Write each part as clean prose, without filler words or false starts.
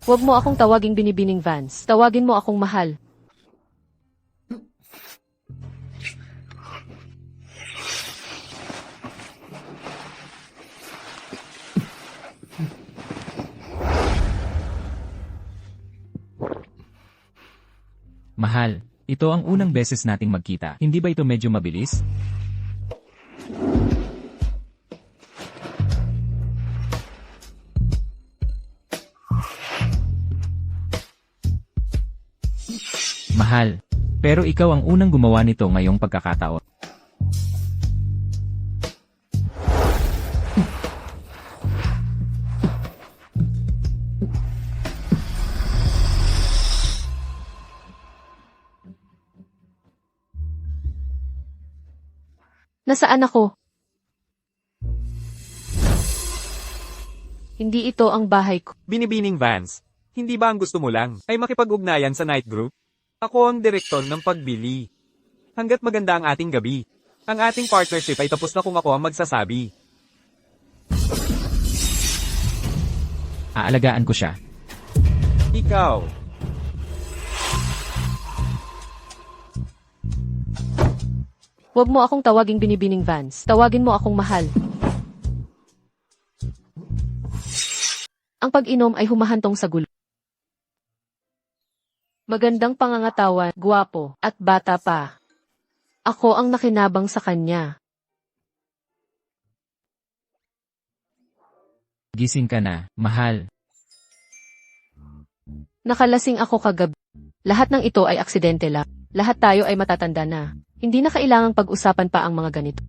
Huwag mo akong tawaging binibining Vance. Tawagin mo akong mahal. Mahal, ito ang unang beses nating magkita. Hindi ba ito medyo mabilis? Mahal, pero ikaw ang unang gumawa nito ngayong pagkakataon. Nasaan ako? Hindi ito ang bahay ko. Binibining Vance, hindi ba ang gusto mo lang ay makipag-ugnayan sa night group? Ako ang direktor ng pagbili. Hanggat maganda ang ating gabi, ang ating partnership ay tapos na kung ako ang magsasabi. Aalagaan ko siya. Ikaw. Huwag mo akong tawaging binibining Vance. Tawagin mo akong mahal. Ang pag-inom ay humahantong sa gulo. Magandang pangangatawan, guwapo, at bata pa. Ako ang nakinabang sa kanya. Gising ka na, mahal. Nakalasing ako kagabi. Lahat ng ito ay aksidente lang. Lahat tayo ay matatanda na. Hindi na kailangang pag-usapan pa ang mga ganito.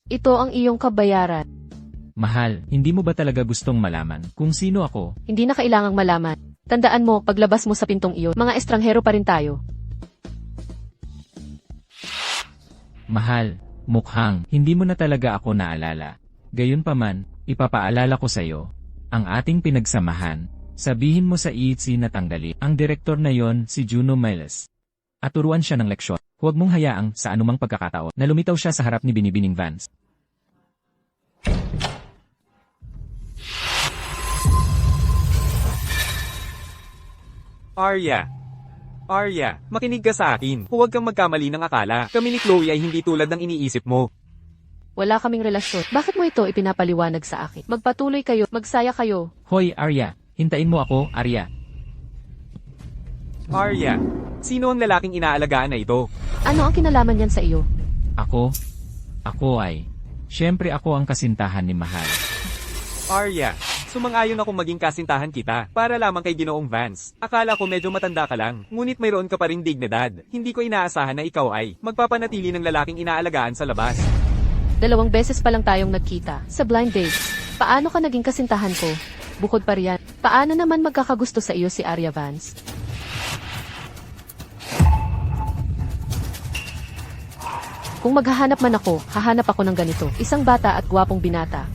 Ito ang iyong kabayaran. Mahal, hindi mo ba talaga gustong malaman kung sino ako? Hindi na kailangang malaman. Tandaan mo, paglabas mo sa pintong iyon, mga estranghero pa rin tayo. Mahal, mukhang hindi mo na talaga ako naalala. Gayunpaman, ipapaalala ko sa'yo, ang ating pinagsamahan. Sabihin mo sa IITC na tanggali ang direktor na yon si Juno Miles. At turuan siya ng leksyon. Huwag mong hayaang sa anumang pagkakataon na lumitaw siya sa harap ni Binibining Vance. Arya, makinig ka sa akin. Huwag kang magkamali ng akala. Kami ni Chloe ay hindi tulad ng iniisip mo. Wala kaming relasyon. Bakit mo ito ipinapaliwanag sa akin? Magpatuloy kayo, magsaya kayo. Hoy, Arya, hintayin mo ako, Arya. Arya, sino ang lalaking inaalagaan na ito? Ano ang kinalaman niyan sa iyo? Ako ay, syempre ako ang kasintahan ni Mahal. Arya, sumang-ayon akong maging kasintahan kita para lamang kay Ginoong Vance. Akala ko medyo matanda ka lang, ngunit mayroon ka pa ring dignidad. Hindi ko inaasahan na ikaw ay magpapanatili ng lalaking inaalagaan sa labas. 2 beses pa lang tayong nagkita sa blind date. Paano ka naging kasintahan ko? Bukod pa riyan, paano naman magkakagusto sa iyo si Arya Vance? Kung maghahanap man ako, hahanap ako ng ganito. Isang bata at gwapong binata.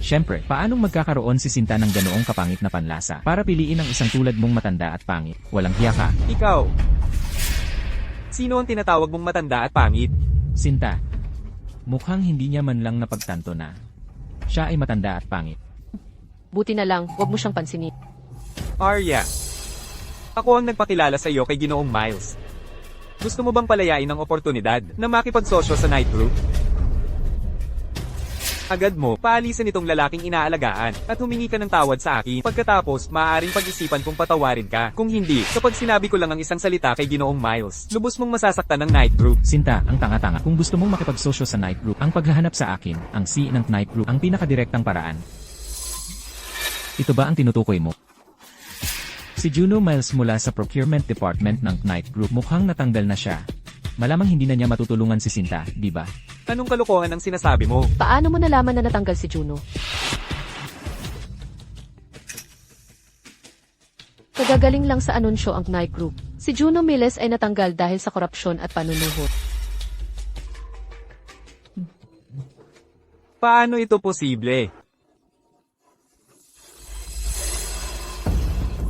Syempre, paanong magkakaroon si Sinta ng ganoong kapangit na panlasa para piliin ang isang tulad mong matanda at pangit? Walang hiya ka. Ikaw. Sino ang tinatawag mong matanda at pangit? Sinta, mukhang hindi niya man lang napagtanto na siya ay matanda at pangit. Buti na lang, huwag mo siyang pansinin. Arya, ako ang nagpakilala sa iyo kay Ginoong Miles. Gusto mo bang palayain ang oportunidad na makipagsosyo sa night group? Agad mo, paalisin itong lalaking inaalagaan at humingi ka ng tawad sa akin. Pagkatapos, maaaring pag-isipan kung patawarin ka. Kung hindi, kapag sinabi ko lang ang isang salita kay Ginoong Miles, lubos mong masasaktan ng night group. Sinta, ang tanga-tanga. Kung gusto mong makipagsosyo sa night group, ang paghahanap sa akin, ang C ng night group, ang pinakadirektang paraan. Ito ba ang tinutukoy mo? Si Juno Miles mula sa procurement department ng night group, mukhang natanggal na siya. Malamang hindi na niya matutulungan si Sinta, di ba? Anong kalokohan ang sinasabi mo? Paano mo nalaman na natanggal si Juno? Kagagaling lang sa anunsyo ang night group. Si Juno Miles ay natanggal dahil sa korupsyon at panunuhot. Paano ito posible?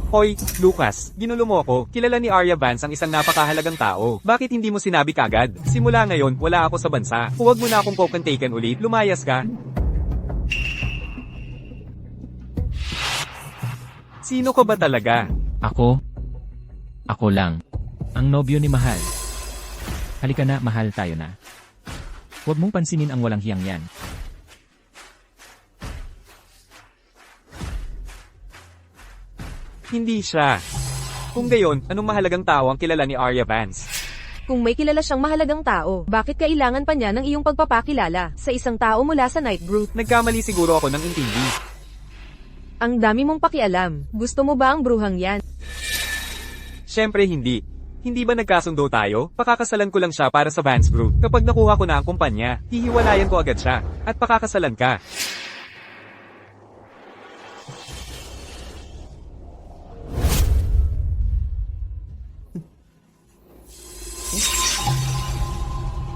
Hoy, Lucas, ginulo mo ako. Kilala ni Arya Vance ang isang napakahalagang tao. Bakit hindi mo sinabi kagad? Simula ngayon, wala ako sa bansa. Huwag mo na akong taken ulit. Lumayas ka. Sino ka ba talaga? Ako? Ako lang. Ang nobyo ni Mahal. Halika na, Mahal, tayo na. Huwag mong pansinin ang walang hiyang yan. Hindi siya. Kung gayon, anong mahalagang tao ang kilala ni Arya Vance? Kung may kilala siyang mahalagang tao, bakit kailangan pa niya ng iyong pagpapakilala sa isang tao mula sa Night Brute? Nagkamali siguro ako ng intindi. Ang dami mong pakialam. Gusto mo ba ang bruhang yan? Siyempre hindi. Hindi ba nagkasundo tayo? Pakakasalan ko lang siya para sa Vance Brute. Kapag nakuha ko na ang kumpanya, hihiwalayan ko agad siya. At pakakasalan ka.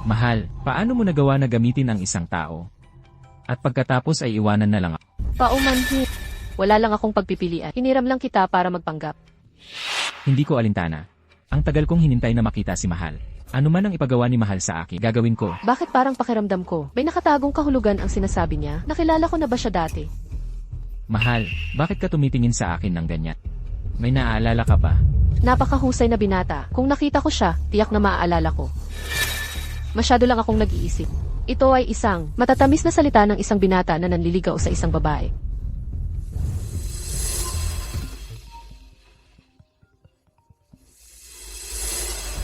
Mahal, paano mo nagawa na gamitin ang isang tao? At pagkatapos ay iwanan na lang ako. Paumanhin. Wala lang akong pagpipilian. Hiniram lang kita para magpanggap. Hindi ko alintana. Ang tagal kong hinintay na makita si Mahal. Ano man ang ipagawa ni Mahal sa akin, gagawin ko. Bakit parang pakiramdam ko? May nakatagong kahulugan ang sinasabi niya. Nakilala ko na ba siya dati? Mahal, bakit ka tumitingin sa akin ng ganyan? May naaalala ka ba? Napakahusay na binata. Kung nakita ko siya, tiyak na maaalala ko. Masyado lang akong nag-iisip. Ito ay isang matatamis na salita ng isang binata na nanliligaw sa isang babae.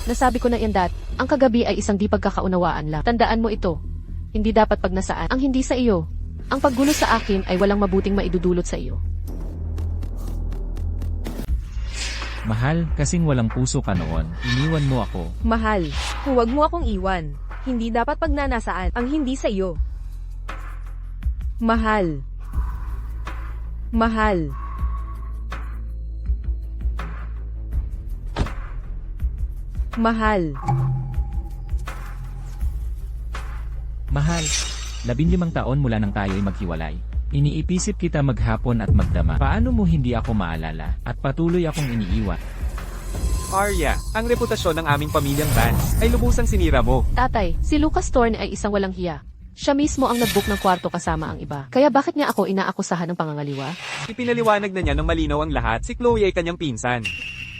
Nasabi ko na yan dati, ang kagabi ay isang di pagkakaunawaan lang. Tandaan mo ito. Hindi dapat pag nasaan ang hindi sa iyo. Ang paggulo sa akin ay walang mabuting maidudulot sa iyo. Mahal, kasing walang puso ka noon. Iniwan mo ako. Mahal, huwag mo akong iwan. Hindi dapat pagnanasaan ang hindi sa iyo. Mahal. Mahal. Mahal. Mahal, 15 taon mula nang tayo'y maghiwalay. Iniipisip kita maghapon at magdama. Paano mo hindi ako maalala at patuloy akong iniiwan? Arya, ang reputasyon ng aming pamilyang Vance ay lubusang sinira mo. Tatay, si Lucas Thorne ay isang walang hiya. Siya mismo ang nag-book ng kwarto kasama ang iba. Kaya bakit niya ako inaakusahan ng pangangaliwa? Ipinaliwanag na niya ng malinaw ang lahat. Si Chloe ay kanyang pinsan.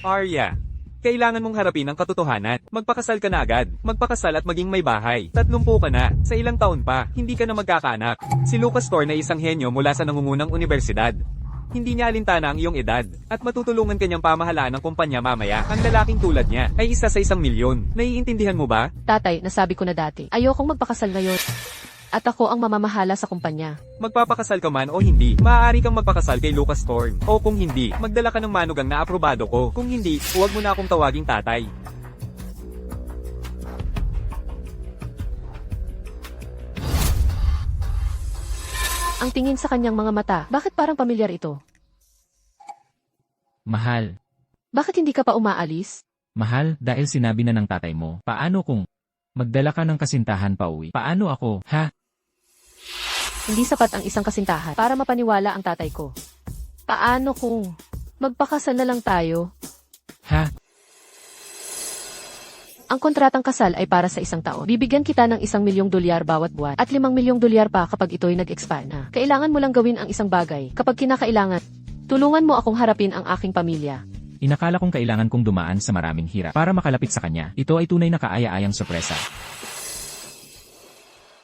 Arya, kailangan mong harapin ang katotohanan. Magpakasal ka na agad. Magpakasal at maging may bahay. 30 ka na. Sa ilang taon pa, hindi ka na magkakaanak. Si Lucas Thorne ay isang henyo mula sa nangungunang universidad. Hindi niya alintana ang iyong edad. At matutulungan kanyang pamahalaan ng kumpanya mamaya. Ang lalaking tulad niya ay isa sa 1 milyon. Naiintindihan mo ba? Tatay, nasabi ko na dati, ayokong magpakasal ngayon. At ako ang mamamahala sa kumpanya. Magpapakasal ka man o hindi, maaari kang magpakasal kay Lucas Thorne. O kung hindi, magdala ka ng manugang na aprobado ko. Kung hindi, huwag mo na akong tawaging tatay. Ang tingin sa kanyang mga mata, bakit parang pamilyar ito? Mahal, Bakit hindi ka pa umaalis? mahal, dahil sinabi na ng tatay mo, paano kung magdala ka ng kasintahan pa uwi? Paano ako, ha? Hindi sapat ang isang kasintahan para mapaniwala ang tatay ko. Paano kung magpakasal na lang tayo? Ha? Ang kontratang kasal ay para sa 1 taon. Bibigyan kita ng $1 milyong bawat buwan at $5 milyong pa kapag ito'y nag-expire na. Kailangan mo lang gawin ang isang bagay kapag kinakailangan. Tulungan mo akong harapin ang aking pamilya. Inakala kong kailangan kong dumaan sa maraming hirap para makalapit sa kanya. Ito ay tunay na kaaya-ayang sorpresa.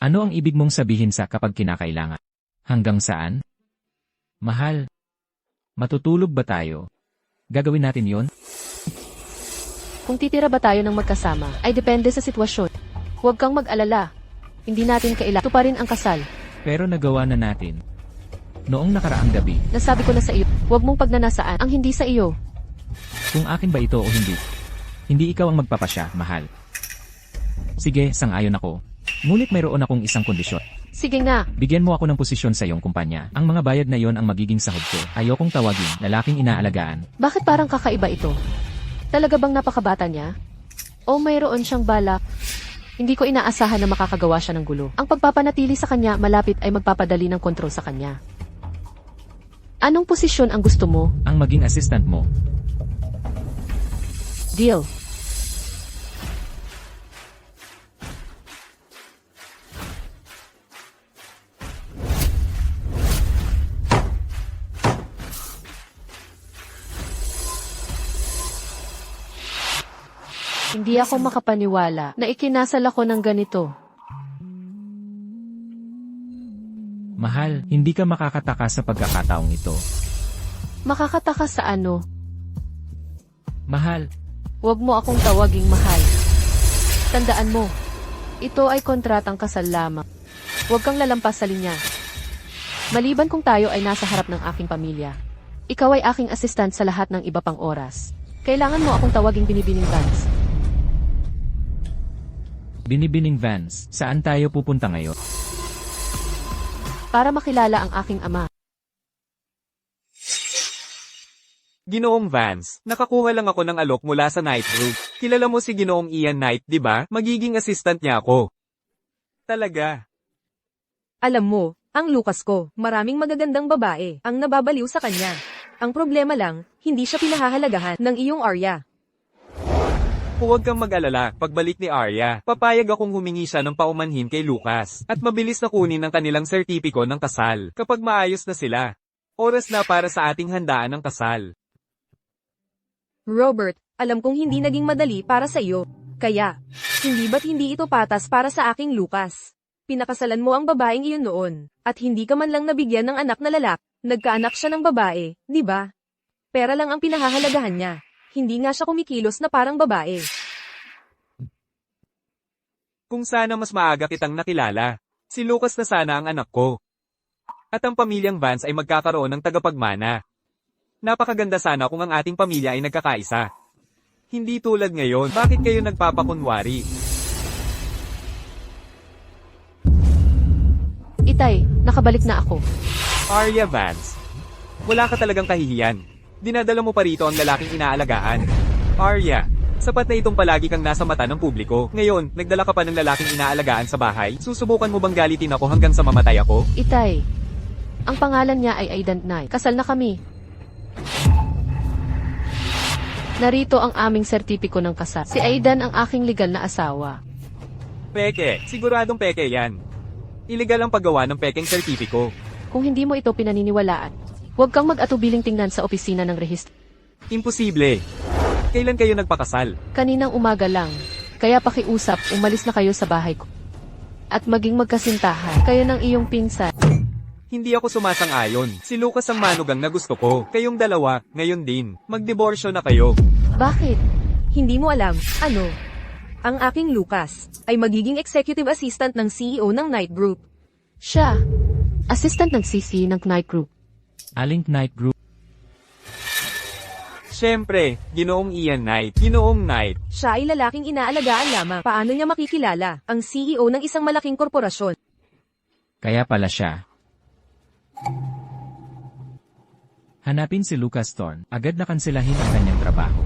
Ano ang ibig mong sabihin sa kapag kinakailangan? Hanggang saan? Mahal, matutulog ba tayo? Gagawin natin yon? Kung titira ba tayo ng magkasama, ay depende sa sitwasyon. Huwag kang mag-alala. Hindi natin kailangan tuparin ang kasal. Pero nagawa na natin. Noong nakaraang gabi, Nasabi ko na sa iyo, huwag mong pagnanasaan ang hindi sa iyo. kung akin ba ito o hindi. Hindi ikaw ang magpapasya, mahal. Sige, sang-ayon ako. Ngunit mayroon akong isang kondisyon. Sige nga, Bigyan mo ako ng posisyon sa iyong kumpanya. Ang mga bayad na yon ang magiging sahod ko. Ayokong tawagin, lalaking inaalagaan. bakit parang kakaiba ito? Talaga bang napakabata niya? O mayroon siyang balak? Hindi ko inaasahan na makakagawa siya ng gulo. Ang pagpapanatili sa kanya malapit ay magpapadali ng kontrol sa kanya. Anong posisyon ang gusto mo? Ang maging assistant mo. Deal. Hindi ako makapaniwala na ikinasal ako ng ganito. Mahal, hindi ka makakataka sa pagkakataong ito. Makakataka sa ano? Mahal, Huwag mo akong tawaging mahal. Tandaan mo, ito ay kontratang kasal lamang. Huwag kang lalampas sa linya. Maliban kung tayo ay nasa harap ng aking pamilya. Ikaw ay aking assistant sa lahat ng iba pang oras. Kailangan mo akong tawaging binibining Vance. Binibining Vance, saan tayo pupunta ngayon? Para makilala ang aking ama. Ginoong Vance, nakakuha lang ako ng alok mula sa night group. Kilala mo si Ginoong Ian Knight, di ba? Magiging assistant niya ako. Talaga. Alam mo, ang Lucas ko, maraming magagandang babae ang nababaliw sa kanya. Ang problema lang, hindi siya pinahahalagahan ng iyong Arya. Huwag kang mag-alala, pagbalik ni Arya, papayag akong humingi siya ng paumanhin kay Lucas, at mabilis na kunin ang kanilang sertipiko ng kasal, kapag maayos na sila. Oras na para sa ating handaan ng kasal. Robert, alam kong hindi naging madali para sa iyo. Kaya, hindi ba't hindi ito patas para sa aking Lucas? Pinakasalan mo ang babaeng iyon noon, at hindi ka man lang nabigyan ng anak na lalak, nagkaanak siya ng babae, di ba? Pera lang ang pinahahalagahan niya. Hindi nga siya kumikilos na parang babae. Kung sana mas maaga kitang nakilala, si Lucas na sana ang anak ko. At ang pamilyang Vance ay magkakaroon ng tagapagmana. Napakaganda sana kung ang ating pamilya ay nagkakaisa. Hindi tulad ngayon, bakit kayo nagpapakunwari? Itay, nakabalik na ako. Arya Vance. Wala ka talagang kahihiyan. Dinadala mo pa rito ang lalaking inaalagaan. Arya, sapat na itong palagi kang nasa mata ng publiko. Ngayon, nagdala ka pa ng lalaking inaalagaan sa bahay. Susubukan mo bang galitin ako hanggang sa mamatay ako? Itay, ang pangalan niya ay Aidan Knight. Kasal na kami. Narito ang aming sertipiko ng kasal. Si Aidan ang aking legal na asawa. Peke, siguradong peke yan. Illegal ang paggawa ng pekeng sertipiko. Kung hindi mo ito pinaniniwalaan, huwag kang mag-atubiling tingnan sa opisina ng rehistro. Imposible. Kailan kayo nagpakasal? Kaninang umaga lang. Kaya pakiusap, umalis na kayo sa bahay ko. At maging magkasintahan kayo ng iyong pinsan. Hindi ako sumasang-ayon. Si Lucas ang manugang na gusto ko. Kayong dalawa, ngayon din. Magdiborsyo na kayo. Bakit? Hindi mo alam, ano? Ang aking Lucas ay magiging executive assistant ng CEO ng Knight Group. Siya, assistant ng CC ng Knight Group. Aling Knight Group. Siyempre, Ginoong Ian Knight. Ginoong Knight. Siya ay lalaking inaalagaan lamang. Paano niya makikilala ang CEO ng isang malaking korporasyon? Kaya pala siya. Hanapin si Lucas Thorne, agad na kanselahin ang kanyang trabaho.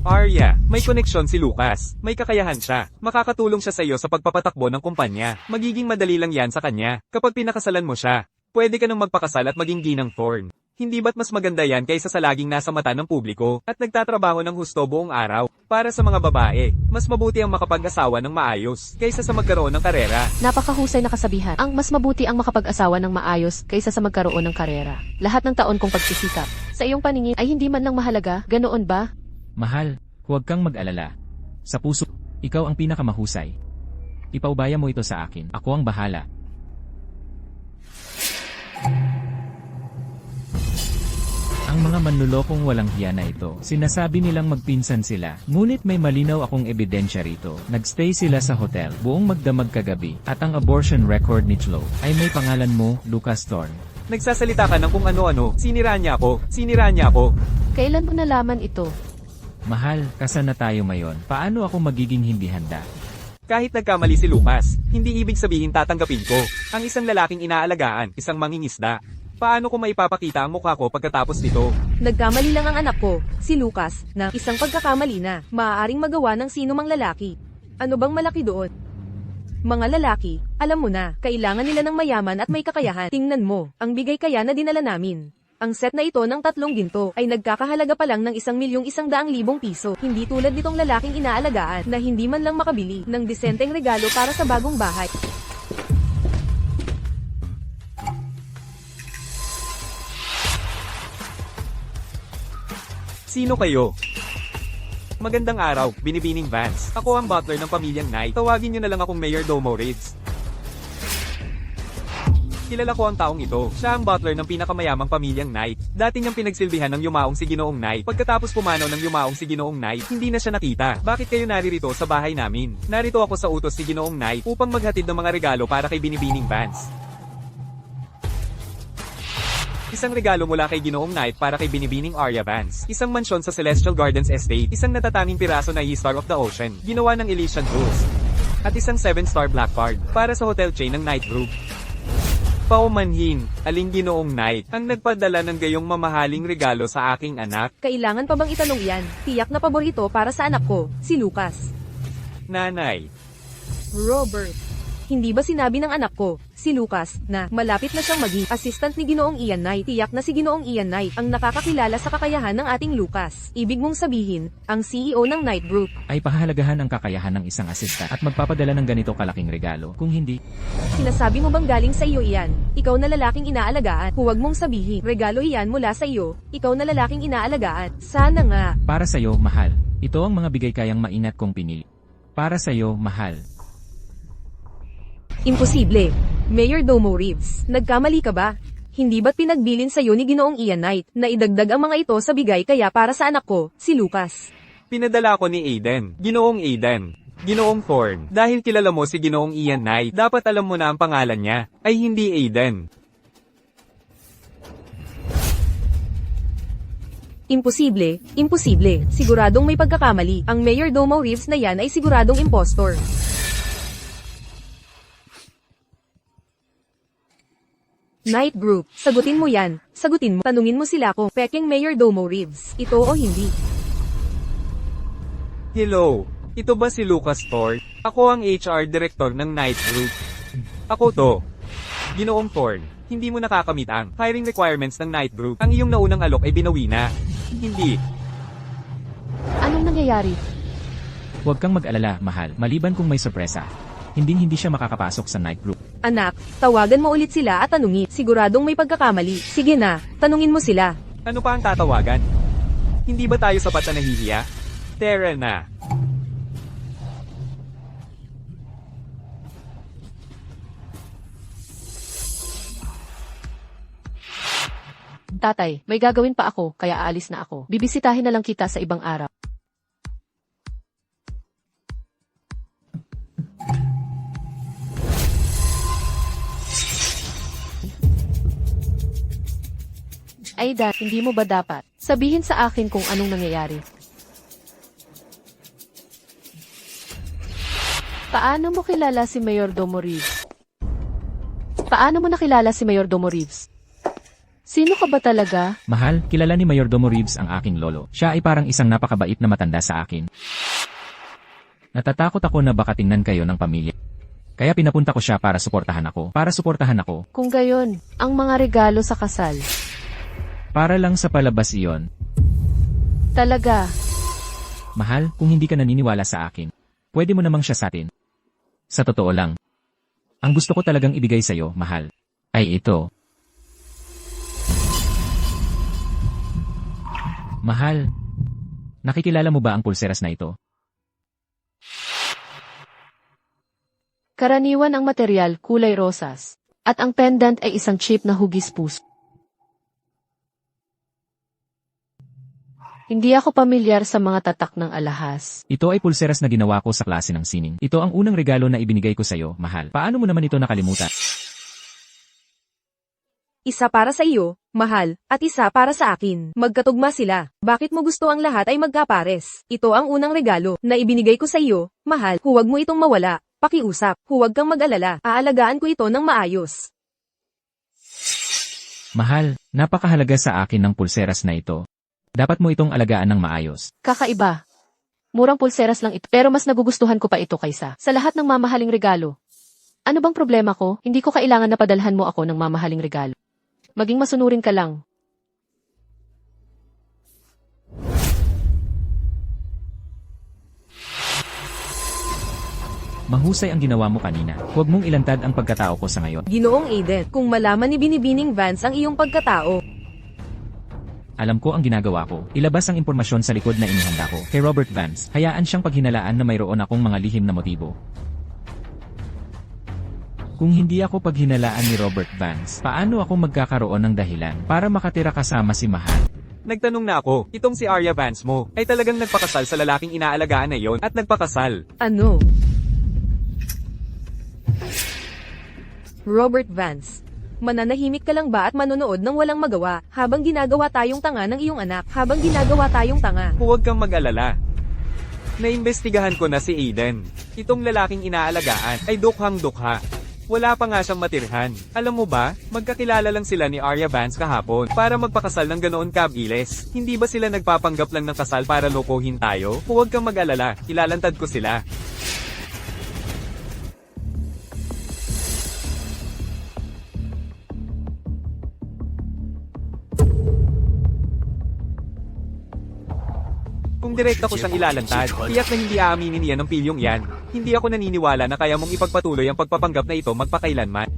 Arya, may koneksyon si Lucas. May kakayahan siya. Makakatulong siya sa iyo sa pagpapatakbo ng kumpanya. Magiging madali lang yan sa kanya. Kapag pinakasalan mo siya, pwede ka nang magpakasal at maging ginang Thorne. Hindi ba't mas maganda yan kaysa sa laging nasa mata ng publiko at nagtatrabaho ng husto buong araw? Para sa mga babae, mas mabuti ang makapag-asawa ng maayos kaysa sa magkaroon ng karera. Napakahusay na kasabihan. Ang mas mabuti ang makapag-asawa ng maayos kaysa sa magkaroon ng karera. Lahat ng taon kong pagsisikap sa iyong paningin ay hindi man lang mahalaga, ganoon ba? Mahal, huwag kang mag-alala. Sa puso, ikaw ang pinakamahusay. Ipaubaya mo ito sa akin, ako ang bahala. Ang mga manlulokong walang hiya na ito, sinasabi nilang magpinsan sila, ngunit may malinaw akong ebidensya rito. Nagstay sila sa hotel, buong magdamag kagabi, at ang abortion record ni Chloe ay may pangalan mo, Lucas Thorne. Nagsasalita ka ng kung ano-ano. Sinira niya ako. Sinira niya ako. Kailan mo nalaman ito? Mahal, kasal na tayo ngayon, paano ako magiging hindi handa? Kahit nagkamali si Lucas, hindi ibig sabihin tatanggapin ko. Ang isang lalaking inaalagaan, isang mangingisda. Paano ko maipapakita ang mukha ko pagkatapos nito? Nagkamali lang ang anak ko, si Lucas, na isang pagkakamali na maaaring magawa ng sino mang lalaki. Ano bang malaki doon? Mga lalaki, alam mo na, kailangan nila ng mayaman at may kakayahan. Tingnan mo, ang bigay kaya na dinala namin. Ang set na ito ng 3 ginto ay nagkakahalaga pa lang ng 1,100,000 piso. Hindi tulad nitong lalaking inaalagaan na hindi man lang makabili ng disenteng regalo para sa bagong bahay. Sino kayo? Magandang araw, Binibining Vance. Ako ang butler ng pamilyang Knight. Tawagin niyo na lang akong Mayor Domo Reeves. Kilala ko ang taong ito. Siya ang butler ng pinakamayamang pamilyang Knight. Dati niyang pinagsilbihan ng yumaong si Ginoong Knight. Pagkatapos pumanaw ng yumaong si Ginoong Knight, hindi na siya nakita. Bakit kayo naririto sa bahay namin? Narito ako sa utos si Ginoong Knight upang maghatid ng mga regalo para kay Binibining Vance. Isang regalo mula kay Ginoong Knight para kay Binibining Arya Vance. Isang mansyon sa Celestial Gardens Estate. Isang natatanging piraso na E-Star of the Ocean, ginawa ng Elysian Rules. At isang 7-star black card para sa hotel chain ng Knight Group. Paumanhin, aling Ginoong Knight ang nagpadala ng gayong mamahaling regalo sa aking anak? Kailangan pa bang itanong iyan? Tiyak na paborito para sa anak ko, si Lucas. Nanay. Robert. Hindi ba sinabi ng anak ko, si Lucas, na malapit na siyang maging assistant ni Ginoong Ian Knight? Tiyak na si Ginoong Ian Knight ang nakakakilala sa kakayahan ng ating Lucas. Ibig mong sabihin, ang CEO ng Knight Group Ay pahalagahan ang kakayahan ng isang asista at magpapadala ng ganito kalaking regalo. Kung hindi, Sinasabi mo bang galing sa iyo iyan? Ikaw na lalaking inaalagaan. Huwag mong sabihin, regalo iyan mula sa iyo. Ikaw na lalaking inaalagaan. Sana nga. para sa'yo, mahal. Ito ang mga bigay kayang maingat kong pinili. Para sa'yo, mahal. Imposible. Mayor Domo Reeves, nagkamali ka ba? Hindi ba't pinagbilin sa iyo ni Ginoong Ian Knight na idagdag ang mga ito sa bigay kaya para sa anak ko, si Lucas? Pinadala ko ni Aiden. Ginoong Aiden. Ginoong Thorn. Dahil kilala mo si Ginoong Ian Knight, dapat alam mo na ang pangalan niya ay hindi Aiden. Imposible, imposible. Siguradong may pagkakamali. Ang Mayor Domo Reeves na yan ay siguradong impostor. Knight Group, sagutin mo yan. Sagutin mo. Tanungin mo sila kung peking Mayor Domo Reeves. Ito o hindi. Hello, ito ba si Lucas Thorn? Ako ang HR Director ng Knight Group. Ako to. Ginoong Thorn, hindi mo nakakamit ang hiring requirements ng Knight Group. Ang iyong naunang alok ay binawi na. Hindi. Anong nangyayari? Huwag kang mag-alala, mahal. Maliban kung may sorpresa. Hindi siya makakapasok sa Knight Group. Anak, tawagan mo ulit sila at tanungin. Siguradong may pagkakamali. Sige na, tanungin mo sila. Ano pa ang tatawagan? Hindi ba tayo sapat na nahihiya? Tara na. Tatay, may gagawin pa ako, kaya aalis na ako. Bibisitahin na lang kita sa ibang araw. Ay Dad, hindi mo ba dapat sabihin sa akin kung anong nangyayari? Paano mo kilala si Mayor Domo Reeves? Paano mo nakilala si Mayor Domo Reeves? Sino ka ba talaga? Mahal, kilala ni Mayor Domo Reeves ang aking lolo. Siya ay parang isang napakabait na matanda sa akin. Natatakot ako na baka tingnan kayo ng pamilya. Kaya pinapunta ko siya para suportahan ako. Kung gayon, ang mga regalo sa kasal. Para lang sa palabas iyon. Talaga, Mahal, kung hindi ka naniniwala sa akin, pwede mo namang siya sa atin. Sa totoo lang. Ang gusto ko talagang ibigay sa'yo, mahal, ay ito. Mahal, nakikilala mo ba ang pulseras na ito? karaniwan ang material kulay rosas. At ang pendant ay isang chip na hugis puso. Hindi ako pamilyar sa mga tatak ng alahas. Ito ay pulseras na ginawa ko sa klase ng sining. Ito ang unang regalo na ibinigay ko sa'yo, mahal. Paano mo naman ito nakalimutan? Isa para sa iyo, mahal, at isa para sa akin. Magkatugma sila. Bakit mo gusto ang lahat ay magkapares? Ito ang unang regalo na ibinigay ko sa iyo, mahal. Huwag mo itong mawala. Pakiusap, huwag kang mag-alala. Aalagaan ko ito ng maayos. Mahal, napakahalaga sa akin ng pulseras na ito. Dapat mo itong alagaan ng maayos. Kakaiba. Murang pulseras lang ito, pero mas nagugustuhan ko pa ito kaysa sa lahat ng mamahaling regalo. Ano bang problema ko? Hindi ko kailangan na padalhan mo ako ng mamahaling regalo. Maging masunurin ka lang. Mahusay ang ginawa mo kanina. Huwag mong ilantad ang pagkatao ko sa ngayon. Ginoong Aiden, kung malaman ni Binibining Vance ang iyong pagkatao, Alam ko ang ginagawa ko. Ilabas ang impormasyon sa likod na inihanda ko. Kay Robert Vance, hayaan siyang paghinalaan na mayroon akong mga lihim na motibo. Kung hindi ako paghinalaan ni Robert Vance, paano ako magkakaroon ng dahilan para makatira kasama si Mahal? Nagtanong na ako, itong si Arya Vance mo, ay talagang nagpakasal sa lalaking inaalagaan na yon at nagpakasal. ano? Robert Vance, mananahimik ka lang ba at manonood ng walang magawa habang ginagawa tayong tanga ng iyong anak, habang ginagawa tayong tanga? Huwag kang mag-alala. Naimbestigahan ko na si Aiden. Itong lalaking inaalagaan ay dukhang-dukha. Wala pa nga siyang matirhan. Alam mo ba, magkakilala lang sila ni Arya Vance kahapon para magpakasal ng ganoon kabilis. Hindi ba sila nagpapanggap lang ng kasal para lokohin tayo? Huwag kang mag-alala, ilalantad ko sila. Kung direkta ko siyang ilalantad, tiyak na hindi aaminin niya ng pilyong yan. Hindi ako naniniwala na kaya mong ipagpatuloy ang pagpapanggap na ito magpakailanman.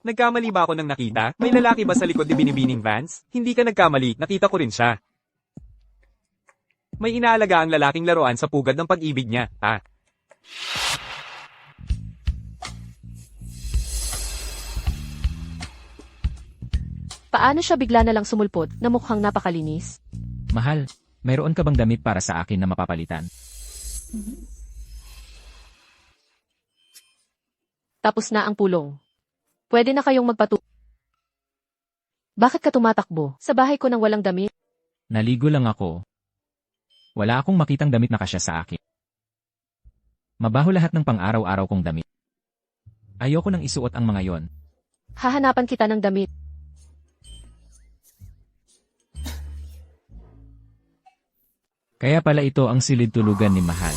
Nagkamali ba ako ng nakita? May lalaki ba sa likod ni Binibining Vance? Hindi ka nagkamali, nakita ko rin siya. May inaalaga ang lalaking laruan sa pugad ng pag-ibig niya, ha? Paano siya bigla na lang sumulpot na mukhang napakalinis? Mahal, mayroon ka bang damit para sa akin na mapapalitan? Tapos na ang pulong. Pwede na kayong Bakit ka tumatakbo? Sa bahay ko nang walang damit. Naligo lang ako. Wala akong makitang damit na kasya sa akin. Mabaho lahat ng pang-araw-araw kong damit. Ayoko nang isuot ang mga yon. Hahanapan kita ng damit. Kaya pala ito ang silid tulugan ni Mahal.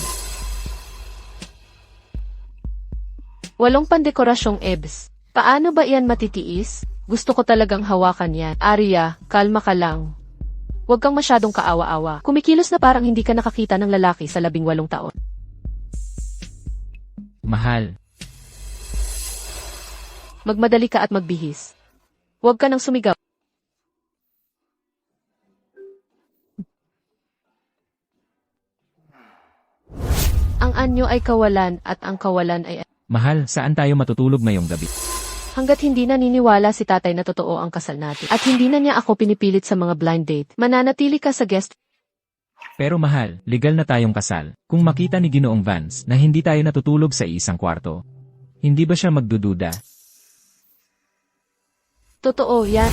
8 pandekorasyong EBS. Paano ba iyan matitiis? Gusto ko talagang hawakan yan. Arya, kalma ka lang. Huwag kang masyadong kaawa-awa. Kumikilos na parang hindi ka nakakita ng lalaki sa 18 taon. Mahal, Magmadali ka at magbihis. Huwag ka nang sumigaw. Ang anyo ay kawalan at ang kawalan ay... mahal, saan tayo matutulog ngayong gabi? Hanggat hindi naniniwala si tatay na totoo ang kasal natin at hindi na niya ako pinipilit sa mga blind date, mananatili ka sa guest. Pero mahal, legal na tayong kasal. Kung makita ni Ginoong Vance na hindi tayo natutulog sa isang kwarto, hindi ba siya magdududa? Totoo yan.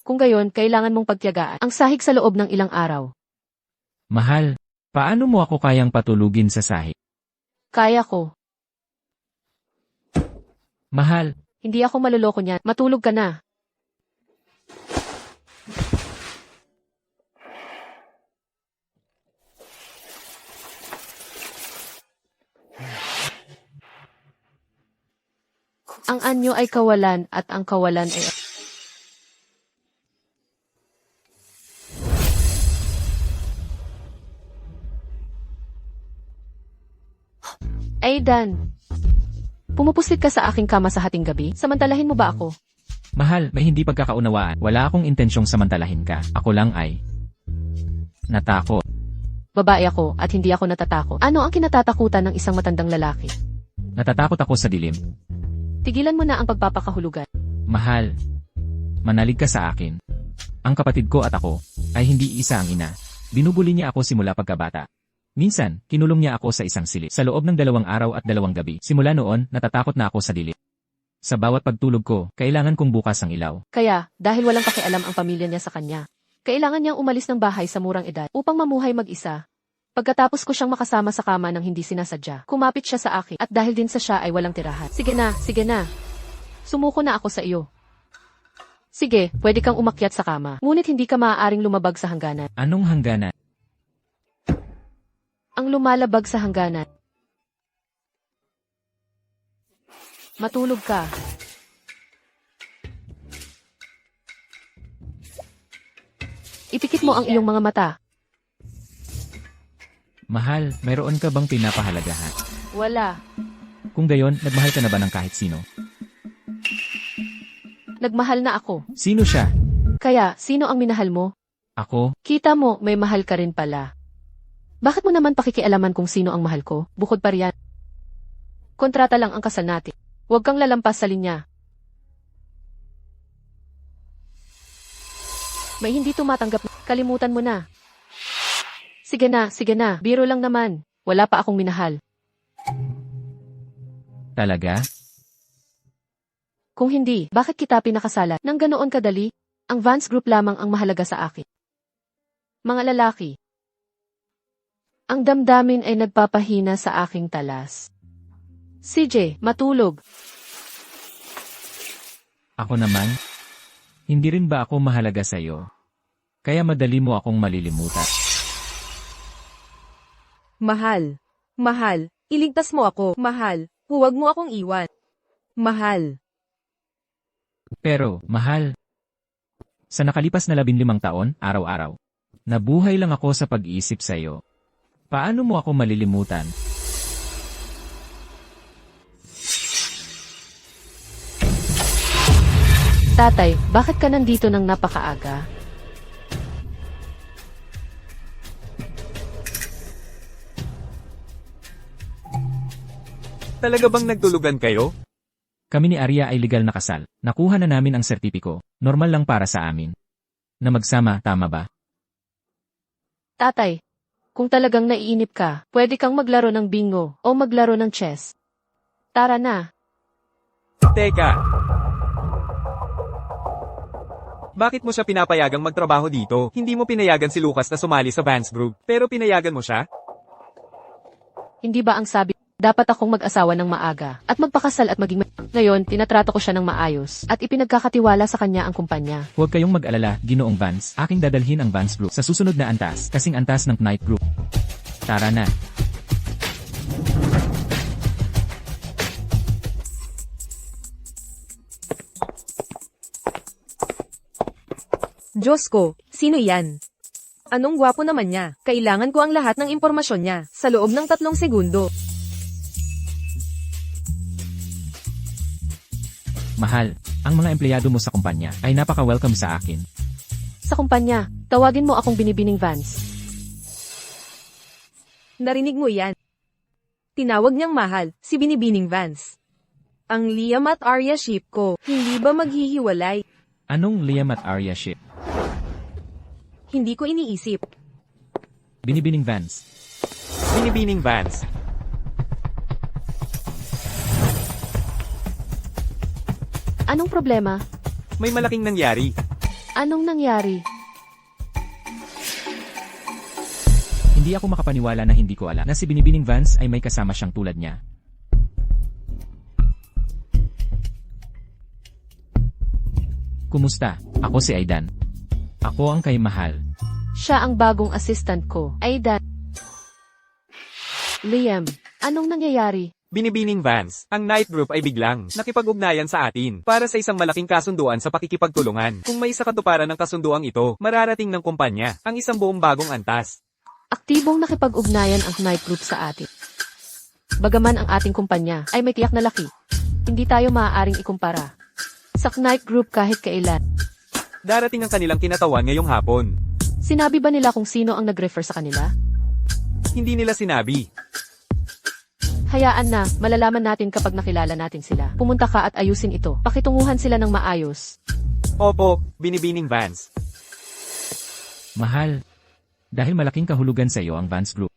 Kung gayon, kailangan mong pagtiyagaan ang sahig sa loob ng ilang araw. Mahal, paano mo ako kayang patulugin sa sahig? Kaya ko. Mahal, Hindi ako maluloko niyan. Matulog ka na. Ang anyo ay kawalan at ang kawalan ay... Aidan, pumupusit ka sa aking kama sa hating gabi? Samantalahin mo ba ako? mahal, may hindi pagkakaunawaan. Wala akong intensyong samantalahin ka. Ako lang ay natakot. Babae ako at hindi ako natatakot. Ano ang kinatatakutan ng isang matandang lalaki? Natatakot ako sa dilim. Tigilan mo na ang pagpapakahulugan. Mahal, manalig ka sa akin. Ang kapatid ko at ako ay hindi isa ang ina. Binubuli niya ako simula pagkabata. Minsan, kinulong niya ako sa isang silid. Sa loob ng 2 araw at 2 gabi, simula noon, natatakot na ako sa dilim. Sa bawat pagtulog ko, kailangan kong bukas ang ilaw. Kaya, dahil walang pakialam ang pamilya niya sa kanya, kailangan niyang umalis ng bahay sa murang edad upang mamuhay mag-isa. Pagkatapos ko siyang makasama sa kama ng hindi sinasadya, kumapit siya sa akin at dahil din sa siya ay walang tirahan. Sige na, sige na. Sumuko na ako sa iyo. Sige, pwede kang umakyat sa kama, ngunit hindi ka maaaring lumabag sa hangganan. Anong hangganan? Ang lumalabag sa hangganan. Matulog ka. Ipikit mo ang iyong mga mata. Mahal, mayroon ka bang pinapahalagahan? Wala. Kung gayon, nagmahal ka na ba ng kahit sino? Nagmahal na ako. Sino siya? Kaya, sino ang minahal mo? Ako? Kita mo, may mahal ka rin pala. Bakit mo naman pakikialaman kung sino ang mahal ko? Bukod pa riyan. Kontrata lang ang kasal natin. Huwag kang lalampas sa linya. May hindi tumatanggap. Kalimutan mo na. Sige na. Biro lang naman. Wala pa akong minahal. Talaga? Kung hindi, bakit kita pinakasalan? Nang ganoon kadali, ang Vance Group lamang ang mahalaga sa akin. Mga lalaki. Ang damdamin ay nagpapahina sa aking talas. CJ, matulog. Ako naman? Hindi rin ba ako mahalaga sa'yo? Kaya madali mo akong malilimutan. Mahal, iligtas mo ako. Mahal, huwag mo akong iwan. Mahal. Pero, mahal, sa nakalipas na 15 taon, araw-araw, nabuhay lang ako sa pag-iisip sa'yo. Paano mo ako malilimutan? Tatay, bakit ka nandito ng napakaaga? Talaga bang nagtulugan kayo? Kami ni Arya ay legal na kasal. Nakuha na namin ang sertipiko. Normal lang para sa amin. Na magsama, tama ba? Tatay, kung talagang naiinip ka, pwede kang maglaro ng bingo o maglaro ng chess. Tara na. Teka. Bakit mo siya pinapayagang magtrabaho dito? Hindi mo pinayagan si Lucas na sumali sa Vance Group, pero pinayagan mo siya? Hindi ba ang sabi, dapat akong mag-asawa ng maaga at magpakasal at maging Ngayon, tinatrato ko siya ng maayos at ipinagkakatiwala sa kanya ang kumpanya. Huwag kayong mag-alala, Ginoong Vance. Aking dadalhin ang Vance Group sa susunod na antas, kasing antas ng Knight Group. Tara na. Diyos ko, sino yan? Anong gwapo naman niya? Kailangan ko ang lahat ng impormasyon niya sa loob ng 3 segundo. Mahal, ang mga empleyado mo sa kumpanya ay napaka-welcome sa akin. Sa kumpanya, tawagin mo akong Binibining Vance. Narinig mo yan? Tinawag niyang mahal, si Binibining Vance. Ang Liam at Arya ship ko, hindi ba maghihiwalay? Anong Liam at Arya ship? Hindi ko iniisip. Binibining Vance. Binibining Vance. Anong problema? May malaking nangyari. Anong nangyari? Hindi ako makapaniwala na hindi ko alam na si Binibining Vance ay may kasama siyang tulad niya. Kumusta? Ako si Aidan. Ako ang kay Mahal. Siya ang bagong assistant ko. Aidan. Liam, anong nangyayari? Binibining Vance, ang Knight Group ay biglang nakipag-ugnayan sa atin para sa isang malaking kasunduan sa pakikipagtulungan. Kung may sa katuparan ng kasunduang ito, mararating ng kumpanya ang isang buong bagong antas. Aktibong nakipag-ugnayan ang Knight Group sa atin. Bagaman ang ating kumpanya ay may tiyak na laki, hindi tayo maaaring ikumpara sa Knight Group kahit kailan. Darating ang kanilang kinatawan ngayong hapon. Sinabi ba nila kung sino ang nag-refer sa kanila? Hindi nila sinabi. Hayaan na, malalaman natin kapag nakilala natin sila. Pumunta ka at ayusin ito. Pakitunguhan sila ng maayos. Opo, Binibining Vance. Mahal, dahil malaking kahulugan sa iyo ang Vance Group,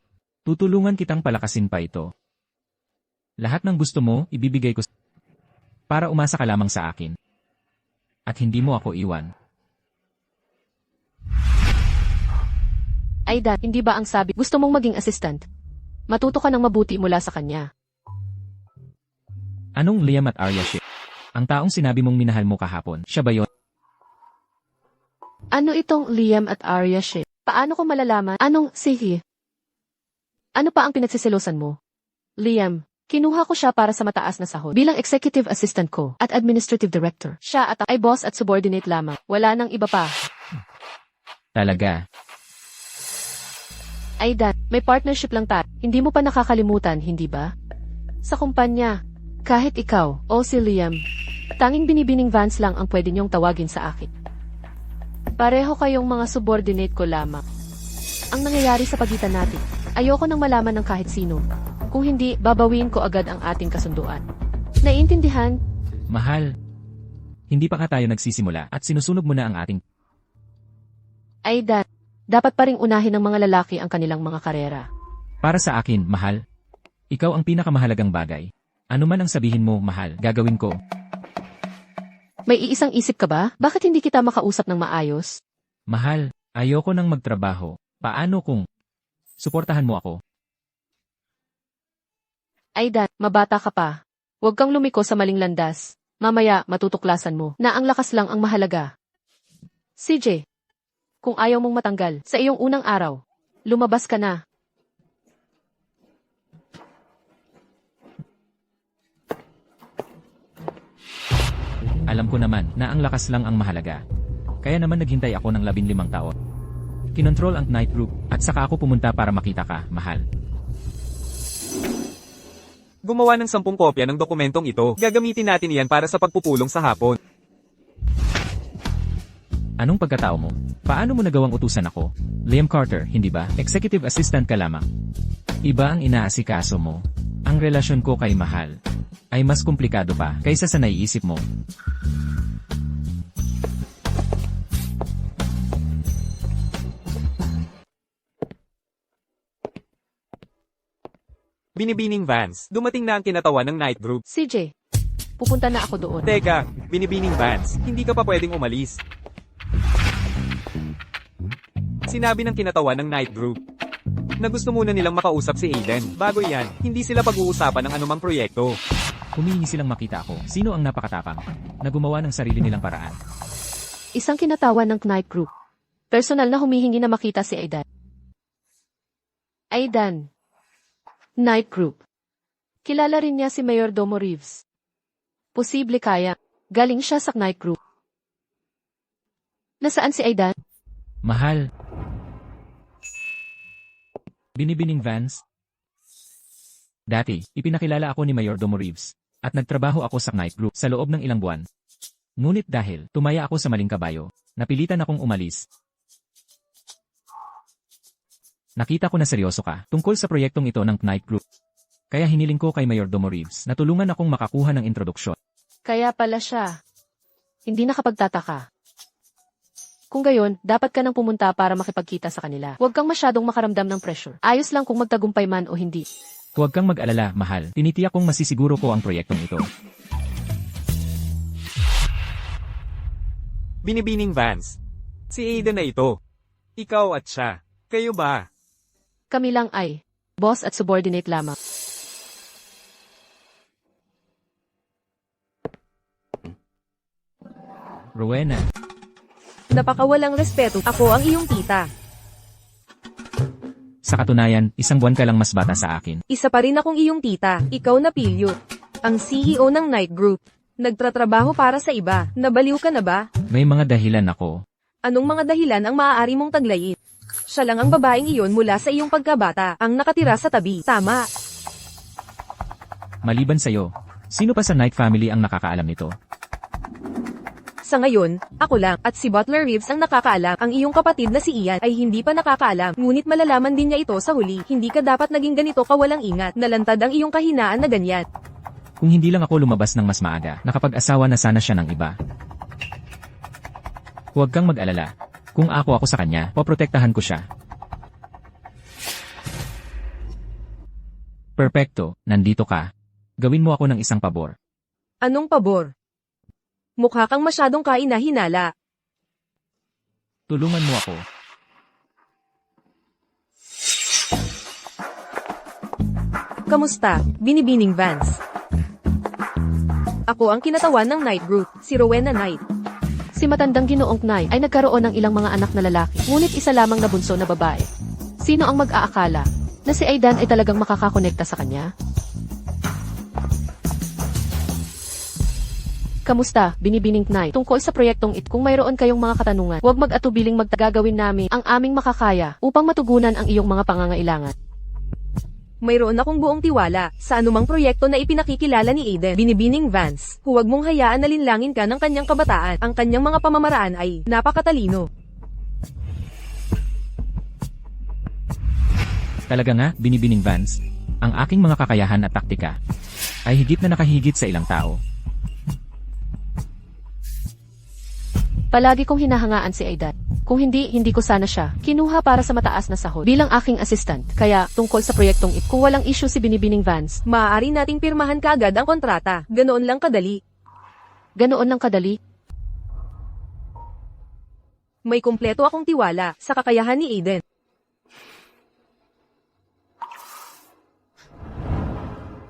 tutulungan kitang palakasin pa ito. Lahat ng gusto mo, ibibigay ko para umasa ka lamang sa akin. At hindi mo ako iwan. Aidan, hindi ba ang sabi, gusto mong maging assistant? Matuto ka ng mabuti mula sa kanya. Anong Liam at Arya ship? Ang taong sinabi mong minahal mo kahapon, siya ba yon? Ano itong Liam at Arya ship? Paano ko malalaman? Anong sige? Ano pa ang pinagsiselosan mo? Liam, kinuha ko siya para sa mataas na sahod bilang executive assistant ko at administrative director. Siya at ay boss at subordinate lamang. Wala nang iba pa. Talaga. Aidan, may partnership lang tayo. Hindi mo pa nakakalimutan, hindi ba? Sa kumpanya, kahit ikaw o si Liam, tanging binibining Vance lang ang pwede niyong tawagin sa akin. Pareho kayong mga subordinate ko lamang. Ang nangyayari sa pagitan natin, ayoko nang malaman ng kahit sino. Kung hindi, babawiin ko agad ang ating kasunduan. Naiintindihan? Mahal. Hindi pa ka tayo nagsisimula at sinusunog mo na ang ating... Aidan, dapat pa ring unahin ng mga lalaki ang kanilang mga karera. Para sa akin, mahal. Ikaw ang pinakamahalagang bagay. Ano man ang sabihin mo, mahal, gagawin ko. May iisang isip ka ba? Bakit hindi kita makausap ng maayos? Mahal, ayoko nang magtrabaho. Paano kung... Suportahan mo ako? Aidan, mabata ka pa. Huwag kang lumiko sa maling landas. Mamaya, matutuklasan mo na ang lakas lang ang mahalaga. CJ, kung ayaw mong matanggal sa iyong unang araw, lumabas ka na. Alam ko naman na ang lakas lang ang mahalaga. Kaya naman naghintay ako ng 15 taon. Kinontrol ang night group at saka ako pumunta para makita ka, mahal. Gumawa ng 10 kopya ng dokumentong ito. Gagamitin natin iyan para sa pagpupulong sa hapon. Anong pagkatao mo? Paano mo nagawang utusan ako? Liam Carter, hindi ba? Executive assistant ka lamang. Iba ang inaasikaso mo. Ang relasyon ko kay Mahal ay mas komplikado pa kaysa sa naiisip mo. Binibining Vance, dumating na ang kinatawan ng night group. CJ, pupunta na ako doon. Teka, Binibining Vance, hindi ka pa pwedeng umalis. Sinabi ng kinatawan ng night group na gusto muna nilang makausap si Aiden. Bago yan, hindi sila pag-uusapan ng anumang proyekto. Humihingi silang makita ako. Sino ang napakatapang na gumawa ng sarili nilang paraan? Isang kinatawan ng night group. Personal na humihingi na makita si Aidan. Aidan. Night group. Kilala rin niya si Mayor Domo Reeves. Posible kaya. Galing siya sa night group. Nasaan si Aidan? Mahal. Binibining Vance. Dati, ipinakilala ako ni Mayor Domo Reeves at nagtrabaho ako sa night group sa loob ng ilang buwan. Ngunit dahil tumaya ako sa maling kabayo, napilitan akong umalis. Nakita ko na seryoso ka tungkol sa proyektong ito ng night group. Kaya hiniling ko kay Mayor Domo Reeves na tulungan akong makakuha ng introduksyon. Kaya pala siya. Hindi nakapagtataka. Kung gayon, dapat ka nang pumunta para makipagkita sa kanila. Huwag kang masyadong makaramdam ng pressure. Ayos lang kung magtagumpay man o hindi. Huwag kang mag-alala, mahal. Tinitiyak kong masisiguro ko ang proyektong ito. Binibining Vance, si Aiden na ito. Ikaw at siya. Kayo ba? Kami lang ay boss at subordinate lamang. Rowena, Napakawalang respeto. Ako ang iyong tita. sa katunayan, 1 buwan ka lang mas bata sa akin. Isa pa rin akong iyong tita. Ikaw na Pilyo. Ang CEO ng night group. Nagtratrabaho para sa iba. Nabaliw ka na ba? May mga dahilan ako. Anong mga dahilan ang maaari mong taglayin? Siya lang ang babaeng iyon mula sa iyong pagkabata, ang nakatira sa tabi. Tama. Maliban sa'yo, sino pa sa Knight family ang nakakaalam nito? Sa ngayon, ako lang, at si Butler Reeves ang nakakaalam. Ang iyong kapatid na si Ian ay hindi pa nakakaalam. Ngunit malalaman din niya ito sa huli. Hindi ka dapat naging ganito kawalang ingat. Nalantad ang iyong kahinaan na ganyan. Kung hindi lang ako lumabas ng mas maaga, nakapag-asawa na sana siya ng iba. Huwag kang mag-alala. Kung ako sa kanya, poprotektahan ko siya. Perpekto, nandito ka. Gawin mo ako ng isang pabor. Anong pabor? Mukha kang masyadong kaina-hinala. Tulungan mo ako. Kamusta, Binibining Vance? Ako ang kinatawan ng night group, si Rowena Knight. Si matandang ginoong Knight ay nagkaroon ng ilang mga anak na lalaki, ngunit isa lamang na bunso na babae. Sino ang mag-aakala na si Aidan ay talagang makakakonekta sa kanya? Kamusta, Binibining Knight? Tungkol sa proyektong ito, kung mayroon kayong mga katanungan, huwag mag-atubiling magtagagawin namin ang aming makakaya upang matugunan ang iyong mga pangangailangan. Mayroon akong buong tiwala sa anumang proyekto na ipinakikilala ni Aiden. Binibining Vance, huwag mong hayaan na linlangin ka ng kanyang kabataan. Ang kanyang mga pamamaraan ay napakatalino. Talaga nga, Binibining Vance, ang aking mga kakayahan at taktika ay higit na nakahigit sa ilang tao. Palagi kong hinahangaan si Aidan. Kung hindi ko sana siya kinuha para sa mataas na sahod bilang aking assistant. Kaya, tungkol sa proyektong ito, kung walang issue si Binibining Vance, Maaari nating pirmahan kaagad ang kontrata. Ganoon lang kadali. ganoon lang kadali. May kumpleto akong tiwala sa kakayahan ni Aiden.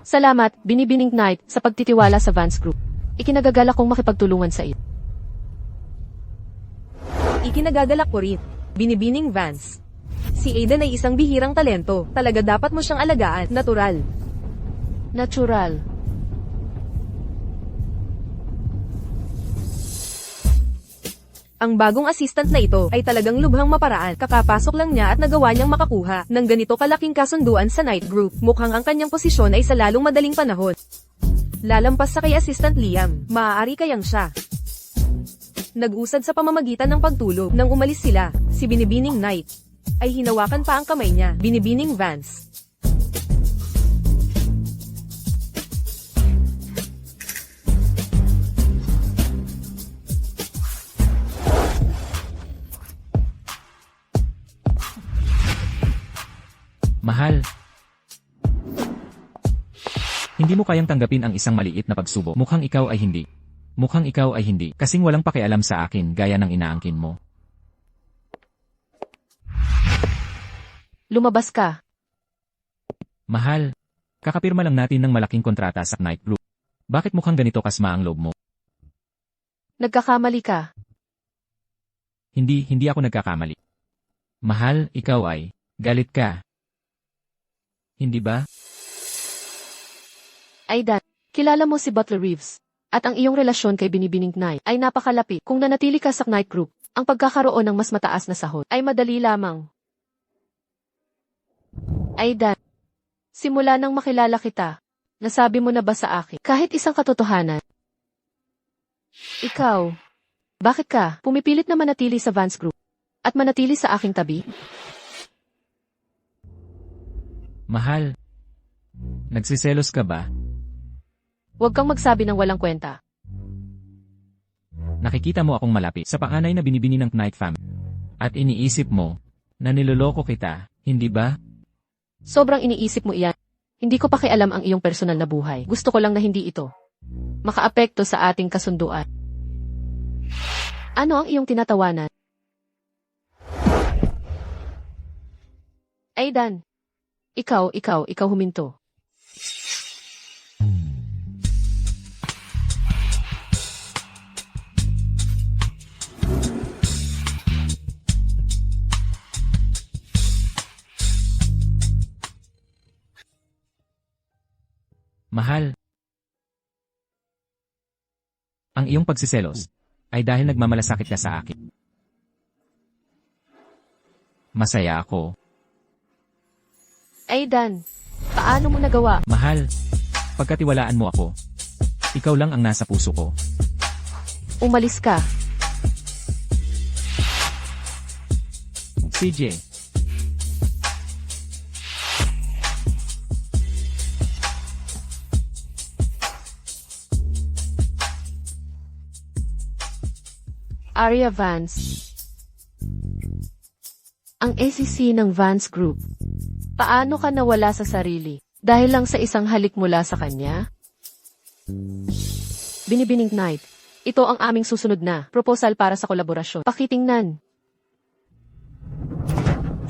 Salamat, Binibining Knight, sa pagtitiwala sa Vance Group. Ikinagagalak kong makipagtulungan sa iyo. Ikinagagalak ko rin. Binibining Vance. Si Aiden ay isang bihirang talento. Talaga dapat mo siyang alagaan. Natural. Natural. Ang bagong assistant na ito ay talagang lubhang maparaan. Kakapasok lang niya at nagawa niyang makakuha ng ganito kalaking kasunduan sa Knight Group. Mukhang ang kanyang posisyon ay sa lalong madaling panahon. Lalampas sa kay Assistant Liam. Maaari kayang siya. Nag-usad sa pamamagitan ng pagtulog. Nang umalis sila, si Binibining Knight ay hinawakan pa ang kamay niya. Binibining Vance. Mahal, hindi mo kayang tanggapin ang isang maliit na pagsubok. Mukhang ikaw ay hindi. Mukhang ikaw ay hindi, kasing walang pakialam sa akin gaya ng inaangkin mo. Lumabas ka. Mahal, kakapirma lang natin ng malaking kontrata sa Knight Group. Bakit mukhang ganito kasma ang loob mo? Nagkakamali ka. Hindi ako nagkakamali. Mahal, ikaw ay, galit ka. Hindi ba? Aidan, kilala mo si Butler Reeves. At ang iyong relasyon kay Binibining Knight ay napakalapit. Kung nanatili ka sa Knight Group, ang pagkakaroon ng mas mataas na sahod ay madali lamang. Aidan, simula nang makilala kita, nasabi mo na ba sa akin kahit isang katotohanan? Ikaw, bakit ka pumipilit na manatili sa Vance Group at manatili sa aking tabi? Mahal, nagsiselos ka ba? Huwag kang magsabi ng walang kwenta. Nakikita mo akong malapit sa panganay na binibini ng Knight family. At iniisip mo na niloloko kita, hindi ba? Sobrang iniisip mo iyan. Hindi ko pakialam ang iyong personal na buhay. Gusto ko lang na hindi ito makaapekto sa ating kasunduan. Ano ang iyong tinatawanan? Aidan, ikaw huminto. Mahal, ang iyong pagsiselos ay dahil nagmamalasakit ka sa akin. Masaya ako. Aidan, paano mo nagawa? Mahal, pagkatiwalaan mo ako. Ikaw lang ang nasa puso ko. Umalis ka. CJ, Arya Vance. Ang SEC ng Vance Group. Paano ka nawala sa sarili? Dahil lang sa isang halik mula sa kanya? Binibining Knight. Ito ang aming susunod na proposal para sa kolaborasyon. Pakitingnan.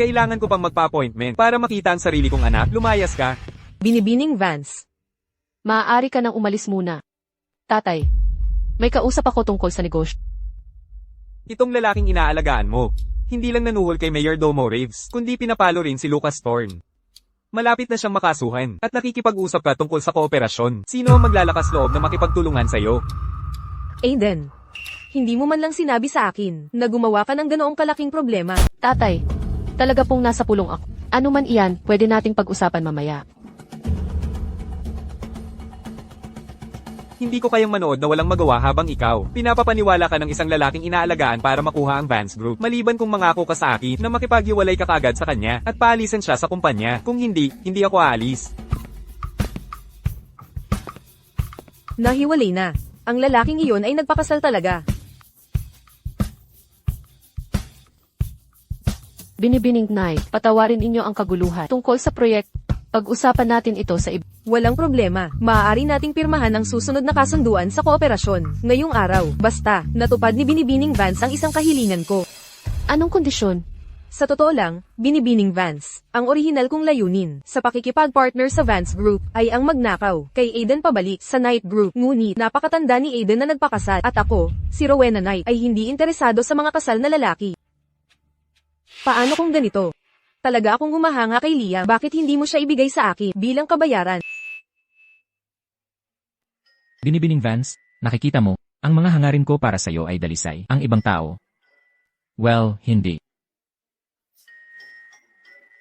Kailangan ko pang magpa-appointment para makita ang sarili kong anak. Lumayas ka. Binibining Vance. Maaari ka nang umalis muna. Tatay, may kausap ako tungkol sa negosyo. Itong lalaking inaalagaan mo. Hindi lang nanuhol kay Mayor Domo Reeves, kundi pinapalo rin si Lucas Thorne. Malapit na siyang makasuhan, at nakikipag-usap ka tungkol sa kooperasyon. Sino ang maglalakas loob na makipagtulungan sa'yo? Aiden, hindi mo man lang sinabi sa akin na gumawa ka ng ganoong kalaking problema. Tatay, talaga pong nasa pulong ako. Ano man iyan, pwede nating pag-usapan mamaya. Hindi ko kayang manood na walang magawa habang ikaw. Pinapapaniwala ka ng isang lalaking inaalagaan para makuha ang Vance Group. Maliban kung mangako ka sa akin na makipaghiwalay ka kagad sa kanya at paalisin siya sa kumpanya. Kung hindi, hindi ako aalis. Nahiwalay na. Ang lalaking iyon ay nagpakasal talaga. Binibining Knight, patawarin inyo ang kaguluhan tungkol sa proyekto. Pag-usapan natin ito sa iba. Walang problema. Maaari nating pirmahan ang susunod na kasunduan sa kooperasyon. Ngayong araw, basta, natupad ni Binibining Vance ang isang kahilingan ko. Anong kondisyon? Sa totoo lang, Binibining Vance, ang orihinal kong layunin sa pakikipag-partner sa Vance Group ay ang magnakaw kay Aiden pabalik sa Knight Group. Ngunit napakatanda ni Aiden na nagpakasal at ako, si Rowena Knight, ay hindi interesado sa mga kasal na lalaki. Paano kung ganito? Talaga akong humahanga kay Liam, bakit hindi mo siya ibigay sa akin bilang kabayaran? Binibining Vance, nakikita mo, ang mga hangarin ko para sa'yo ay dalisay. Ang ibang tao. Well, hindi.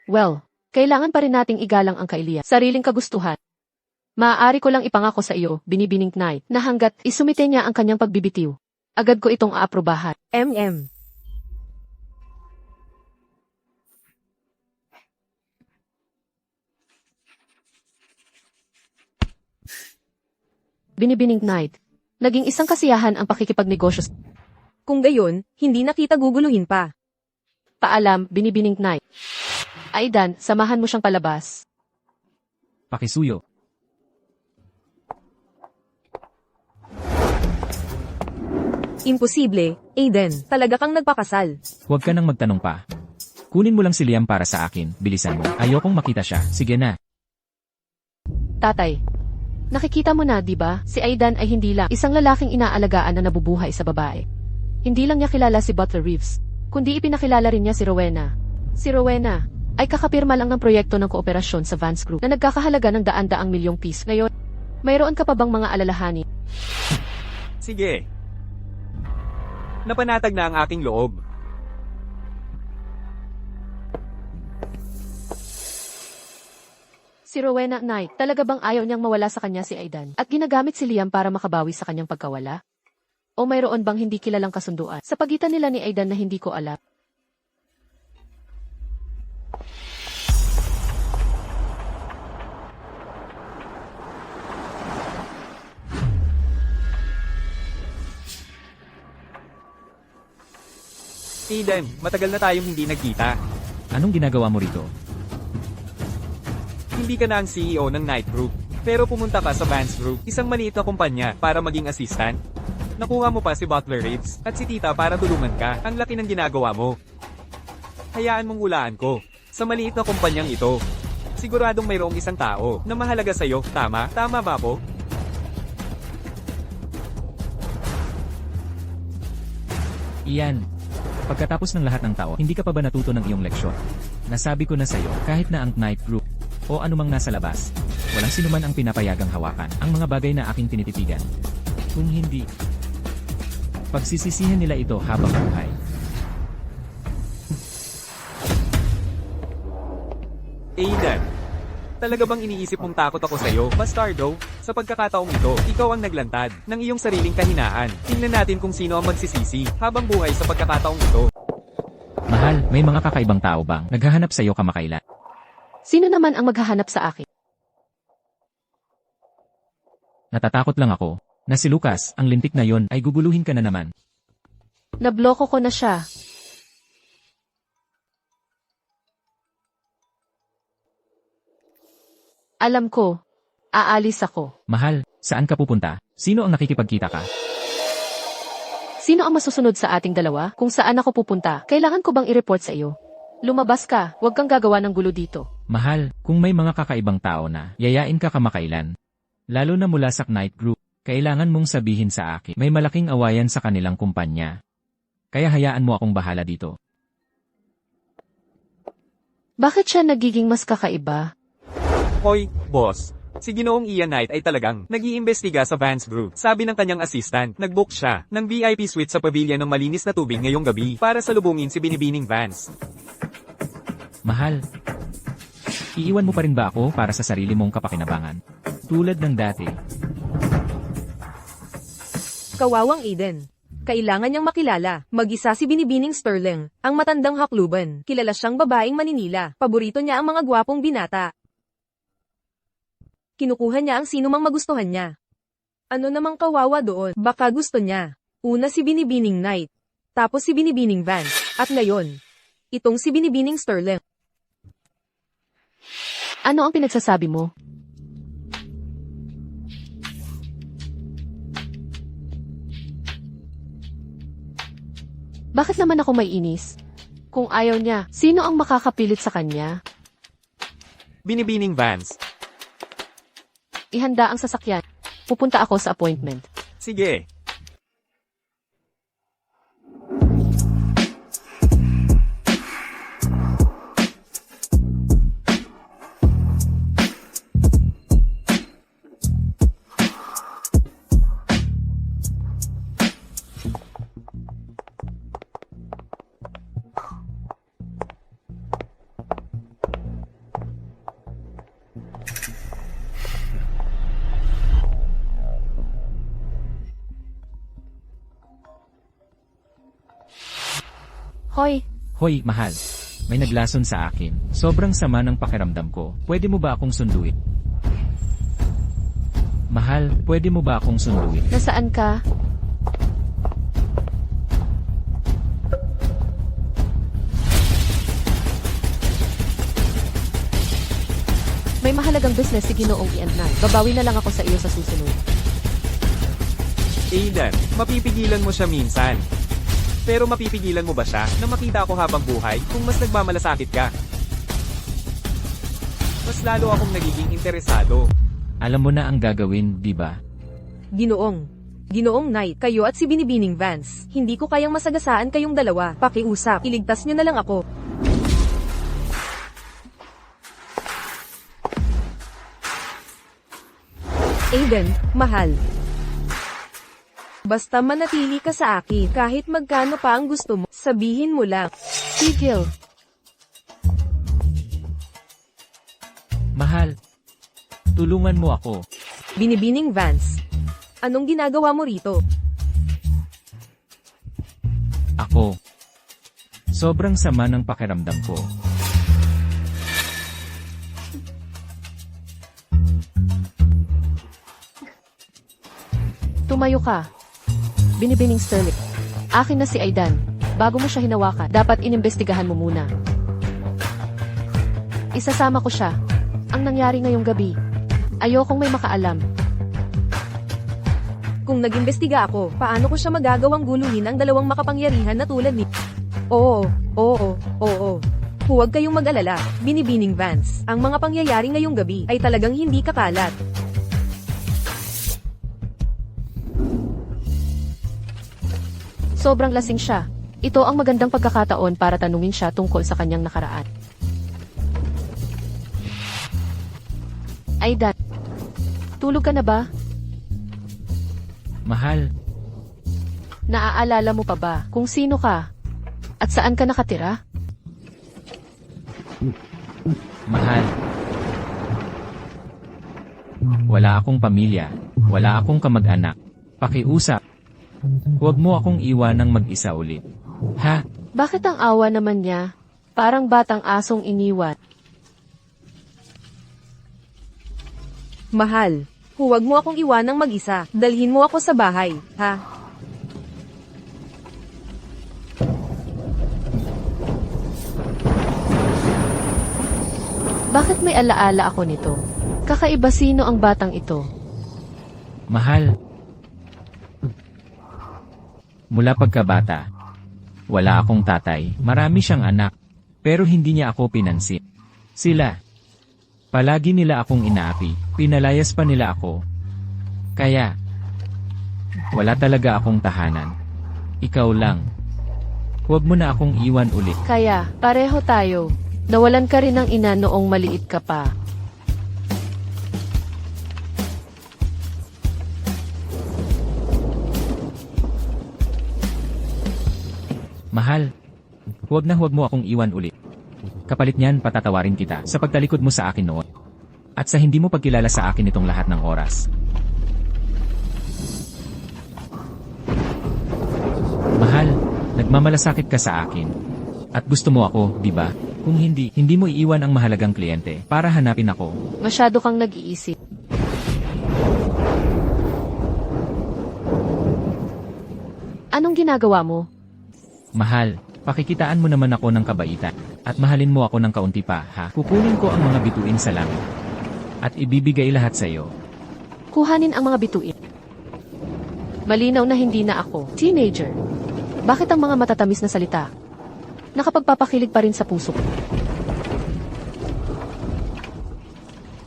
Well, kailangan pa rin nating igalang ang kailia. Sariling kagustuhan. Maaari ko lang ipangako sa iyo, Binibining Knight, na hanggat isumite niya ang kanyang pagbibitiw, agad ko itong aaprobahan. Binibining Knight, naging isang kasiyahan ang pakikipagnegosyo. Kung gayon, hindi na kita guguluhin pa. Paalam, Binibining Knight. Aidan, samahan mo siyang palabas. Pakisuyo. Imposible, Aiden, talaga kang nagpakasal. Huwag ka nang magtanong pa. Kunin mo lang si Liam para sa akin, bilisan mo. Ayokong makita siya, sige na. Tatay, nakikita mo na, di ba? Si Aidan ay hindi lang isang lalaking inaalagaan na nabubuhay sa babae. Hindi lang niya kilala si Butler Reeves, kundi ipinakilala rin niya si Rowena. Si Rowena ay kakapirma lang ng proyekto ng kooperasyon sa Vance Group na nagkakahalaga ng daan-daang milyong piso. Ngayon, mayroon ka pa bang mga alalahanin? Sige. Napanatag na ang aking loob. Si Rowena Knight, talaga bang ayaw niyang mawala sa kanya si Aidan at ginagamit si Liam para makabawi sa kanyang pagkawala? O mayroon bang hindi kilalang kasunduan sa pagitan nila ni Aidan na hindi ko alam? Aiden, matagal na tayong hindi nagkita. Anong ginagawa mo rito? Hindi ka na ang CEO ng Knight Group. Pero pumunta ka sa Vance Group, isang maliit na kumpanya para maging assistant. Nakuha mo pa si Butler Reeves at si Tita para tulungan ka. Ang laki ng ginagawa mo. Hayaan mong hulaan ko. Sa maliit na kumpanyang ito, siguradong mayroong isang tao na mahalaga sa'yo. Tama? Tama ba po? Iyan. Pagkatapos ng lahat ng tao, hindi ka pa ba natuto ng iyong leksyon? Nasabi ko na sa'yo, kahit na ang Knight Group, o anumang nasa labas, walang sinuman ang pinapayagang hawakan ang mga bagay na aking tinititigan. Kung hindi, pagsisisihan nila ito habang buhay. Aiden, talaga bang iniisip mong takot ako sa'yo, Bastardo? Sa pagkakataong ito, ikaw ang naglantad ng iyong sariling kahinaan. Tingnan natin kung sino ang magsisisi habang buhay sa pagkakataong ito. Mahal, may mga kakaibang tao bang naghahanap sa iyo kamakailan? Sino naman ang maghahanap sa akin? Natatakot lang ako na si Lucas, ang lintik na yon, ay guguluhin ka na naman. Nabloko ko na siya. Alam ko, aalis ako. Mahal, saan ka pupunta? Sino ang nakikipagkita ka? Sino ang masusunod sa ating dalawa? Kung saan ako pupunta, kailangan ko bang i-report sa iyo? Lumabas ka, huwag kang gagawa ng gulo dito. Mahal, kung may mga kakaibang tao na yayain ka kamakailan, lalo na mula sa Knight Group, kailangan mong sabihin sa akin, may malaking awayan sa kanilang kumpanya. Kaya hayaan mo akong bahala dito. Bakit siya nagiging mas kakaiba? Hoy, boss. Si Ginoong Ian Knight ay talagang nag-iimbestiga sa Vance Group. Sabi ng kanyang assistant, nag-book siya ng VIP suite sa pavilion ng malinis na tubig ngayong gabi para salubungin si Binibining Vance. Mahal, iiwan mo pa rin ba ako para sa sarili mong kapakinabangan? Tulad ng dati. Kawawang Aiden. Kailangan niyang makilala. Mag-isa si Binibining Sterling, ang matandang hakluban. Kilala siyang babaeng Maninila. Paborito niya ang mga gwapong binata. Kinukuha niya ang sino mang magustuhan niya. Ano namang kawawa doon? Baka gusto niya. Una si Binibining Knight. Tapos si Binibining Vance. At ngayon, itong si Binibining Sterling. Ano ang pinagsasabi mo? Bakit naman ako may inis? Kung ayaw niya, sino ang makakapilit sa kanya? Binibining Vance. Ihanda ang sasakyan. Pupunta ako sa appointment. Sige. Hoy, Hoy, mahal. May naglason sa akin. Sobrang sama ng pakiramdam ko. Pwede mo ba akong sunduin? Mahal, pwede mo ba akong sunduin? nasaan ka? May mahalagang business si Ginoong Ian Knight. Babawi na lang ako sa iyo sa susunod. Aidan, mapipigilan mo siya minsan. Pero mapipigilan mo ba siya na makita ako habang buhay kung mas nagmamalasakit ka? Mas lalo akong nagiging interesado. Alam mo na ang gagawin, di ba? Ginoong Knight, kayo at si Binibining Vance. Hindi ko kayang masagasaan kayong dalawa. Pakiusap, iligtas niyo na lang ako. Aiden, mahal. Basta manatili ka sa akin, kahit magkano pa ang gusto mo, sabihin mo lang. Tigil. Mahal, tulungan mo ako. Binibining Vance. Anong ginagawa mo rito? Ako. Sobrang sama ng pakiramdam ko. Tumayo ka. Binibining Sterling. Akin na si Aidan. Bago mo siya hinawakan, dapat inimbestigahan mo muna. Isasama ko siya. Ang nangyari ngayong gabi. Ayokong may makaalam. Kung nag-imbestiga ako, paano ko siya magagawang guluhin ang dalawang makapangyarihan na tulad ni... Oo. Huwag kayong mag-alala, Binibining Vance. Ang mga pangyayari ngayong gabi ay talagang hindi kakalat. Sobrang lasing siya. Ito ang magandang pagkakataon para tanungin siya tungkol sa kanyang nakaraan. Aidan, tulog ka na ba? Mahal, Naaalala mo pa ba kung sino ka? At saan ka nakatira? mahal. Wala akong pamilya. Wala akong kamag-anak. Pakiusap. Huwag mo akong iwanang mag-isa ulit. Ha? Bakit ang awa naman niya? Parang batang asong iniwan. Mahal, huwag mo akong iwanang mag-isa. Dalhin mo ako sa bahay, ha? Bakit may alaala ako nito? Kakaiba, sino ang batang ito? Mahal. Mula pagkabata, wala akong tatay. Marami siyang anak, pero hindi niya ako pinansin. Sila. Palagi nila akong inaapi. Pinalayas pa nila ako. Kaya, wala talaga akong tahanan. Ikaw lang. Huwag mo na akong iwan ulit. Kaya, pareho tayo. Nawalan ka rin ng ina noong maliit ka pa. Mahal, huwag mo akong iwan ulit. Kapalit niyan patatawarin kita sa pagtalikod mo sa akin noon. At sa hindi mo pagkilala sa akin itong lahat ng oras. Mahal, nagmamalasakit ka sa akin. At gusto mo ako, di ba? Kung hindi mo iiwan ang mahalagang kliyente para hanapin ako. Masyado kang nag-iisip. Anong ginagawa mo? Mahal, pakikitaan mo naman ako ng kabaitan. At mahalin mo ako ng kaunti pa, ha? Kukunin ko ang mga bituin sa langit. At ibibigay lahat sa iyo. Kuhanin ang mga bituin. Malinaw na hindi na ako teenager. Bakit ang mga matatamis na salita nakapagpapakilig pa rin sa puso ko?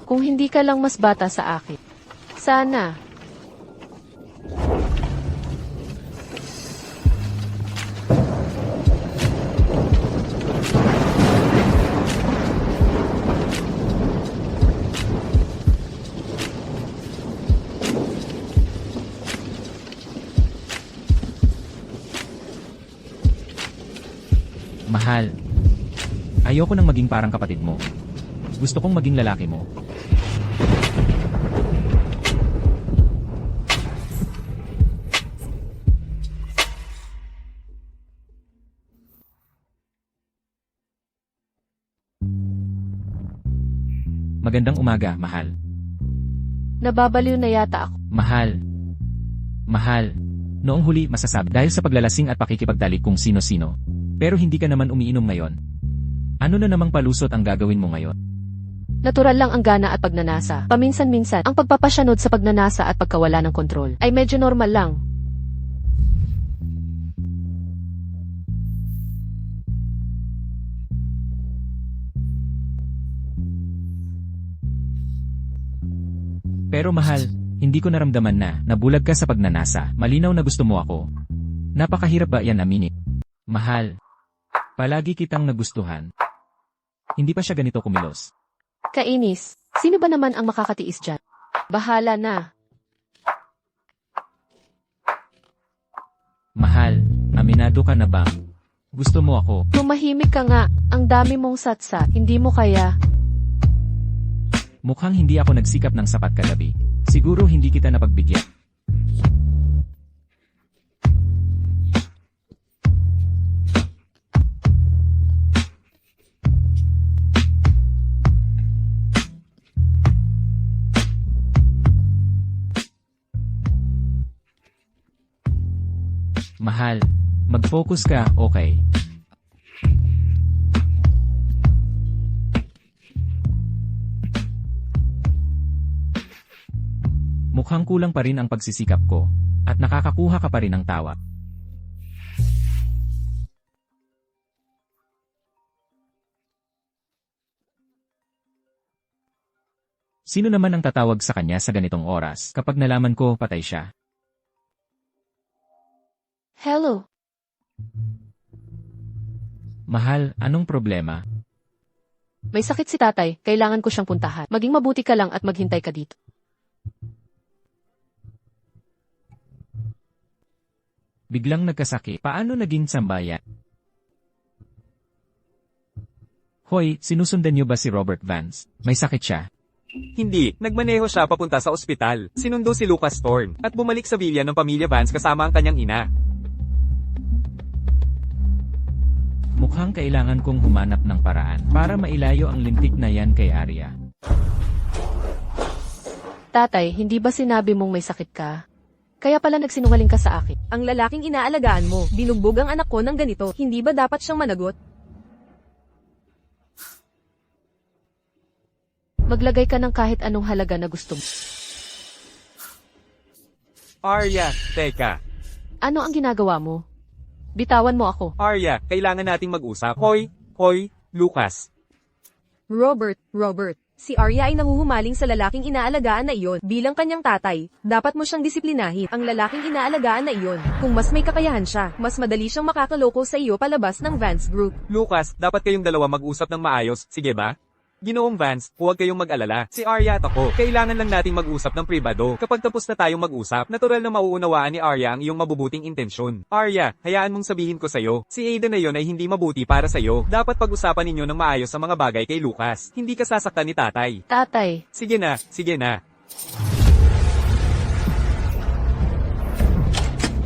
Kung hindi ka lang mas bata sa akin, sana. Mahal, ayoko nang maging parang kapatid mo. Gusto kong maging lalaki mo. Magandang umaga, mahal. Nababaliw na yata ako. Mahal. Noong huli masasabi dahil sa paglalasing at pakikipagdalik kung sino-sino. Pero hindi ka naman umiinom ngayon. Ano na namang palusot ang gagawin mo ngayon? Natural lang ang gana at pagnanasa. Paminsan-minsan, ang pagpapasyanod sa pagnanasa at pagkawala ng kontrol ay medyo normal lang. Pero mahal, hindi ko naramdaman na nabulag ka sa pagnanasa. Malinaw na gusto mo ako. Napakahirap ba yan aminin? Mahal, palagi kitang nagustuhan. Hindi pa siya ganito kumilos. Kainis. Sino ba naman ang makakatiis dyan? Bahala na. Mahal, aminado ka na ba? Gusto mo ako? Tumahimik ka nga. Ang dami mong satsa. Hindi mo kaya. Mukhang hindi ako nagsikap ng sapat kagabi. Siguro hindi kita napagbigyan. Mahal, mag-focus ka, okay? Mukhang kulang pa rin ang pagsisikap ko, at nakakakuha ka pa rin ng tawa. Sino naman ang tatawag sa kanya sa ganitong oras kapag nalaman ko patay siya? Hello. Mahal, anong problema? May sakit si tatay. Kailangan ko siyang puntahan. Maging mabuti ka lang at maghintay ka dito. Biglang nagkasakit. Paano naging sambayan? Hoy, sinusundan niyo ba si Robert Vance? May sakit siya. Hindi, nagmaneho siya papunta sa ospital. Sinundo si Lucas Thorne at bumalik sa villa ng pamilya Vance kasama ang kanyang ina. Mukhang kailangan kong humanap ng paraan para mailayo ang lintik na yan kay Arya. Tatay, hindi ba sinabi mong may sakit ka? Kaya pala nagsinungaling ka sa akin. Ang lalaking inaalagaan mo, binugbog ang anak ko ng ganito, hindi ba dapat siyang managot? Maglagay ka ng kahit anong halaga na gusto mo. Arya, teka. Ano ang ginagawa mo? Bitawan mo ako. Arya, kailangan nating mag-usap. Hoy, Lucas. Robert, si Arya ay nanguhumaling sa lalaking inaalagaan na iyon. Bilang kanyang tatay, dapat mo siyang disiplinahin. Ang lalaking inaalagaan na iyon, kung mas may kakayahan siya, mas madali siyang makakaloko sa iyo palabas ng Vance Group. Lucas, dapat kayong dalawa mag-usap ng maayos, sige ba? Ginoong Vance, huwag kayong mag-alala. Si Arya at ako, kailangan lang nating mag-usap ng pribado. Kapag tapos na tayong mag-usap, natural na mauunawaan ni Arya ang iyong mabubuting intensyon. Arya, hayaan mong sabihin ko sa'yo, si Aiden na yon ay hindi mabuti para sa'yo. Dapat pag-usapan ninyo ng maayos ang mga bagay kay Lucas. Hindi ka sasaktan ni tatay. Tatay, Sige na, sige na.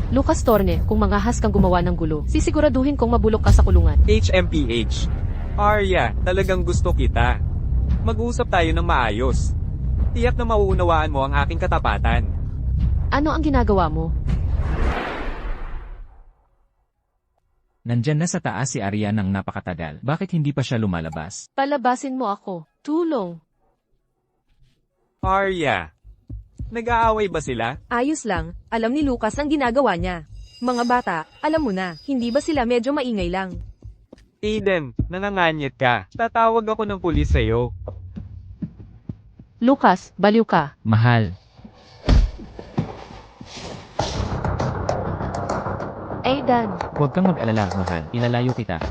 Lucas Torne, kung mangahas kang gumawa ng gulo, sisiguraduhin kong mabulok ka sa kulungan. HMPH. Arya, talagang gusto kita. Mag-usap tayo ng maayos. Tiyak na mauunawaan mo ang aking katapatan. Ano ang ginagawa mo? Nandyan na sa taas si Arya ng napakatagal. Bakit hindi pa siya lumalabas? Palabasin mo ako. Tulong. Arya, nag-aaway ba sila? Ayos lang, alam ni Lucas ang ginagawa niya. Mga bata, alam mo na, hindi ba sila medyo maingay lang? Aiden, nanganganyit ka. Tatawag ako ng pulis sa'yo. Lucas, baliw ka. Mahal, Aidan, huwag kang mag-alala, mahal. Ilalayo kita.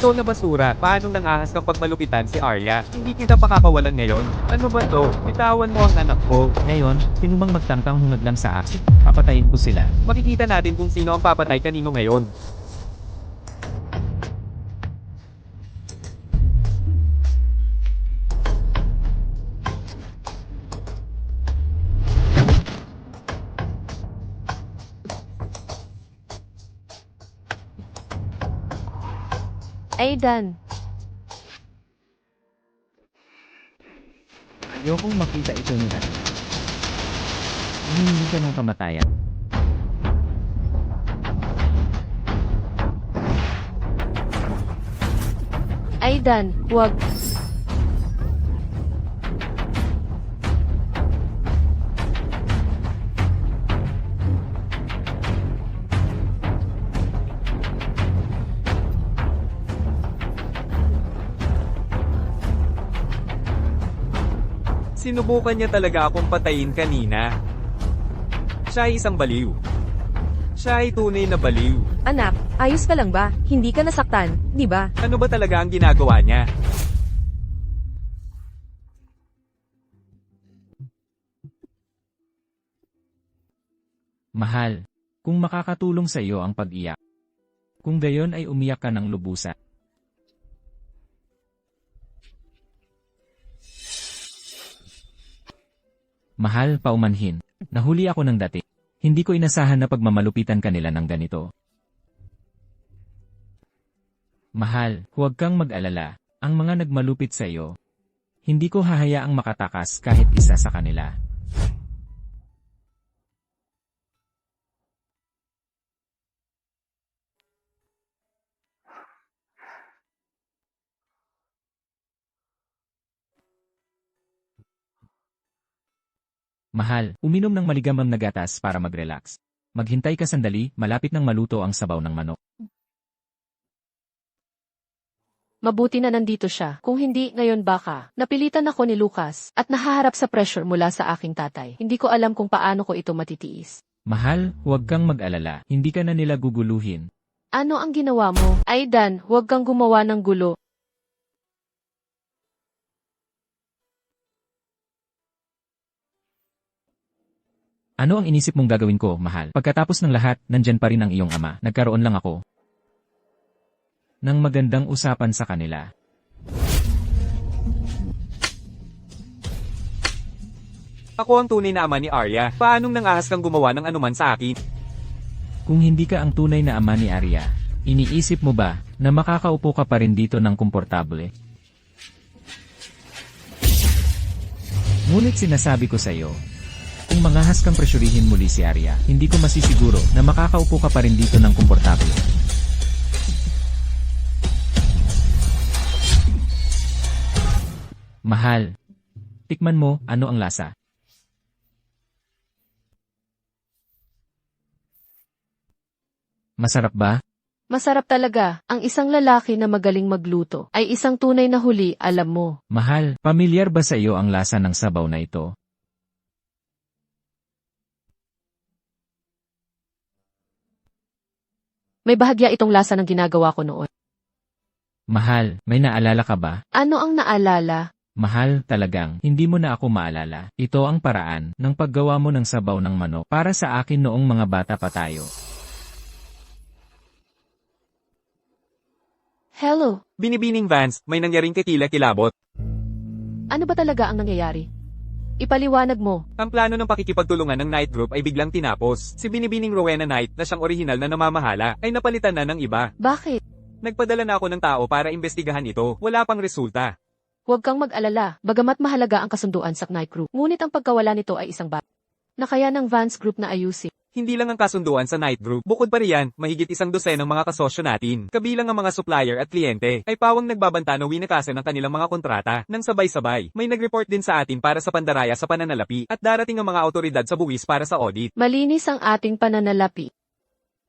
Ito na basura, paano nangahas kang pagmalupitan si Arya? Hindi kita pakakawalan ngayon. Ano ba to? Bitawan mo ang anak ko. Ngayon, sino bang magtangkang hungad lang sa akin? Papatayin ko sila. Makikita natin kung sino ang papatay kanino ngayon. Aidan, Ayokong makita ito nila. Hindi ka ng kamatayan. Aidan, huwag. Sinubukan niya talaga akong patayin kanina. Siya ay isang baliw. Siya ay tunay na baliw. Anak, ayos ka lang ba? Hindi ka nasaktan, di ba? Ano ba talaga ang ginagawa niya? Mahal, kung makakatulong sa iyo ang pag-iyak. Kung gayon ay umiyak ka ng lubusan. Mahal, paumanhin. Nahuli ako ng dati. Hindi ko inasahan na pagmamalupitan kanila ng ganito. Mahal, huwag kang mag-alala. Ang mga nagmalupit sa iyo, hindi ko hahayaang makatakas kahit isa sa kanila. Mahal, uminom ng maligamang na gatas para mag-relax. Maghintay ka sandali, malapit nang maluto ang sabaw ng manok. Mabuti na nandito siya. Kung hindi, ngayon baka. Napilitan ako ni Lucas at nahaharap sa pressure mula sa aking tatay. Hindi ko alam kung paano ko ito matitiis. Mahal, huwag kang mag-alala. Hindi ka na nila guguluhin. Ano ang ginawa mo? Aidan, huwag kang gumawa ng gulo. Ano ang inisip mong gagawin ko, mahal? Pagkatapos ng lahat, nandyan pa rin ang iyong ama. Nagkaroon lang ako ng magandang usapan sa kanila. Ako ang tunay na ama ni Arya. Paanong nangahas kang gumawa ng anuman sa akin? Kung hindi ka ang tunay na ama ni Arya, iniisip mo ba na makakaupo ka pa rin dito ng komportable? Ngunit sinasabi ko sa iyo, kung mangahas kang presyurihin muli si Arya, hindi ko masisiguro na makakaupo ka pa rin dito ng komportable. Mahal, tikman mo ano ang lasa. Masarap ba? Masarap talaga. Ang isang lalaki na magaling magluto ay isang tunay na huli, alam mo. Mahal, pamilyar ba sa iyo ang lasa ng sabaw na ito? May bahagya itong lasa ng ginagawa ko noon. Mahal, may naalala ka ba? Ano ang naalala? Mahal, talagang, hindi mo na ako maalala. Ito ang paraan ng paggawa mo ng sabaw ng manok para sa akin noong mga bata pa tayo. Hello, Binibining Vance, may nangyaring kitila kilabot. ano ba talaga ang nangyayari? Ipaliwanag mo. Ang plano ng pakikipagtulungan ng Knight Group ay biglang tinapos. Si Binibining Rowena Knight na siyang orihinal na namamahala ay napalitan na ng iba. Bakit? Nagpadala na ako ng tao para imbestigahan ito. Wala pang resulta. Huwag kang mag-alala, bagamat mahalaga ang kasunduan sa Knight Group. Ngunit ang pagkawala nito ay isang bagay na kaya ng Vance Group na ayusin. Hindi lang ang kasunduan sa Knight Group. Bukod pa riyan, mahigit 100 ng mga kasosyo natin, kabilang ang mga supplier at kliyente, ay pawang nagbabanta na winakasan ng kanilang mga kontrata, nang sabay-sabay. May nag-report din sa atin para sa pandaraya sa pananalapi, at darating ang mga autoridad sa buwis para sa audit. Malinis ang ating pananalapi.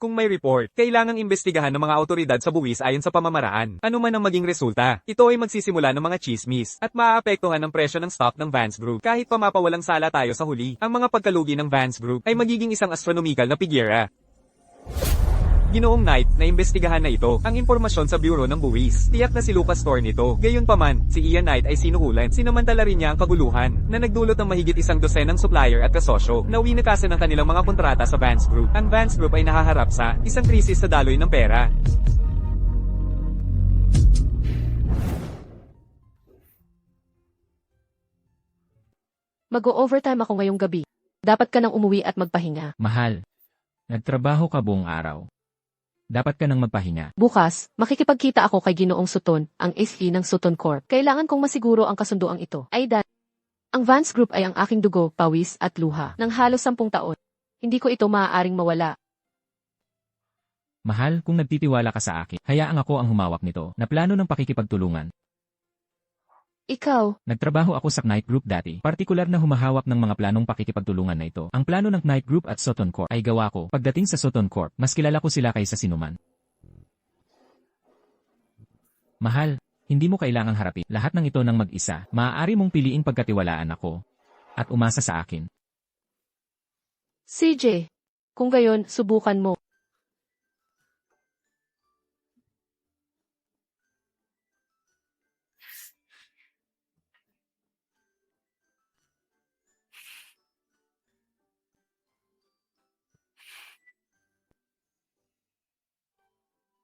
Kung may report, kailangang imbestigahan ng mga autoridad sa buwis ayon sa pamamaraan. Ano man ang maging resulta, ito ay magsisimula ng mga chismis at maaapektuhan ang presyo ng stock ng Vance Group. Kahit pa mapawalang sala tayo sa huli, ang mga pagkalugi ng Vance Group ay magiging isang astronomical na pigyera. Ginoong Knight, na imbestigahan na ito ang impormasyon sa Bureau ng Buwis. Tiyak na si Lucas Store nito. Gayunpaman, si Ian Knight ay sinuhulan. Sinamantala rin niya ang kaguluhan na nagdulot ng mahigit 100 ng supplier at kasosyo na winakasan ng kanilang mga kontrata sa Vance Group. Ang Vance Group ay nahaharap sa isang krisis sa daloy ng pera. Mag-o-overtime ako ngayong gabi. Dapat ka nang umuwi at magpahinga. Mahal, nagtrabaho ka buong araw. Dapat ka nang magpahinga. Bukas, makikipagkita ako kay Ginoong Sutton, ang SE ng Sutton Corp. Kailangan kong masiguro ang kasunduang ito. Aidan, ang Vance Group ay ang aking dugo, pawis at luha ng halos 10 taon. Hindi ko ito maaaring mawala. Mahal, kung nagtitiwala ka sa akin, hayaang ako ang humawak nito na plano ng pakikipagtulungan. Ikaw, Nagtrabaho ako sa Knight Group dati, partikular na humahawak ng mga planong pakikipagtulungan na ito. Ang plano ng Knight Group at Sutton Corp ay gawa ko. Pagdating sa Sutton Corp, mas kilala ko sila kaysa sinuman. Mahal, hindi mo kailangang harapin lahat ng ito ng mag-isa. Maaari mong piliing pagkatiwalaan ako at umasa sa akin. CJ. Kung gayon, subukan mo.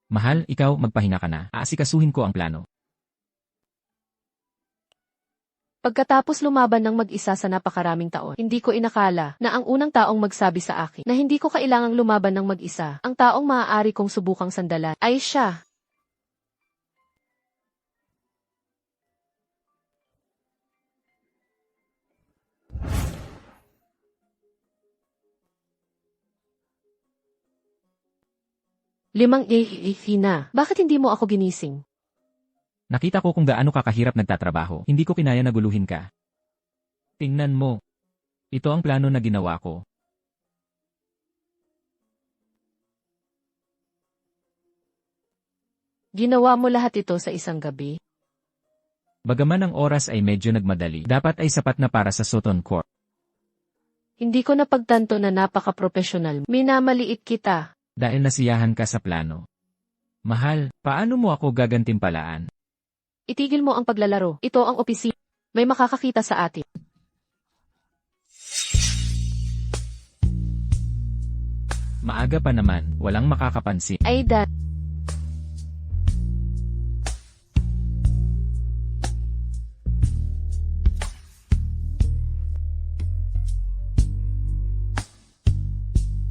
Mahal, ikaw, magpahinga ka na. Aasikasuhin ko ang plano. Pagkatapos lumaban ng mag-isa sa napakaraming taon, hindi ko inakala na ang unang taong magsabi sa akin na hindi ko kailangang lumaban ng mag-isa, ang taong maaari kong subukang sandalan, ay siya. Limang na. Bakit hindi mo ako ginising? Nakita ko kung gaano ka kahirap nagtatrabaho. Hindi ko kinaya na guluhin ka. Tingnan mo. Ito ang plano na ginawa ko. Ginawa mo lahat ito sa isang gabi? Bagaman ang oras ay medyo nagmadali, dapat ay sapat na para sa Sutton Corp. Hindi ko napagtanto na napaka-professional. Minamaliit kita. Dahil nasiyahan ka sa plano. Mahal, paano mo ako gagantimpalaan? Itigil mo ang paglalaro. Ito ang opisina. May makakakita sa atin. Maaga pa naman, walang makakapansin. Aidan.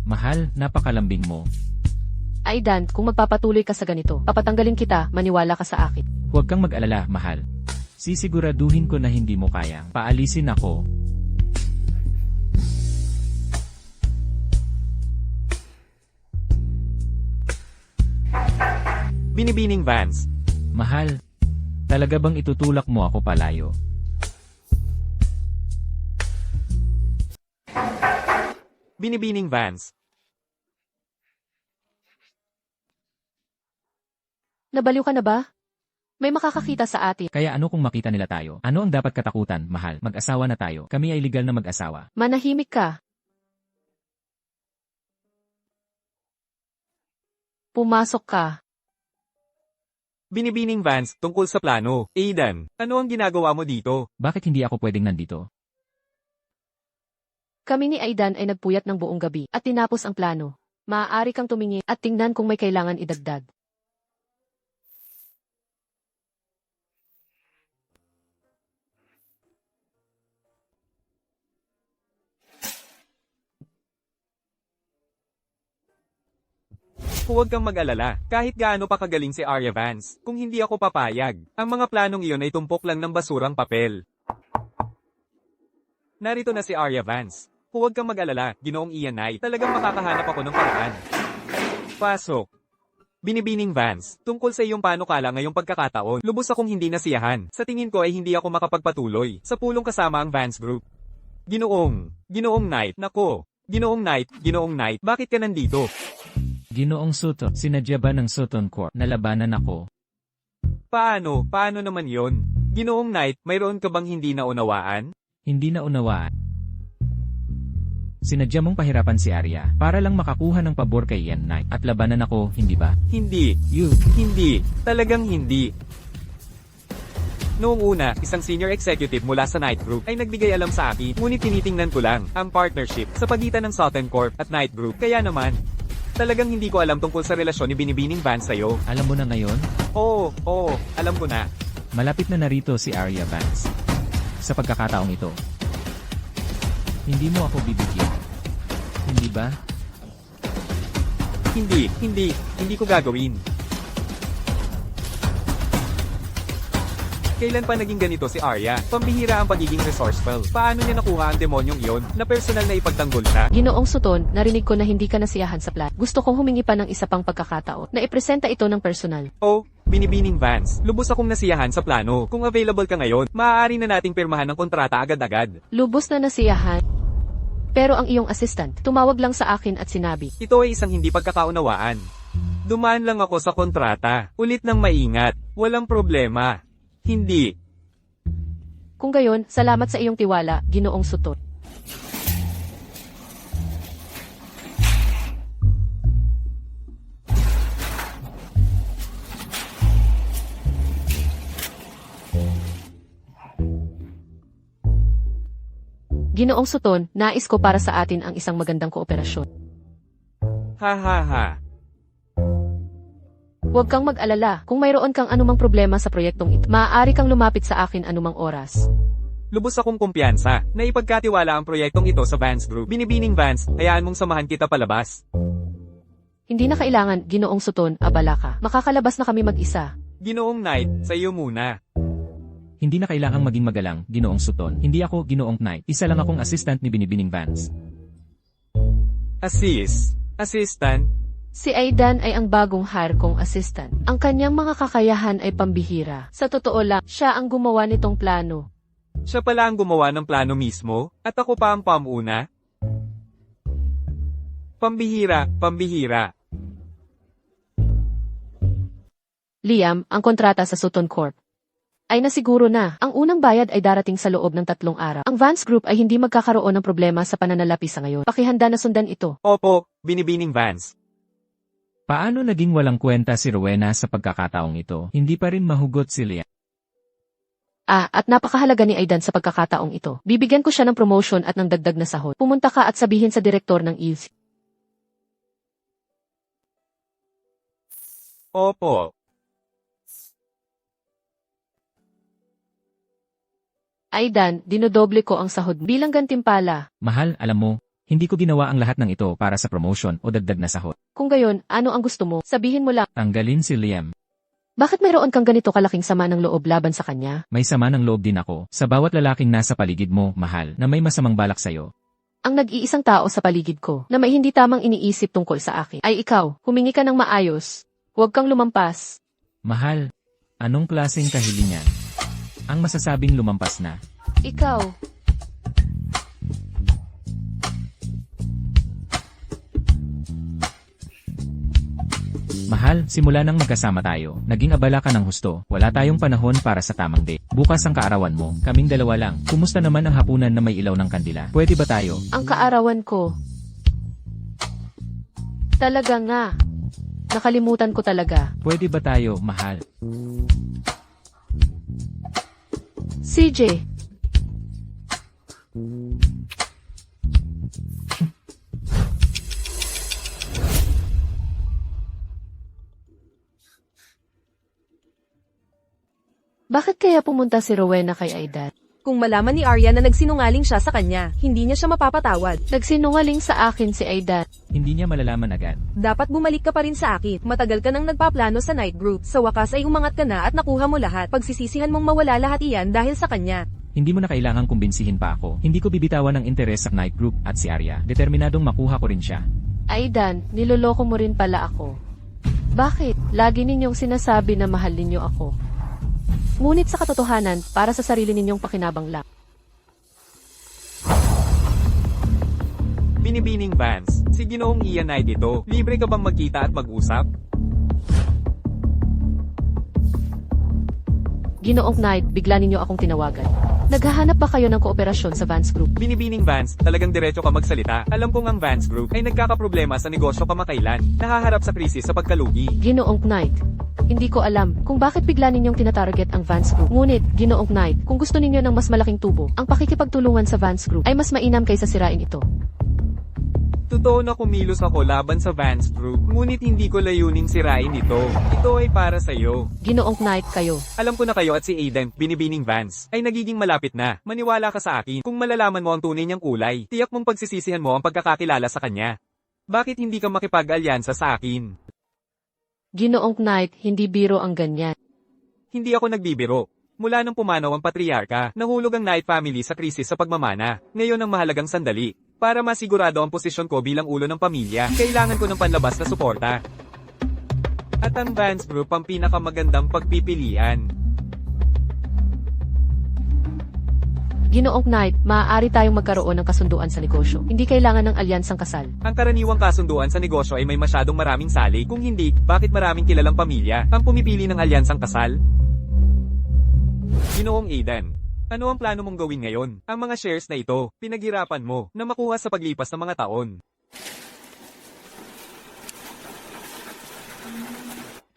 Mahal, napakalambing mo. Aidan, kung magpapatuloy ka sa ganito, papatanggalin kita, maniwala ka sa akin. Huwag kang mag-alala, mahal. Sisiguraduhin ko na hindi mo kayang paalisin ako. Binibining Vance. Mahal, talaga bang itutulak mo ako palayo? Binibining Vance. Nabaliw ka na ba? May makakakita sa atin. Kaya ano kung makita nila tayo? Ano ang dapat katakutan, mahal? Mag-asawa na tayo. Kami ay legal na mag-asawa. Manahimik ka. Pumasok ka. Binibining Vance, tungkol sa plano. Aidan, ano ang ginagawa mo dito? Bakit hindi ako pwedeng nandito? Kami ni Aidan ay nagpuyat ng buong gabi at tinapos ang plano. Maaari kang tumingin at tingnan kung may kailangan idagdag. Huwag kang mag-alala, kahit gaano pa kagaling si Arya Vance, kung hindi ako papayag, ang mga planong iyon ay tumpok lang ng basurang papel. Narito na si Arya Vance. Huwag kang mag-alala, Ginoong Ian Knight, talagang makakahanap ako ng paraan. Pasok. Binibining Vance, tungkol sa iyong panukala ngayong pagkakataon, lubos akong hindi nasiyahan. Sa tingin ko ay hindi ako makapagpatuloy sa pulong kasama ang Vance Group. Ginoong Knight, nako. Ginoong Knight, bakit ka nandito? Ginoong Sutton, sinadya ba ng Sutton Corp na labanan ako? Paano naman yon? Ginoong Knight, mayroon ka bang hindi naunawaan? Hindi na unawaan. Sinadya mong pahirapan si Arya para lang makakuha ng pabor kay Ian Knight at labanan ako, hindi ba? Hindi, talagang hindi. Noong una, isang senior executive mula sa Knight Group ay nagbigay alam sa akin, ngunit tinitingnan ko lang ang partnership sa pagitan ng Sutton Corp at Knight Group. Kaya naman, talagang hindi ko alam tungkol sa relasyon ni Binibining Vance sa'yo. Alam mo na ngayon? Oo, alam ko na. Malapit na narito si Arya Vance. Sa pagkakataong ito. Hindi mo ako bibigyan. Hindi ba? Hindi ko gagawin. Kailan pa naging ganito si Arya? Pambihira ang pagiging resourceful. Paano niya nakuha ang demonyong iyon na personal na ipagtanggol siya? Ginoong Sutton, narinig ko na hindi ka nasiyahan sa plan. Gusto kong humingi pa ng isa pang pagkakataon na ipresenta ito ng personal. Oh, Binibining Vance, lubos akong nasiyahan sa plano. Kung available ka ngayon, maaari na nating pirmahan ng kontrata agad-agad. Lubos na nasiyahan. Pero ang iyong assistant, tumawag lang sa akin at sinabi, Ito ay isang hindi pagkakaunawaan. Dumaan lang ako sa kontrata. Ulit ng maingat. Walang problema. Hindi. kung gayon, salamat sa iyong tiwala, Ginoong Sutton. Ginoong Sutton, nais ko para sa atin ang isang magandang kooperasyon. Ha. Huwag kang mag-alala, kung mayroon kang anumang problema sa proyektong ito, maaari kang lumapit sa akin anumang oras. Lubos akong kumpiyansa na ipagkatiwala ang proyektong ito sa Vance Group. Binibining Vance, hayaan mong samahan kita palabas. Hindi na kailangan, Ginoong Sutton, abala ka. Makakalabas na kami mag-isa. Ginoong Knight, sa iyo muna. Hindi na kailangang maging magalang, Ginoong Sutton. Hindi ako Ginoong Knight. Isa lang akong assistant ni Binibining Vance. Assistant? Si Aidan ay ang bagong hire kong assistant. Ang kanyang mga kakayahan ay pambihira. Sa totoo lang, siya ang gumawa nitong plano. Siya pala ang gumawa ng plano mismo, at ako pa ang pamuna? Pambihira. Liam, ang kontrata sa Sutton Corp ay nasiguro na. Ang unang bayad ay darating sa loob ng 3 araw. Ang Vance Group ay hindi magkakaroon ng problema sa pananalapi sa ngayon. Pakihanda na sundan ito. Opo, Binibining Vance. Paano naging walang kwenta si Rowena sa pagkakataong ito? Hindi pa rin mahugot si Liam. At napakahalaga ni Aidan sa pagkakataong ito. Bibigyan ko siya ng promotion at ng dagdag na sahod. Pumunta ka at sabihin sa direktor ng ELC. Opo. Aidan, dinodoble ko ang sahod bilang gantimpala. Mahal, alam mo, hindi ko ginawa ang lahat ng ito para sa promotion o dagdag na sahod. Kung gayon, ano ang gusto mo? Sabihin mo lang. Tanggalin si Liam. Bakit mayroon kang ganito kalaking sama ng loob laban sa kanya? May sama ng loob din ako sa bawat lalaking nasa paligid mo, mahal, na may masamang balak sa'yo. Ang nag-iisang tao sa paligid ko na may hindi tamang iniisip tungkol sa akin ay ikaw. Humingi ka ng maayos. Huwag kang lumampas. Mahal, anong klaseng kahilingan? Ang masasabing lumampas na. Ikaw. Mahal, simula nang magkasama tayo, naging abala ka ng husto. Wala tayong panahon para sa tamang date. Bukas ang kaarawan mo, kaming dalawa lang. Kumusta naman ang hapunan na may ilaw ng kandila? Pwede ba tayo? Ang kaarawan ko. Talaga nga. Nakalimutan ko talaga. Pwede ba tayo, mahal? CJ, bakit kaya pumunta si Rowena kay Aidan? Kung malaman ni Arya na nagsinungaling siya sa kanya, hindi niya siya mapapatawad. Nagsinungaling sa akin si Aidan. Hindi niya malalaman agad. Dapat bumalik ka pa rin sa akin. Matagal ka nang nagpaplano sa night group. Sa wakas ay umangat ka na at nakuha mo lahat. Pagsisisihan mong mawala lahat iyan dahil sa kanya. Hindi mo na kailangang kumbinsihin pa ako. Hindi ko bibitawan ng interes sa night group at si Arya. Determinadong makuha ko rin siya. Aidan, niloloko mo rin pala ako. Bakit? Lagi ninyong sinasabi na mahal ninyo ako. Ngunit sa katotohanan, para sa sarili ninyong pakinabang lang. Binibining Vance, si Ginoong Ian ay dito. Libre ka bang magkita at mag-usap? Ginoong Knight, bigla ninyo akong tinawagan. Naghahanap ba kayo ng kooperasyon sa Vance Group? Binibining Vance, talagang diretso ka magsalita. Alam kong ang Vance Group ay nagkakaproblema sa negosyo kamakailan. Nahaharap sa krisis sa pagkalugi. Ginoong Knight, hindi ko alam kung bakit bigla ninyong tinatarget ang Vance Group. Ngunit, Ginoong Knight, kung gusto ninyo ng mas malaking tubo, ang pakikipagtulungan sa Vance Group ay mas mainam kaysa sirain ito. Totoo na kumilos ako laban sa Vance Group, ngunit hindi ko layuning sirain ito. Ito ay para sa'yo. Ginoong Knight kayo. Alam ko na kayo at si Aidan, Binibining Vance, ay nagiging malapit na. Maniwala ka sa akin. Kung malalaman mo ang tunay niyang kulay, tiyak mong pagsisisihan mo ang pagkakakilala sa kanya. Bakit hindi ka makipag-alyansa sa akin? Ginoong Knight, hindi biro ang ganyan. Hindi ako nagbibiro. Mula nang pumanaw ang patriarka, nahulog ang Knight family sa krisis sa pagmamana. Ngayon ang mahalagang sandali. Para masigurado ang posisyon ko bilang ulo ng pamilya, kailangan ko ng panlabas na suporta. At ang Vance Group ang pinakamagandang pagpipilian. Ginoong Knight, maaari tayong magkaroon ng kasunduan sa negosyo. Hindi kailangan ng alyansang kasal. Ang karaniwang kasunduan sa negosyo ay may masyadong maraming sali. Kung hindi, bakit maraming kilalang pamilya ang pumipili ng alyansang kasal? Ginoong Aidan, ano ang plano mong gawin ngayon? Ang mga shares na ito, pinaghirapan mo na makuha sa paglipas ng mga taon.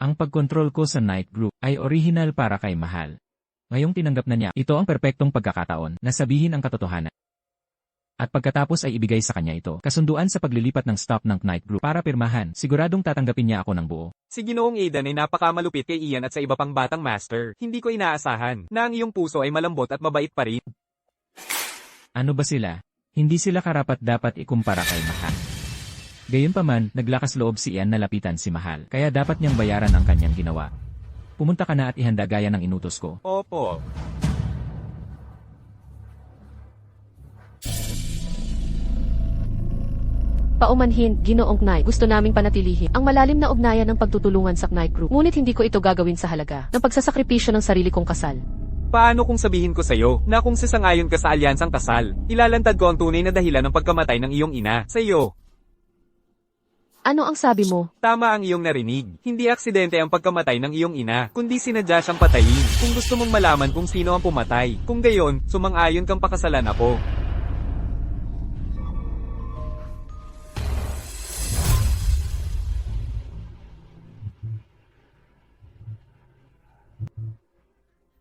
Ang pagkontrol ko sa night group ay original para kay Mahal. Ngayong tinanggap na niya, ito ang perpektong pagkakataon na sabihin ang katotohanan. At pagkatapos ay ibigay sa kanya ito, kasunduan sa paglilipat ng stock ng night group para pirmahan, siguradong tatanggapin niya ako ng buo. Si Ginoong Aidan ay napakamalupit kay Ian at sa iba pang batang master. Hindi ko inaasahan na ang iyong puso ay malambot at mabait pa rin. Ano ba sila? Hindi sila karapat-dapat ikumpara kay Mahal. Gayunpaman, naglakas loob si Ian na lapitan si Mahal, kaya dapat niyang bayaran ang kanyang ginawa. Pumunta ka na at ihanda gaya ng inutos ko. Opo. Paumanhin, Ginoong Knight, gusto naming panatilihin ang malalim na ugnayan ng pagtutulungan sa Knight Group. Ngunit hindi ko ito gagawin sa halaga ng pagsasakripisyo ng sarili kong kasal. Paano kung sabihin ko sa'yo na kung sasangayon ka sa alyansang kasal, ilalantad ko ang tunay na dahilan ng pagkamatay ng iyong ina sa iyo? Ano ang sabi mo? Tama ang iyong narinig. Hindi aksidente ang pagkamatay ng iyong ina, kundi sinadya siyang patayin. Kung gusto mong malaman kung sino ang pumatay, kung gayon, sumang-ayon kang pakasalan ako.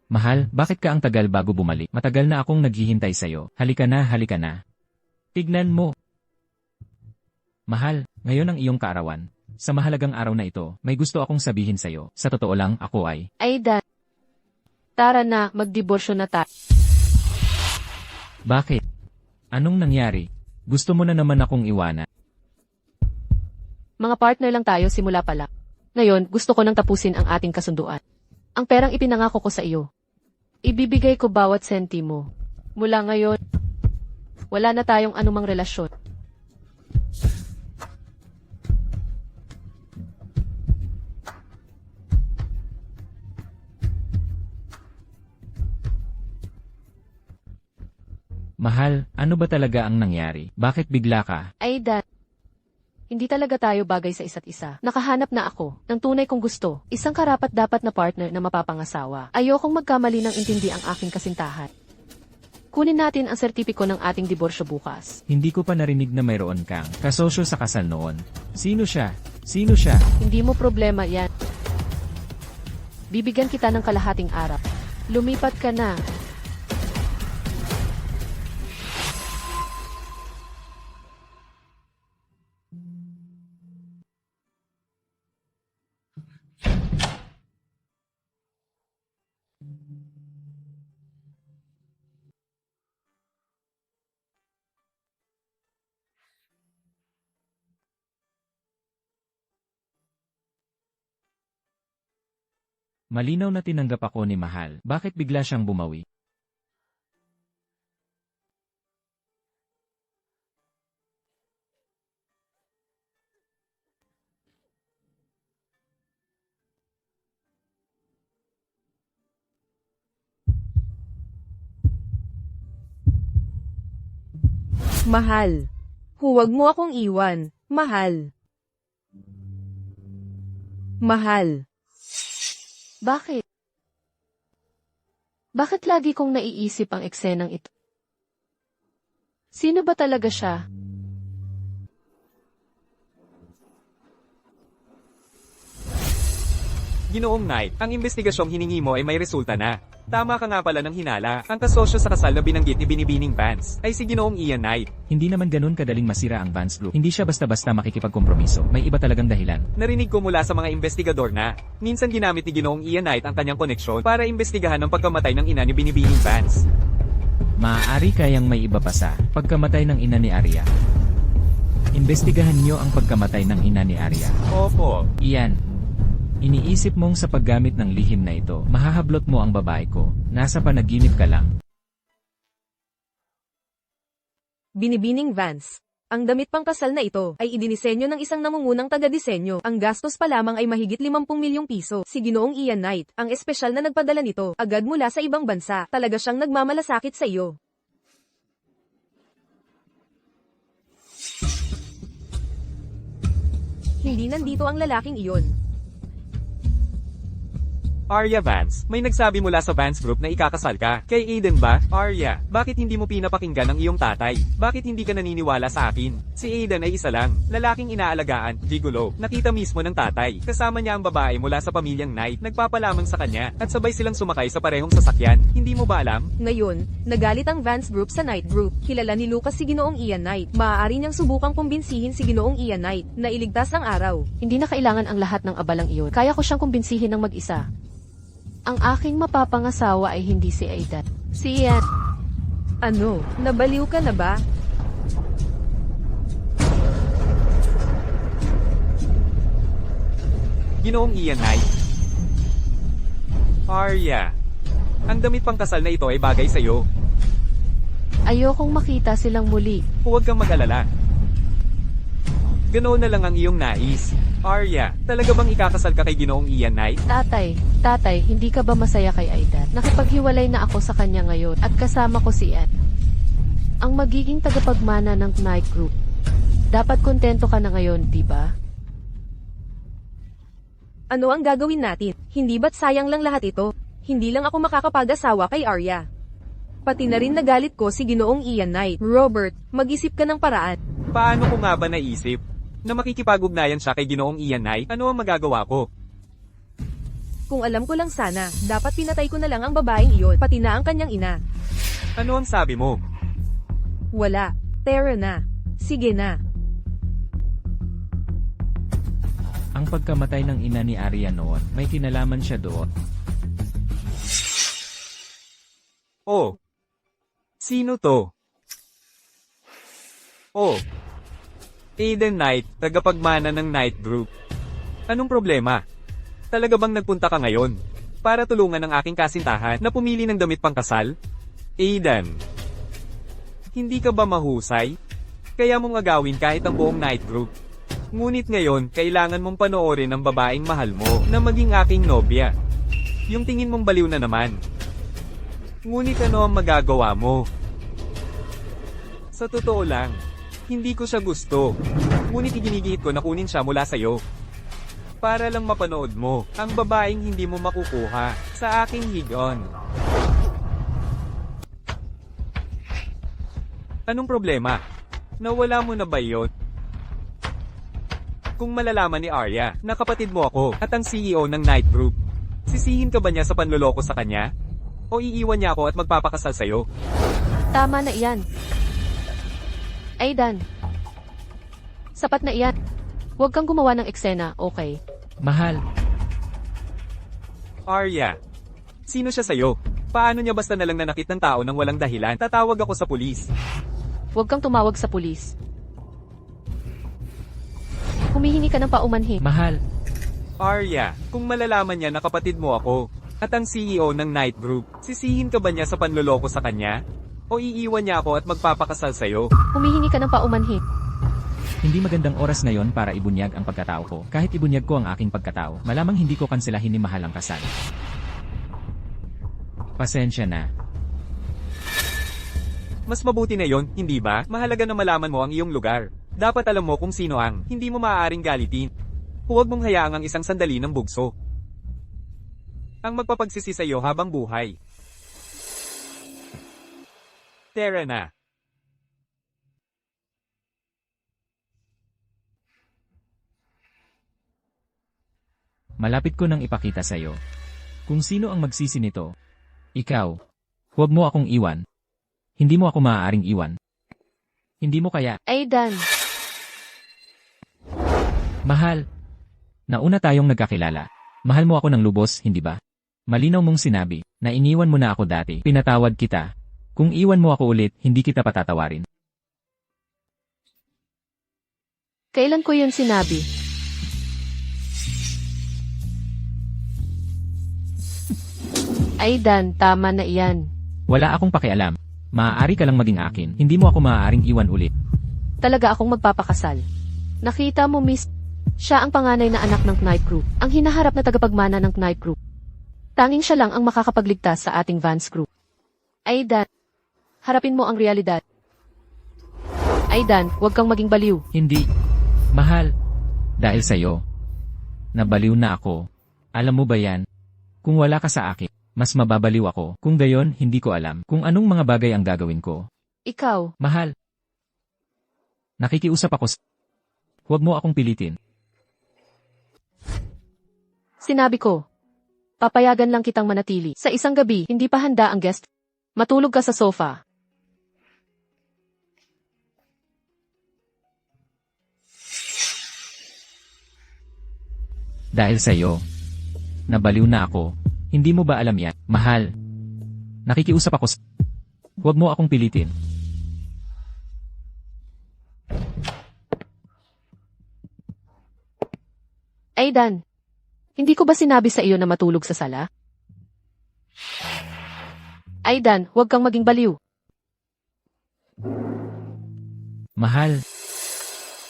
Mahal, bakit ka ang tagal bago bumalik? Matagal na akong naghihintay sa'yo. Halika na, halika na. Tignan mo. Mahal, ngayon ang iyong kaarawan. Sa mahalagang araw na ito, may gusto akong sabihin sa'yo. Sa totoo lang, ako ay... Aidan, tara na, magdiborsyo na tayo. Bakit? Anong nangyari? Gusto mo na naman akong iwanan. Mga partner lang tayo simula pa lang. Ngayon, gusto ko nang tapusin ang ating kasunduan. Ang perang ipinangako ko sa iyo. Ibibigay ko bawat sentimo. Mula ngayon, wala na tayong anumang relasyon. Mahal, ano ba talaga ang nangyari? Bakit bigla ka? Aidan, hindi talaga tayo bagay sa isa't isa. Nakahanap na ako ng tunay kong gusto. Isang karapat-dapat na partner na mapapangasawa. Ayokong magkamali ng intindi ang aking kasintahan. Kunin natin ang sertipiko ng ating diborsyo bukas. Hindi ko pa narinig na mayroon kang kasosyo sa kasal noon. Sino siya? Sino siya? Hindi mo problema yan. Bibigyan kita ng kalahating araw. Lumipat ka na. Malinaw na tinanggap ako ni Mahal. Bakit bigla siyang bumawi? Mahal. Huwag mo akong iwan, mahal. Mahal. Bakit? Bakit lagi kong naiisip ang eksenang ito? Sino ba talaga siya? Ginoong Knight, ang investigasyong hiningi mo ay may resulta na. Tama ka nga pala ng hinala. Ang kasosyo sa kasal na binanggit ni Binibining Vance ay si Ginoong Ian Knight. Hindi naman ganun kadaling masira ang Vance Group. Hindi siya basta-basta makikipagkompromiso. May iba talagang dahilan. Narinig ko mula sa mga investigador na minsan ginamit ni Ginoong Ian Knight ang kanyang koneksyon para imbestigahan ang pagkamatay ng ina ni Binibining Vance. Maaari kayang may iba pa sa pagkamatay ng ina ni Arya. Imbestigahan niyo ang pagkamatay ng ina ni Arya. Opo. Iyan. Iniisip mong sa paggamit ng lihim na ito, mahahablot mo ang babae ko. Nasa panaginip ka lang. Binibining Vance. Ang damit pangkasal na ito ay idinisenyo ng isang namungunang taga-disenyo. Ang gastos pa lamang ay mahigit 50 milyong piso. Si Ginoong Ian Knight, ang espesyal na nagpadala nito, agad mula sa ibang bansa. Talaga siyang nagmamalasakit sa iyo. Hindi nandito ang lalaking iyon. Arya Vance, may nagsabi mula sa Vance Group na ikakasal ka. Kay Aiden ba? Arya, bakit hindi mo pinapakinggan ang iyong tatay? Bakit hindi ka naniniwala sa akin? Si Aiden ay isa lang, lalaking inaalagaan, gigolo. Nakita mismo ng tatay. Kasama niya ang babae mula sa pamilyang Knight, nagpapalamang sa kanya, at sabay silang sumakay sa parehong sasakyan. Hindi mo ba alam? Ngayon, nagalit ang Vance Group sa Knight Group. Kilala ni Lucas si Ginoong Ian Knight. Maaari niyang subukang kumbinsihin si Ginoong Ian Knight na iligtas ang araw. Hindi na kailangan ang lahat ng abalang iyon. Kaya ko siyang kumbinsihin ng mag-isa. Ang aking mapapangasawa ay hindi si Aidan. Si Ian. Ano, nabaliw ka na ba? Ginoong Ian Knight. Arya, ang damit pangkasal na ito ay bagay sa'yo. Ayokong makita silang muli. Huwag kang mag-alala. Ganoon na lang ang iyong nais. Arya, talaga bang ikakasal ka kay Ginoong Ian Knight? Tatay, hindi ka ba masaya kay Aidan? Nakipaghiwalay na ako sa kanya ngayon at kasama ko si Ian. Ang magiging tagapagmana ng Knight Group. Dapat kontento ka na ngayon, di ba? Ano ang gagawin natin? Hindi ba't sayang lang lahat ito? Hindi lang ako makakapag-asawa kay Arya. Pati na rin nagalit ko si Ginoong Ian Knight. Robert, mag-isip ka ng paraan. Paano ko nga ba naisip na makikipag-ugnayan siya kay Ginoong Ian Knight? Ano ang magagawa ko? Kung alam ko lang sana, dapat pinatay ko na lang ang babaeng iyon, pati na ang kanyang ina. Ano ang sabi mo? Wala. Tara na. Sige na. Ang pagkamatay ng ina ni Arya noon, may kinalaman siya doon. Oh. Sino to? Oh. Aiden Knight, tagapagmana ng Knight Group. Anong problema? Talaga bang nagpunta ka ngayon para tulungan ang aking kasintahan na pumili ng damit pangkasal? Aiden, hindi ka ba mahusay? Kaya mong agawin kahit ang buong Knight Group. Ngunit ngayon, kailangan mong panoorin ang babaeng mahal mo na maging aking nobya. Yung tingin mong baliw na naman. Ngunit ano ang magagawa mo? Sa totoo lang, hindi ko siya gusto. Ngunit iginigihit ko na kunin siya mula sa'yo. Para lang mapanood mo ang babaeng hindi mo makukuha sa aking higon. Anong problema? Nawala mo na ba yun? kung malalaman ni Arya na kapatid mo ako at ang CEO ng Night Group, sisihin ka ba niya sa panloloko sa kanya? O iiwan niya ako at magpapakasal sa'yo? Tama na iyan. Aidan. Sapat na iyan. Huwag kang gumawa ng eksena, okay? Mahal, Arya, sino siya sa'yo? Paano niya basta nalang nanakit ng tao nang walang dahilan? Tatawag ako sa pulis. Huwag kang tumawag sa pulis. Humihingi ka ng paumanhin. mahal, Arya, kung malalaman niya na kapatid mo ako at ang CEO ng Night Group, sisihin ka ba niya sa panloloko sa kanya? O iiwan niya ako at magpapakasal sa'yo? Humihingi ka ng paumanhin. hindi magandang oras ngayon para ibunyag ang pagkatao ko. Kahit ibunyag ko ang aking pagkatao, malamang hindi ko kanselahin ni Mahal ang kasal. Pasensya na. Mas mabuti na yon, hindi ba? Mahalaga na malaman mo ang iyong lugar. Dapat alam mo kung sino ang hindi mo maaaring galitin. Huwag mong hayaang ang isang sandali ng bugso ang magpapagsisi sa iyo habang buhay. Tara na. Malapit ko nang ipakita sa iyo kung sino ang magsisi nito. Ikaw. Huwag mo akong iwan. Hindi mo ako maaaring iwan. Hindi mo kaya. Aidan. Mahal. Nauna tayong nagkakilala. Mahal mo ako ng lubos, hindi ba? Malinaw mong sinabi na iniwan mo na ako dati. Pinatawad kita. Kung iwan mo ako ulit, hindi kita patatawarin. Kailan ko yun sinabi? Aidan, tama na iyan. Wala akong pakialam. Maaari ka lang maging akin. Hindi mo ako maaaring iwan ulit. Talaga akong magpapakasal. Nakita mo, miss, siya ang panganay na anak ng Knight Group, ang hinaharap na tagapagmana ng Knight Group. Tanging siya lang ang makakapagligtas sa ating Vance Group. Aidan, harapin mo ang realidad. Aidan, huwag kang maging baliw. Hindi. Mahal. Dahil sa'yo. Nabaliw na ako. Alam mo ba yan? Kung wala ka sa akin, mas mababaliw ako. Kung gayon, hindi ko alam kung anong mga bagay ang gagawin ko. Ikaw, Mahal. Nakikiusap ako Huwag mo akong pilitin. sinabi ko. Papayagan lang kitang manatili. Sa isang gabi, hindi pa handa ang guest. Matulog ka sa sofa. Dahil sa'yo. Nabaliw na ako. Hindi mo ba alam yan? Mahal. Nakikiusap ako Huwag mo akong pilitin. Aidan, hindi ko ba sinabi sa iyo na matulog sa sala? Aidan, huwag kang maging baliw. Mahal.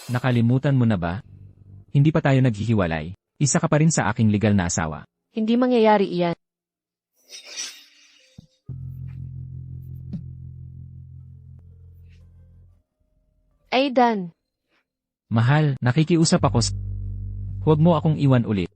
Nakalimutan mo na ba? Hindi pa tayo naghihiwalay. Isa ka pa rin sa aking legal na asawa. Hindi mangyayari iyan. Aidan, Mahal, nakikiusap ako Huwag mo akong iwan ulit.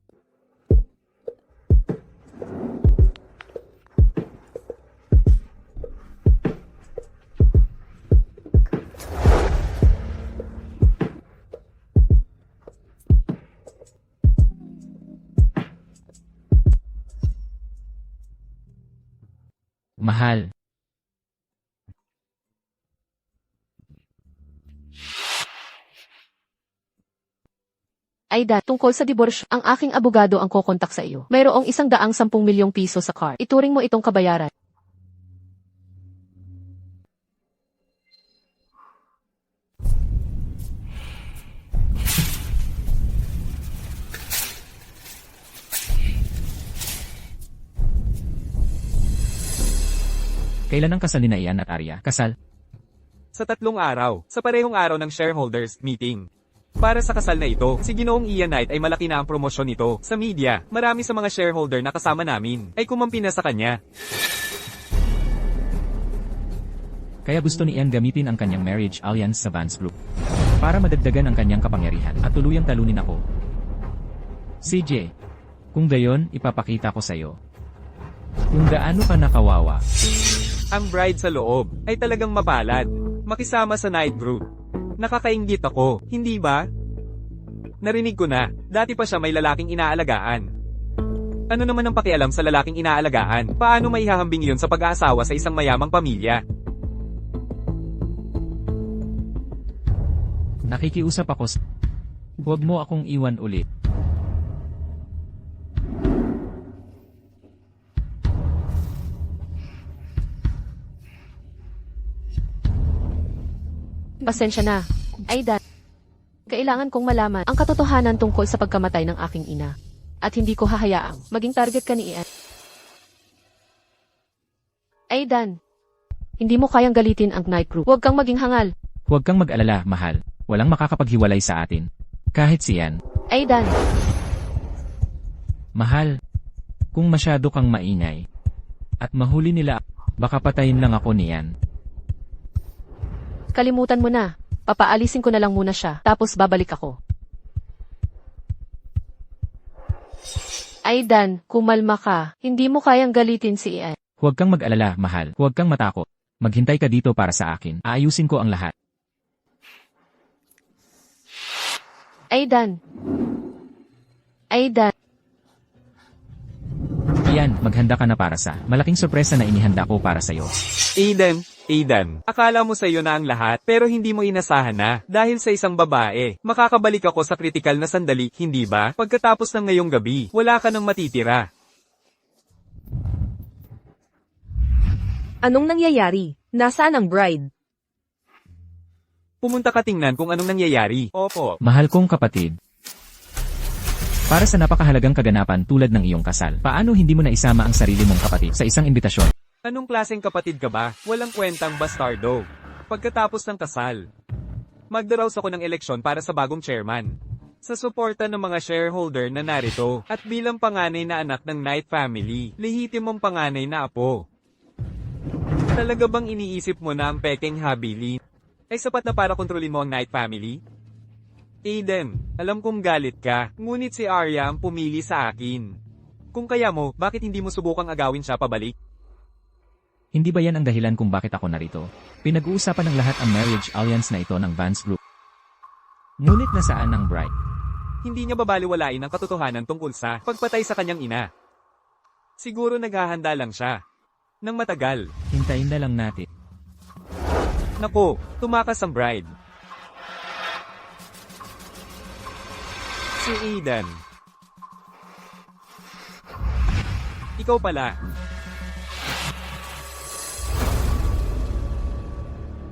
Mahal. Aidan, tungkol sa diborsyo, ang aking abogado ang kokontak sa iyo. Mayroong 110 milyong piso sa card. Ituring mo itong kabayaran. Kailan ang kasal ni na Ian at Arya? Kasal? Sa 3 araw, sa parehong araw ng shareholders meeting. Para sa kasal na ito, si Ginoong Ian Knight ay malaki na ang promosyon nito. Sa media, marami sa mga shareholder na kasama namin ay kumampi na sa kanya. Kaya gusto ni Ian gamitin ang kanyang marriage alliance sa Vance Group para madagdagan ang kanyang kapangyarihan at tuluyang talunin ako. CJ, kung gayon, ipapakita ko sa'yo kung gaano ka nakawawa. Ang bride sa loob ay talagang mapalad. Makisama sa Night Group. Nakakainggit ako, hindi ba? Narinig ko na, dati pa siya may lalaking inaalagaan. Ano naman ang pakialam sa lalaking inaalagaan? Paano maihahambing yun sa pag-aasawa sa isang mayamang pamilya? Nakikiusap ako Huwag mo akong iwan ulit. Pasensya na. Aidan, kailangan kong malaman ang katotohanan tungkol sa pagkamatay ng aking ina. At hindi ko hahayaang maging target ka ni Ian. Aidan, hindi mo kayang galitin ang night group. Huwag kang maging hangal. Huwag kang mag-alala, mahal. Walang makakapaghiwalay sa atin. Kahit siyan. Aidan, Mahal, kung masyado kang maingay at mahuli nila, baka patayin lang ako niyan. kalimutan mo na. Papaalisin ko na lang muna siya, tapos babalik ako. Aidan, kumalma ka. Hindi mo kayang galitin si Ian. Huwag kang mag-alala, mahal. Huwag kang matakot. Maghintay ka dito para sa akin. Aayusin ko ang lahat. Aidan. Aidan. Iyan, maghanda ka na para sa malaking sorpresa na inihanda ko para sa'yo. Aidan, akala mo sa'yo na ang lahat, pero hindi mo inasahan na, dahil sa isang babae. Makakabalik ako sa kritikal na sandali, hindi ba? Pagkatapos ng ngayong gabi, wala ka nang matitira. Anong nangyayari? Nasaan ang bride? Pumunta ka tingnan kung anong nangyayari. Opo. Mahal kong kapatid. Para sa napakahalagang kaganapan tulad ng iyong kasal, paano hindi mo na isama ang sarili mong kapatid sa isang imbitasyon? Anong klaseng kapatid ka ba? Walang kwentang bastardo. Pagkatapos ng kasal, magdaraos ako ng eleksyon para sa bagong chairman. Sa suporta ng mga shareholder na narito, at bilang panganay na anak ng Knight family, lehitimong panganay na apo. Talaga bang iniisip mo na ang peking habili ay sapat na para kontrolin mo ang Knight family? Aiden, alam kong galit ka, ngunit si Arya ang pumili sa akin. Kung kaya mo, bakit hindi mo subukang agawin siya pabalik? Hindi ba yan ang dahilan kung bakit ako narito? Pinag-uusapan ng lahat ang marriage alliance na ito ng Vance Group. Ngunit nasaan ang bride? Hindi niya babaliwalain ang katotohanan tungkol sa pagpatay sa kanyang ina. Siguro naghahanda lang siya. Nang matagal. Hintayin na lang natin. Naku, tumakas ang bride. Si Aidan. Ikaw pala.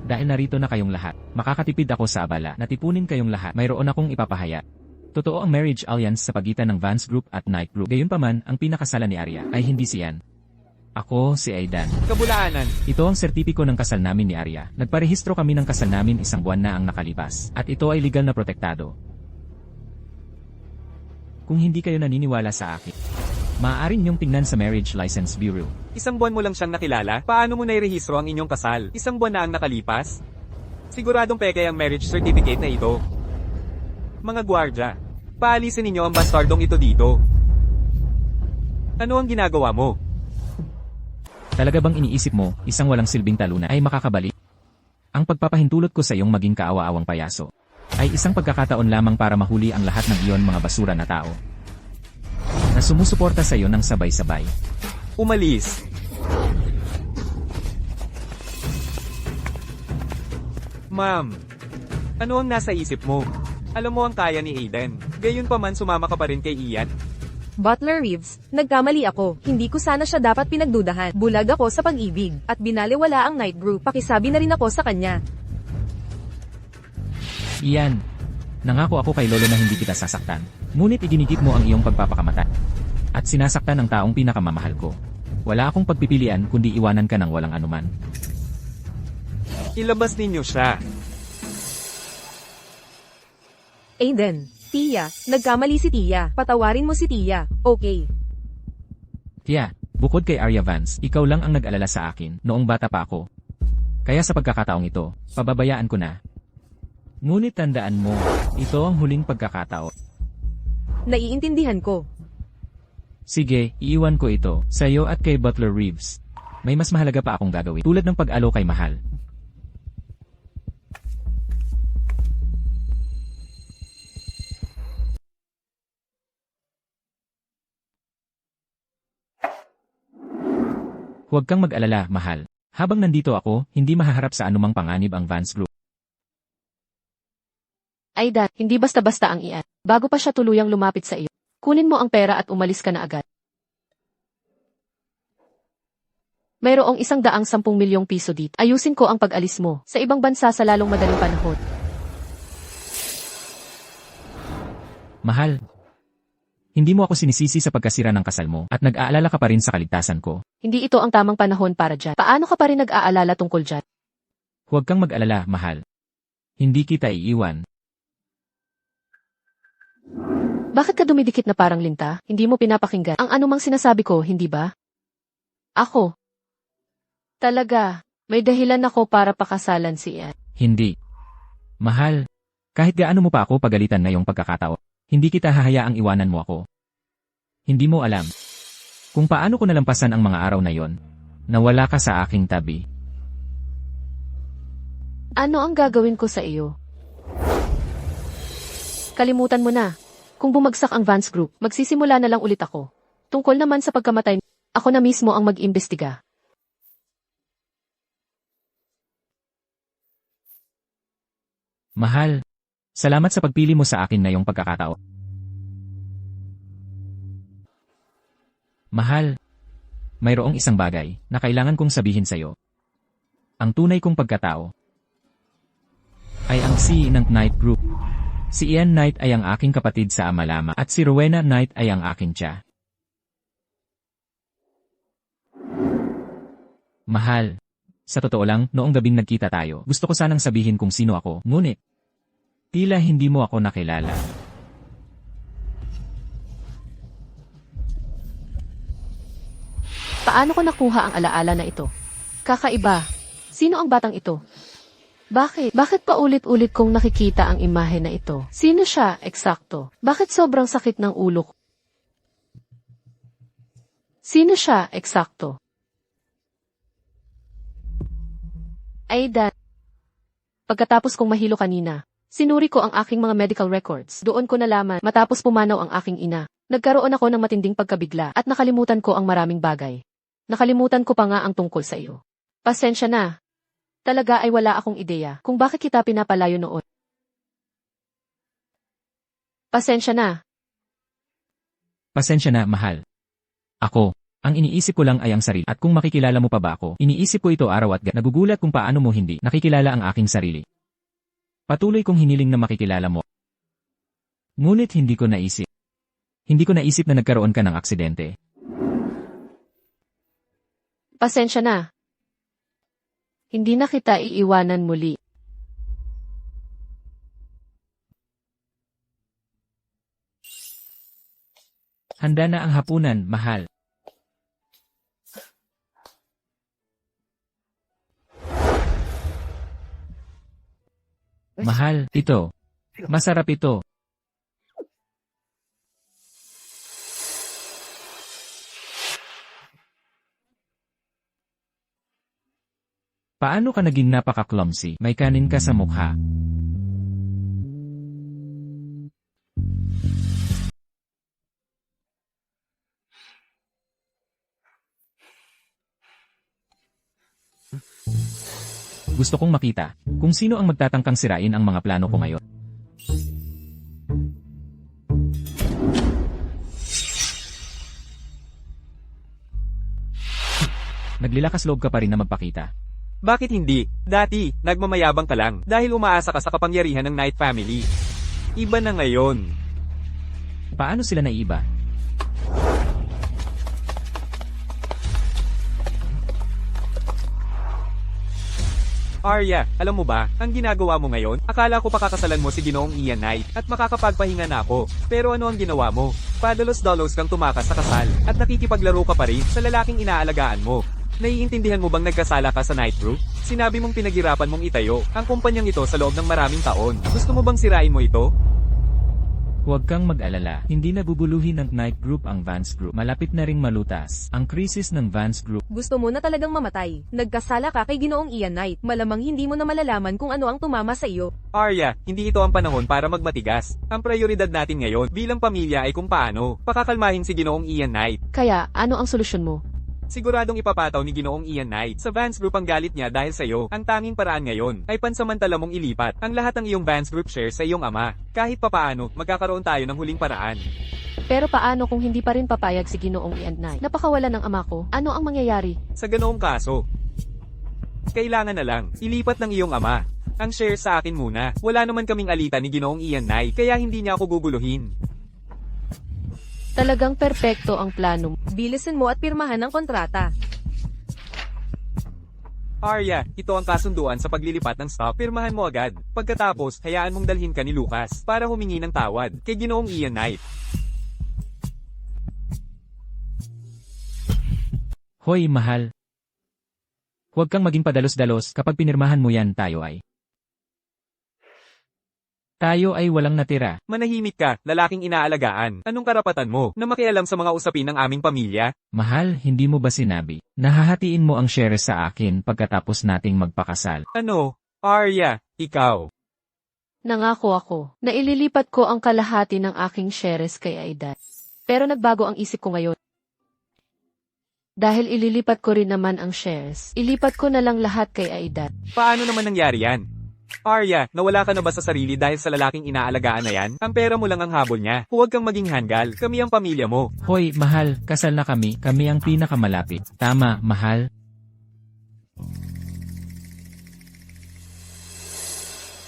Dahil narito na kayong lahat, makakatipid ako sa abala na tipunin kayong lahat. Mayroon akong ipapahaya. Totoo ang marriage alliance sa pagitan ng Vance Group at Knight Group. Gayunpaman, ang pinakasalan ni Arya ay hindi siyan. Ako si Aidan. Kabulaanan. Ito ang sertipiko ng kasal namin ni Arya. Nagparehistro kami ng kasal namin isang buwan na ang nakalipas. At ito ay legal na protektado. Kung hindi kayo naniniwala sa akin, maaari niyong tingnan sa Marriage License Bureau. Isang buwan mo lang siyang nakilala? Paano mo nairehistro ang inyong kasal? Isang buwan na ang nakalipas? Siguradong peke ang marriage certificate na ito. Mga gwardya, paalisin ninyo ang bastardong ito dito. Ano ang ginagawa mo? Talaga bang iniisip mo, isang walang silbing talunan ay makakabalik? Ang pagpapahintulot ko sa iyong maging kaawa-awang payaso ay isang pagkakataon lamang para mahuli ang lahat ng iyon mga basura na tao na sumusuporta sa iyo ng sabay-sabay. Umalis. Ma'am, ano ang nasa isip mo? Alam mo ang kaya ni Aiden. Gayunpaman sumama ka pa rin kay Ian. Butler Reeves, nagkamali ako. Hindi ko sana siya dapat pinagdudahan. Bulag ako sa pag-ibig. At binaliwala ang Knight Group. Pakisabi na rin ako sa kanya. Iyan, nangako ako kay Lolo na hindi kita sasaktan. Ngunit idinikit mo ang iyong pagpapakamatay. At sinasaktan ang taong pinakamamahal ko. Wala akong pagpipilian kundi iwanan ka ng walang anuman. Ilabas ninyo siya. Aiden, Tia, nagkamali si Tia. Patawarin mo si Tia, okay? Tia, bukod kay Arya Vance, ikaw lang ang nag-alala sa akin noong bata pa ako. Kaya sa pagkakataong ito, pababayaan ko na. Ngunit tandaan mo, ito ang huling pagkakataon. Naiintindihan ko. Sige, iiwan ko ito, sa iyo at kay Butler Reeves. May mas mahalaga pa akong gagawin, tulad ng pag-alo kay Mahal. Huwag kang mag-alala, mahal. Habang nandito ako, hindi mahaharap sa anumang panganib ang Vance Group. Aidan, hindi basta-basta ang iyan. Bago pa siya tuluyang lumapit sa iyo, kunin mo ang pera at umalis ka na agad. Mayroong 110 milyong piso dito. Ayusin ko ang pag-alis mo sa ibang bansa sa lalong madaling panahon. Mahal, hindi mo ako sinisisi sa pagkasira ng kasal mo at nag-aalala ka pa rin sa kaligtasan ko. Hindi ito ang tamang panahon para dyan. Paano ka pa rin nag-aalala tungkol dyan? Huwag kang mag-alala, mahal. Hindi kita iiwan. Bakit ka dumidikit na parang linta? Hindi mo pinapakinggan ang anumang sinasabi ko, hindi ba? Ako. Talaga, may dahilan ako para pakasalan si Ian. Hindi. Mahal, kahit gaano mo pa ako pagalitan ngayong pagkakataon, hindi kita hahayaang iwanan mo ako. Hindi mo alam kung paano ko nalampasan ang mga araw na yon. Nawala ka sa aking tabi. Ano ang gagawin ko sa iyo? Kalimutan mo na. Kung bumagsak ang Vance Group, magsisimula na lang ulit ako. Tungkol naman sa pagkamatay, ako na mismo ang mag-imbestiga. Mahal, salamat sa pagpili mo sa akin na yung pagkakataon. Mahal, mayroong isang bagay na kailangan kong sabihin sa'yo. Ang tunay kong pagkatao ay ang CEO ng Knight Group. Si Ian Knight ay ang aking kapatid sa ama lamang at si Rowena Knight ay ang aking tiya. Mahal, sa totoo lang, noong gabing nagkita tayo, gusto ko sanang sabihin kung sino ako, ngunit tila hindi mo ako nakilala. Paano ko nakuha ang alaala na ito? Kakaiba. Sino ang batang ito? Bakit? Bakit pa ulit-ulit kong nakikita ang imahe na ito? Sino siya, eksakto? Bakit sobrang sakit ng ulo ko? Sino siya, eksakto? Aidan. Pagkatapos kong mahilo kanina, sinuri ko ang aking mga medical records. Doon ko nalaman, matapos pumanaw ang aking ina, nagkaroon ako ng matinding pagkabigla at nakalimutan ko ang maraming bagay. Nakalimutan ko pa nga ang tungkol sa iyo. Pasensya na. Talaga ay wala akong ideya kung bakit kita pinapalayo noon. Pasensya na. Pasensya na, mahal. Ako, ang iniisip ko lang ay ang sarili. At kung makikilala mo pa ba ako, iniisip ko ito araw at nagugulat kung paano mo hindi nakikilala ang aking sarili. Patuloy kong hiniling na makikilala mo. Ngunit hindi ko naisip. Hindi ko naisip na nagkaroon ka ng aksidente. Pasensya na. Hindi na kita iiwanan muli. Handa na ang hapunan, mahal. Mahal, ito. Masarap ito. Paano ka naging napaka-clumsy? May kanin ka sa mukha. Gusto kong makita kung sino ang magtatangkang sirain ang mga plano ko ngayon. Naglilakas loob ka pa rin na magpakita. Bakit hindi? Dati, nagmamayabang ka lang dahil umaasa ka sa kapangyarihan ng Knight family. Iba na ngayon. Paano sila naiiba? Arya, alam mo ba, ang ginagawa mo ngayon, akala ko pakakasalan mo si Ginoong Ian Knight at makakapagpahinga na ako. Pero ano ang ginawa mo? Padalos-dalos kang tumakas sa kasal at nakikipaglaro ka pa rin sa lalaking inaalagaan mo. Naiintindihan mo bang nagkasala ka sa Knight Group? Sinabi mong pinaghirapan mong itayo ang kumpanyang ito sa loob ng maraming taon. Gusto mo bang sirain mo ito? Huwag kang mag-alala, hindi nabubuluhin ng Knight Group ang Vance Group. Malapit na ring malutas ang krisis ng Vance Group. Gusto mo na talagang mamatay. Nagkasala ka kay Ginoong Ian Knight. Malamang hindi mo na malalaman kung ano ang tumama sa iyo. Arya, hindi ito ang panahon para magmatigas. Ang prioridad natin ngayon bilang pamilya ay kung paano pakakalmahin si Ginoong Ian Knight. Kaya, ano ang solusyon mo? Siguradong ipapataw ni Ginoong Ian Knight. Sa Vance Group ang galit niya dahil sa'yo. Ang tanging paraan ngayon ay pansamantala mong ilipat ang lahat ng iyong Vance Group share sa iyong ama. Kahit papaano, magkakaroon tayo ng huling paraan. Pero paano kung hindi pa rin papayag si Ginoong Ian Knight? Napakawala ng ama ko. Ano ang mangyayari? Sa ganoong kaso, kailangan na lang ilipat ng iyong ama ang share sa akin muna. Wala naman kaming alita ni Ginoong Ian Knight, kaya hindi niya ako guguluhin. Talagang perpekto ang plano mo. Bilisan mo at pirmahan ang kontrata. Arya, ito ang kasunduan sa paglilipat ng stock. Pirmahan mo agad. Pagkatapos, hayaan mong dalhin ka ni Lucas para humingi ng tawad kay Ginoong Ian Knight. Hoy, mahal. Huwag kang maging padalos-dalos kapag pinirmahan mo yan Tayo ay walang natira. Manahimik ka, lalaking inaalagaan. Anong karapatan mo na makialam sa mga usapin ng aming pamilya? Mahal, hindi mo ba sinabi? Nahahatiin mo ang shares sa akin pagkatapos nating magpakasal. Ano? Arya, ikaw. Nangako ako na ililipat ko ang kalahati ng aking shares kay Aidan. Pero nagbago ang isip ko ngayon. Dahil ililipat ko rin naman ang shares, ilipat ko na lang lahat kay Aidan. Paano naman nangyari yan? Arya, nawala ka na ba sa sarili dahil sa lalaking inaalagaan na yan? Ang pera mo lang ang habol niya. Huwag kang maging hanggal. Kami ang pamilya mo. Hoy, mahal, kasal na kami. Kami ang pinakamalapit. Tama, mahal.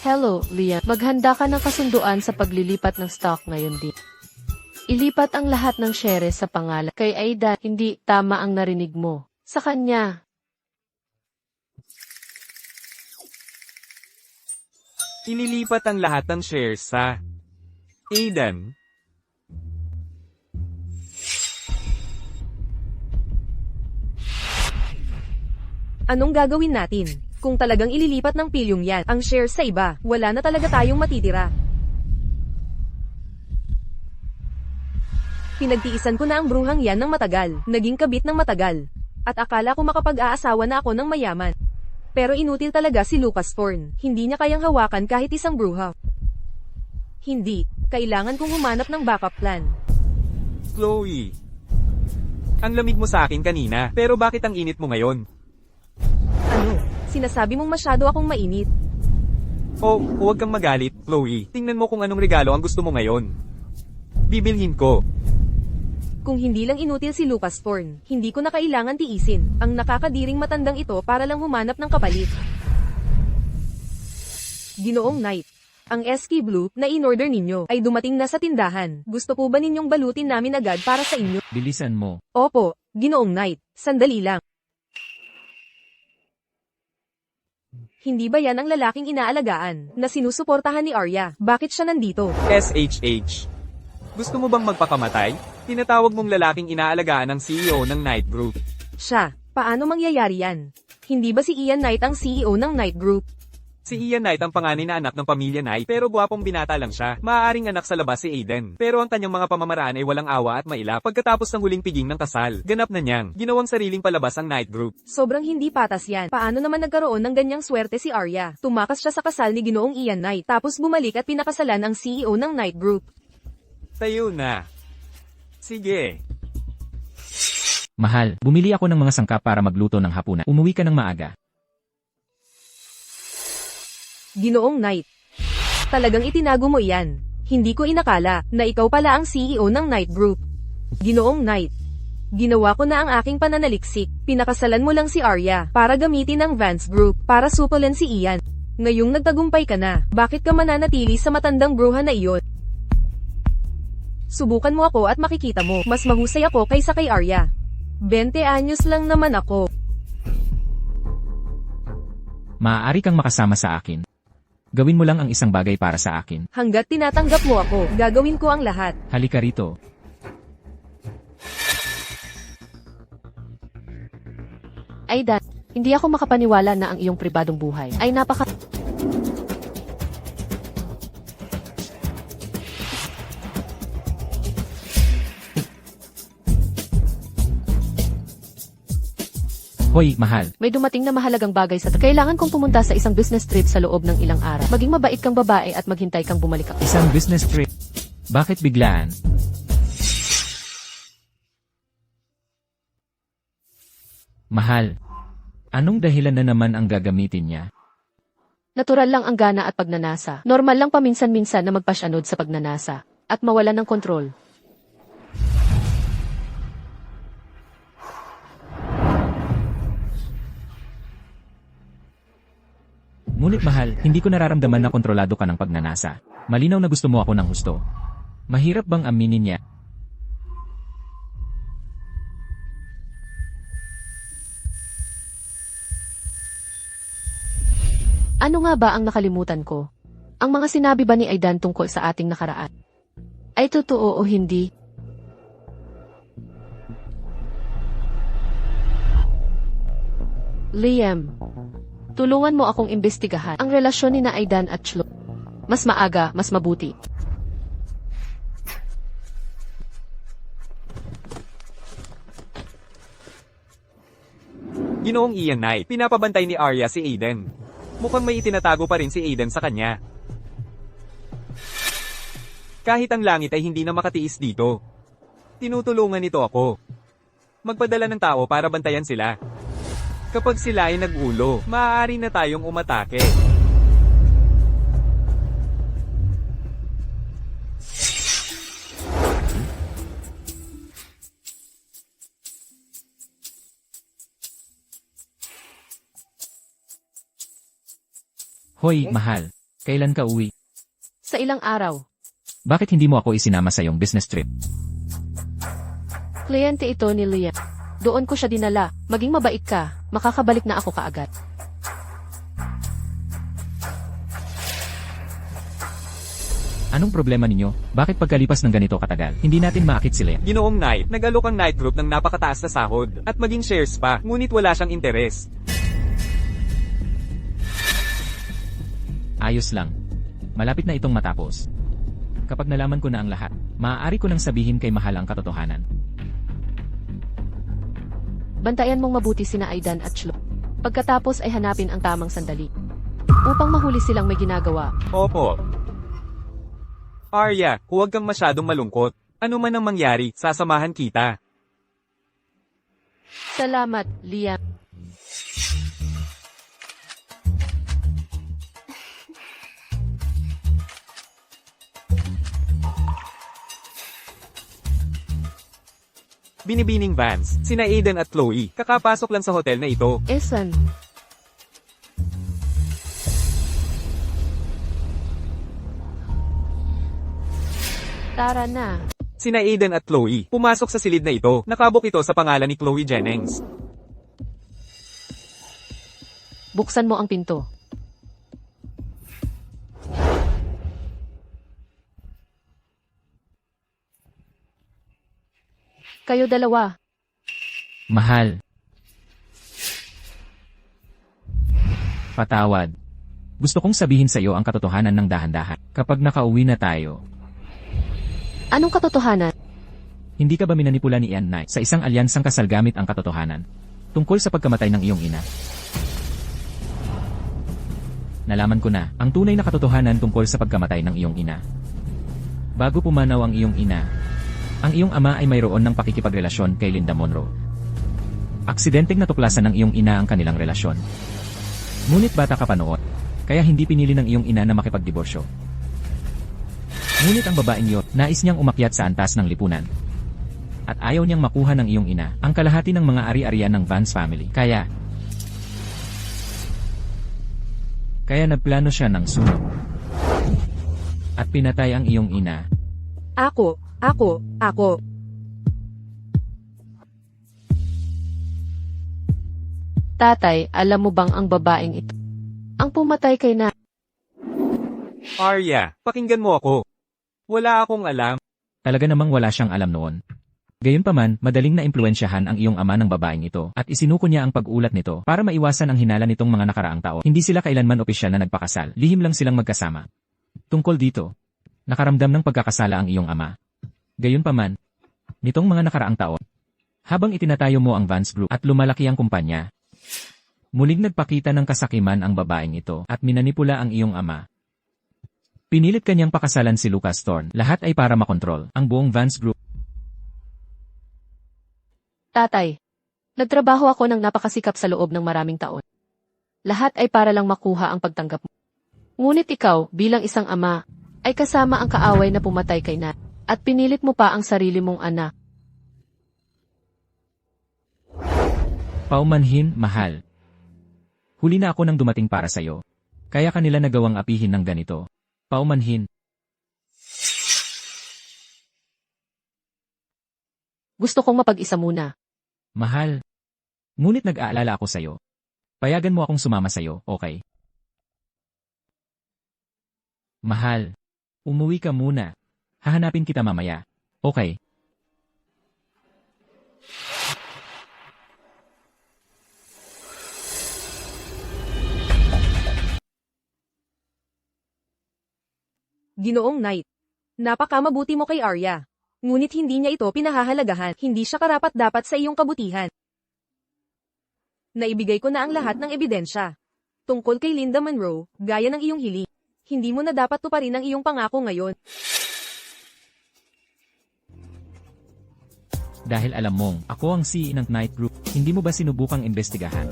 Hello, Liam. Maghanda ka ng kasunduan sa paglilipat ng stock ngayon din. Ilipat ang lahat ng shares sa pangalan kay Aidan. Hindi tama ang narinig mo. Sa kanya. Ililipat ang lahat ng shares sa Aidan. Anong gagawin natin? Kung talagang ililipat ng pilyong yan ang shares sa iba, wala na talaga tayong matitira. Pinagtiisan ko na ang bruhang yan ng matagal, naging kabit ng matagal. At akala ko makapag-aasawa na ako ng mayaman. Pero inutil talaga si Lucas Thorne, hindi niya kayang hawakan kahit isang bruha. Hindi, kailangan kong humanap ng backup plan. Chloe. Ang lamig mo sa akin kanina, pero bakit ang init mo ngayon? Ano? Sinasabi mong masyado akong mainit. Oh, huwag kang magalit, Chloe. Tingnan mo kung anong regalo ang gusto mo ngayon. Bibilhin ko. Kung hindi lang inutil si Lucas Thorne, hindi ko na kailangan tiisin ang nakakadiring matandang ito para lang humanap ng kapalit. Ginoong Knight, ang SK Blue na in-order ninyo ay dumating na sa tindahan. Gusto po ba ninyong balutin namin agad para sa inyo? Bilisan mo. Opo, Ginoong Knight, sandali lang. Hindi ba yan ang lalaking inaalagaan na sinusuportahan ni Arya? Bakit siya nandito? SHH. Gusto mo bang magpakamatay? Tinatawag mong lalaking inaalagaan ng CEO ng Knight Group. Siya, paano mangyayari yan? Hindi ba si Ian Knight ang CEO ng Knight Group? Si Ian Knight ang panganay na anak ng pamilya Knight, pero gwapong binata lang siya. Maaaring anak sa labas si Aiden. Pero ang kanyang mga pamamaraan ay walang awa at mailap. Pagkatapos ng huling piging ng kasal, ganap na niyang ginawang sariling palabas ang Knight Group. Sobrang hindi patas yan. Paano naman nagkaroon ng ganyang swerte si Arya? Tumakas siya sa kasal ni Ginoong Ian Knight, tapos bumalik at pinakasalan ang CEO ng Knight Group. Tayo na. Sige. Mahal, bumili ako ng mga sangkap para magluto ng hapunan. Umuwi ka ng maaga. Ginoong Knight. Talagang itinago mo iyan. Hindi ko inakala na ikaw pala ang CEO ng Knight Group. Ginoong Knight. Ginawa ko na ang aking pananaliksik. Pinakasalan mo lang si Arya para gamitin ang Vance Group para supulan si Ian. Ngayong nagtagumpay ka na, bakit ka mananatili sa matandang bruha na iyon? Subukan mo ako at makikita mo, mas mahusay ako kaysa kay Arya. 20 anyos lang naman ako. Maaari kang makasama sa akin. Gawin mo lang ang isang bagay para sa akin. Hanggat tinatanggap mo ako, gagawin ko ang lahat. Halika rito. Aidan, hindi ako makapaniwala na ang iyong pribadong buhay ay napaka... Hoy, mahal. May dumating na mahalagang bagay sa... Kailangan kong pumunta sa isang business trip sa loob ng ilang araw. Maging mabait kang babae at maghintay kang bumalik ako. Isang business trip. Bakit biglaan? Mahal, anong dahilan na naman ang gagamitin niya? Natural lang ang gana at pagnanasa. Normal lang paminsan-minsan na magpasyanod sa pagnanasa at mawalan ng kontrol. Ngunit mahal, hindi ko nararamdaman na kontrolado ka ng pagnanasa. Malinaw na gusto mo ako ng husto. Mahirap bang aminin niya? Ano nga ba ang nakalimutan ko? Ang mga sinabi ba ni Aidan tungkol sa ating nakaraan? Ay totoo o hindi? Liam, tulungan mo akong imbestigahan ang relasyon ni na Aidan at Chloe. Mas maaga, mas mabuti. Ginoong Ian Knight, pinapabantay ni Arya si Aiden. Mukhang may itinatago pa rin si Aiden sa kanya. Kahit ang langit ay hindi na makatiis dito. Tinutulungan nito ako. Magpadala ng tao para bantayan sila. Kapag sila ay nag-ulo, maaari na tayong umatake. Hoy, mahal, kailan ka uwi? Sa ilang araw, Bakit hindi mo ako isinama sa iyong business trip? kliyente ito ni Liam. Doon ko siya dinala. Maging mabait ka, makakabalik na ako kaagad. Anong problema ninyo? Bakit pagkalipas ng ganito katagal, hindi natin maakit sila? Ginoong Knight, nag-alok ang Knight Group ng napakataas na sahod at maging shares pa, ngunit wala siyang interes. Ayos lang. Malapit na itong matapos. Kapag nalaman ko na ang lahat, maaari ko nang sabihin kay mahal ang katotohanan. Bantayan mong mabuti sina Aidan at Chloe. Pagkatapos ay hanapin ang tamang sandali. Upang mahuli silang may ginagawa. Opo. Arya, huwag kang masyadong malungkot. Ano man ang mangyari, sasamahan kita. Salamat, Liam. Binibining Vance, sina Aiden at Chloe, kakapasok lang sa hotel na ito. Esan. Tara na. Sina Aiden at Chloe, pumasok sa silid na ito, nakabok ito sa pangalan ni Chloe Jennings. Buksan mo ang pinto. Kayo dalawa. Mahal. Patawad. Gusto kong sabihin sa iyo ang katotohanan ng dahan-dahan. Kapag nakauwi na tayo, Anong katotohanan? hindi ka ba minanipula ni Ian Knight sa isang alyansang kasal gamit ang katotohanan tungkol sa pagkamatay ng iyong ina? Nalaman ko na ang tunay na katotohanan tungkol sa pagkamatay ng iyong ina. Bago pumanaw ang iyong ina, ang iyong ama ay mayroon ng pakikipagrelasyon kay Linda Monroe. Aksidenteng natuklasan ng iyong ina ang kanilang relasyon. Ngunit bata ka pa noon, kaya hindi pinili ng iyong ina na makipagdiborsyo. Ngunit ang babaeng yun, nais niyang umakyat sa antas ng lipunan. At ayaw niyang makuha ng iyong ina ang kalahati ng mga ari-arian ng Vance family. Kaya nagplano siya ng sunog. At pinatay ang iyong ina. Ako. Tatay, alam mo bang ang babaeng ito? Ang pumatay kay na... Arya, pakinggan mo ako. Wala akong alam. Talaga namang wala siyang alam noon. Gayunpaman, madaling na-impluensyahan ang iyong ama ng babaeng ito at isinuko niya ang pag-ulat nito para maiwasan ang hinala nitong mga nakaraang taon. Hindi sila kailanman opisyal na nagpakasal, lihim lang silang magkasama. Tungkol dito, nakaramdam ng pagkakasala ang iyong ama. Gayunpaman, nitong mga nakaraang taon, habang itinatayo mo ang Vance Group at lumalaki ang kumpanya, muling nagpakita ng kasakiman ang babaeng ito at minanipula ang iyong ama. Pinilit kanyang pakasalan si Lucas Thorne. Lahat ay para makontrol ang buong Vance Group. Tatay, Nagtrabaho ako ng napakasikap sa loob ng maraming taon. Lahat ay para lang makuha ang pagtanggap mo. Ngunit ikaw, bilang isang ama, ay kasama ang kaaway na pumatay kay Nat, at pinilit mo pa ang sarili mong anak. Paumanhin, mahal. Huli na ako nang dumating para sa'yo. Kaya kanila nagawang apihin ng ganito. Paumanhin. Gusto kong mapag-isa muna. Mahal. Ngunit nag-aalala ako sa'yo. Payagan mo akong sumama sa'yo, okay? Mahal. Umuwi ka muna. Hahanapin kita mamaya. Okay? Ginoong Knight. Napakamabuti mo kay Arya. Ngunit hindi niya ito pinahahalagahan, hindi siya karapat-dapat sa iyong kabutihan. Naibigay ko na ang lahat ng ebidensya. Tungkol kay Linda Monroe, gaya ng iyong hiling. Hindi mo na dapat tuparin ang iyong pangako ngayon. Dahil alam mong, ako ang CEO ng Knight Group, hindi mo ba sinubukang investigahan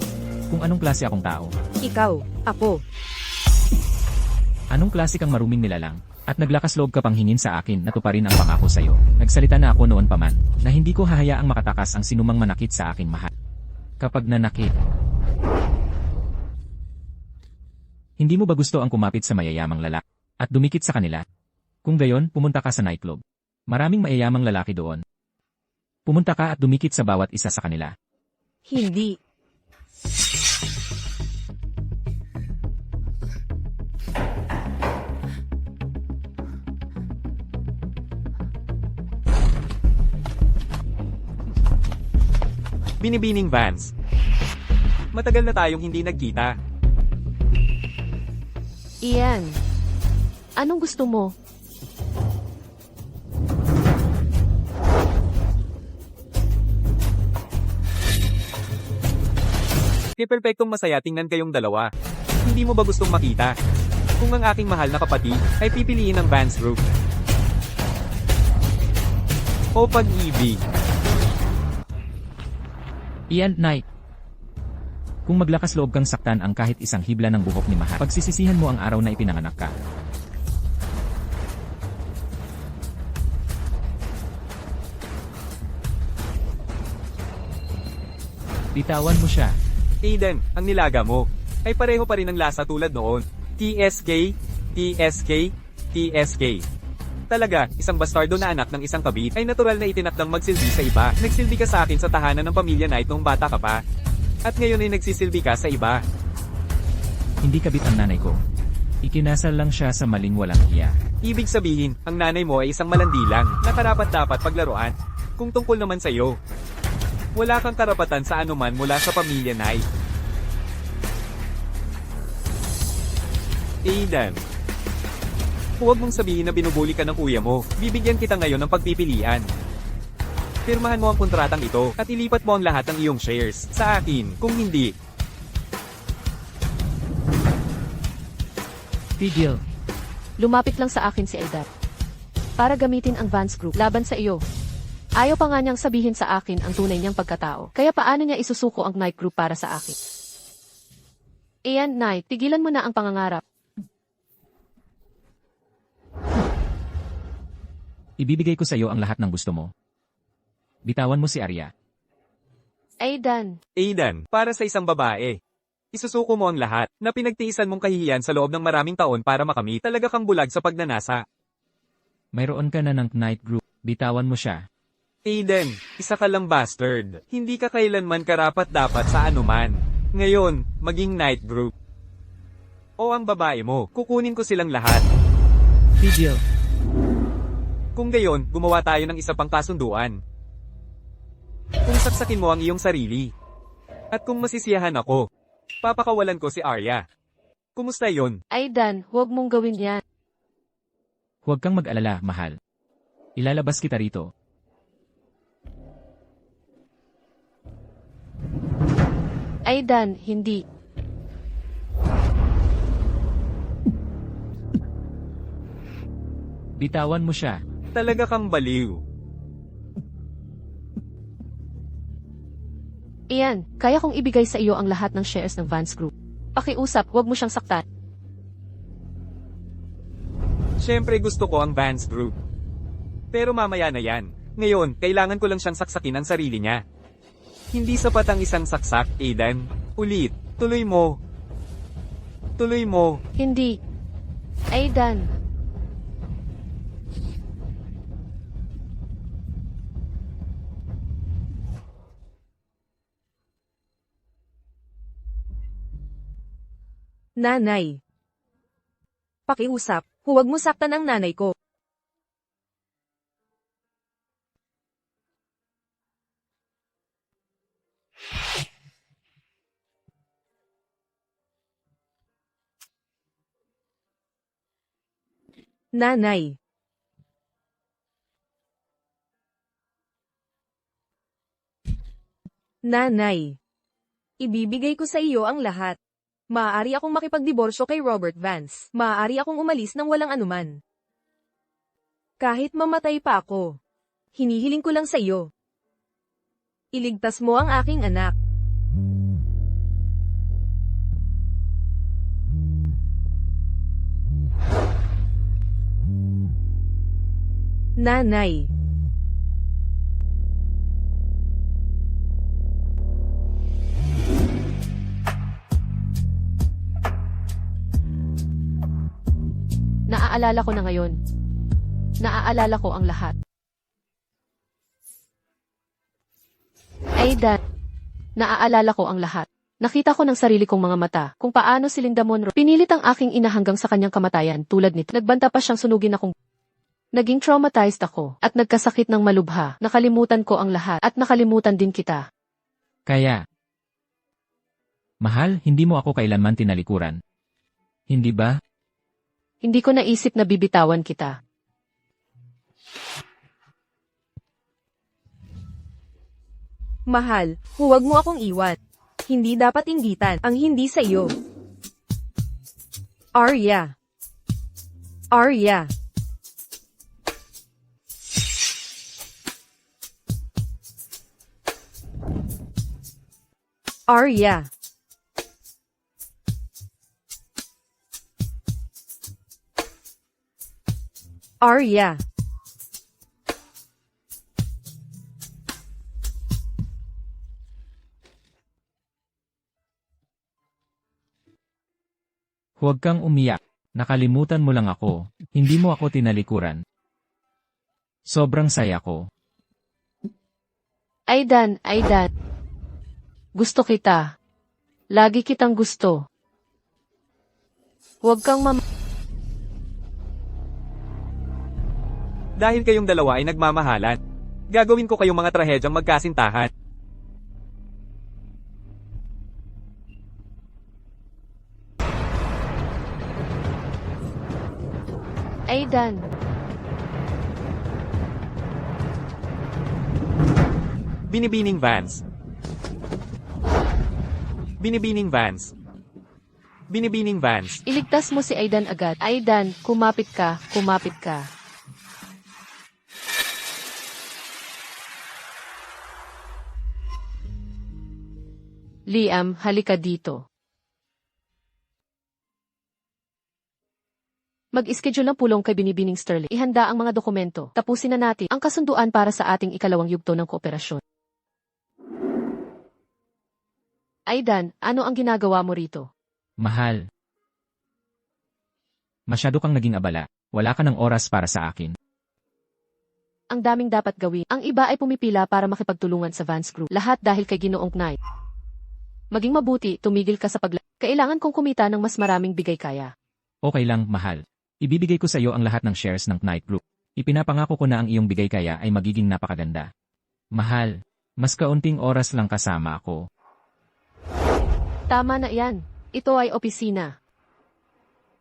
kung anong klase akong tao? Ikaw, ako. Anong klase kang maruming nilalang? At naglakas loob ka pang hingin sa akin na tuparin ang pangako sa'yo. Nagsalita na ako noon pa man, na hindi ko hahayaang makatakas ang sinumang manakit sa aking mahal. Kapag nanakit, hindi mo ba gusto ang kumapit sa mayayamang lalaki at dumikit sa kanila? Kung gayon, pumunta ka sa nightclub. Maraming mayayamang lalaki doon. Pumunta ka at dumikit sa bawat isa sa kanila. Hindi. Binibining Vance. Matagal na tayong hindi nagkita. Ian, anong gusto mo? Perpektong masaya tingnan kayong dalawa. Hindi mo ba gustong makita? Kung ang aking mahal na kapatid ay pipiliin ng Vance Group. O pag-ibig. Ian Knight. Kung maglakas loob kang saktan ang kahit isang hibla ng buhok ni Mahal, pagsisisihan mo ang araw na ipinanganak ka. Bitawan mo siya. Aiden, ang nilaga mo, ay pareho pa rin ang lasa tulad noon. TSK, TSK, TSK. Talaga, isang bastardo na anak ng isang kabit ay natural na itinakdang magsilbi sa iba. Nagsilbi ka sa akin sa tahanan ng pamilya Knight nung bata ka pa. At ngayon ay nagsisilbi ka sa iba. Hindi kabit ang nanay ko. Ikinasal lang siya sa maling walang hiya. Ibig sabihin, ang nanay mo ay isang malandi lang na karapat-dapat paglaruan. Kung tungkol naman sa iyo, wala kang karapatan sa anuman mula sa pamilya Knight. Aiden, huwag mong sabihin na binubuli ka ng kuya mo. Bibigyan kita ngayon ng pagpipilian. Pirmahan mo ang kontratang ito at ilipat mo ang lahat ng iyong shares sa akin. Kung hindi, Tigil. Lumapit lang sa akin si Eldar. Para gamitin ang Vance Group laban sa iyo. Ayaw pa nga niyang sabihin sa akin ang tunay niyang pagkatao. Kaya paano niya isusuko ang Knight Group para sa akin? Ian, Knight, tigilan mo na ang pangangarap. Ibibigay ko sa iyo ang lahat ng gusto mo. Bitawan mo si Arya. Aidan, Aiden, para sa isang babae. Isusuko mo ang lahat na pinagtiisan mong kahihiyan sa loob ng maraming taon para makamit. Talaga kang bulag sa pagnanasa. Mayroon ka na ng Knight Group. Bitawan mo siya. Aiden, isa ka lang bastard. Hindi ka kailanman karapat-dapat sa anuman. Ngayon, maging Knight Group. O ang babae mo, kukunin ko silang lahat. Tigil. Kung gayon, gumawa tayo ng isa pang kasunduan. Kung saksakin mo ang iyong sarili. At kung masisiyahan ako, papakawalan ko si Arya. Kumusta yon? Aidan, huwag mong gawin yan. Huwag kang mag-alala, mahal. Ilalabas kita rito. Aidan, hindi. Bitawan mo siya. Talaga kang baliw. Iyan, kaya kong ibigay sa iyo ang lahat ng shares ng Vance Group. Pakiusap, huwag mo siyang saktan. Siyempre gusto ko ang Vance Group. Pero mamaya na yan. Ngayon, kailangan ko lang siyang saksakin ang sarili niya. Hindi sapat ang isang saksak, Aidan. Ulit, tuloy mo. Tuloy mo. Hindi. Aidan. Nanay. Pakiusap, huwag mo saktan ang nanay ko. Nanay. Nanay. Ibibigay ko sa iyo ang lahat. Maaari akong makipagdiborsyo kay Robert Vance. Maaari akong umalis ng walang anuman. Kahit mamatay pa ako. Hinihiling ko lang sa iyo. Iligtas mo ang aking anak. Nanay. Naaalala ko na ngayon. Naaalala ko ang lahat. Aidan. Naaalala ko ang lahat. Nakita ko ng sarili kong mga mata kung paano si Linda Monroe pinilit ang aking ina hanggang sa kanyang kamatayan tulad nito. Nagbanta pa siyang sunugin akong. Naging traumatized ako at nagkasakit ng malubha. Nakalimutan ko ang lahat at nakalimutan din kita. Kaya, mahal, hindi mo ako kailanman tinalikuran. Hindi ba? Hindi ko naisip na bibitawan kita. Mahal, huwag mo akong iwan. Hindi dapat inggitan ang hindi sa iyo. Arya. Arya. Arya. Arya. Huwag kang umiyak. Nakalimutan mo lang ako. Hindi mo ako tinalikuran. Sobrang saya ko. Aidan, Aidan. Gusto kita. Lagi kitang gusto. Huwag kang Dahil kayong dalawa ay nagmamahalan. Gagawin ko kayong mga trahedyang magkasintahan. Aidan. Binibining Vance. Binibining Vance. Binibining Vance. Iligtas mo si Aidan agad. Aidan, kumapit ka, kumapit ka. Liam, halika dito. Mag-schedule ng pulong kay Binibining Sterling. Ihanda ang mga dokumento. Tapusin na natin ang kasunduan para sa ating ikalawang yugto ng kooperasyon. Aidan, ano ang ginagawa mo rito? Mahal. Masyado kang naging abala. Wala ka ng oras para sa akin. Ang daming dapat gawin. Ang iba ay pumipila para makipagtulungan sa Vance Group. Lahat dahil kay Ginoong Knight. Maging mabuti, tumigil ka sa Kailangan kong kumita ng mas maraming bigay kaya. Okay lang, mahal. Ibibigay ko sa iyo ang lahat ng shares ng Knight Group. Ipinapangako ko na ang iyong bigay kaya ay magiging napakaganda. Mahal, mas kaunting oras lang kasama ako. Tama na yan. Ito ay opisina.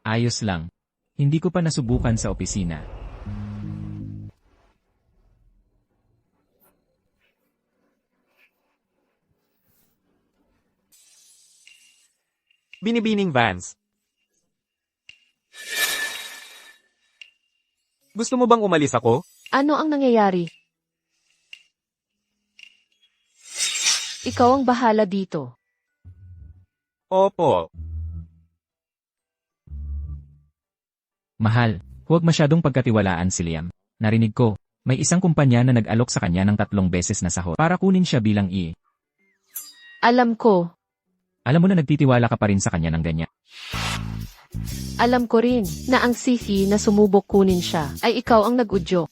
Ayos lang. Hindi ko pa nasubukan sa opisina. Binibining Vance. Gusto mo bang umalis ako? Ano ang nangyayari? Ikaw ang bahala dito. Opo. Mahal, huwag masyadong pagkatiwalaan si Liam. Narinig ko, may isang kumpanya na nag-alok sa kanya ng 3 beses na sahod para kunin siya bilang Alam ko. Alam mo na nagtitiwala ka pa rin sa kanya ng ganyan. Alam ko rin na ang Sifi na sumubok kunin siya ay ikaw ang nag-udyok.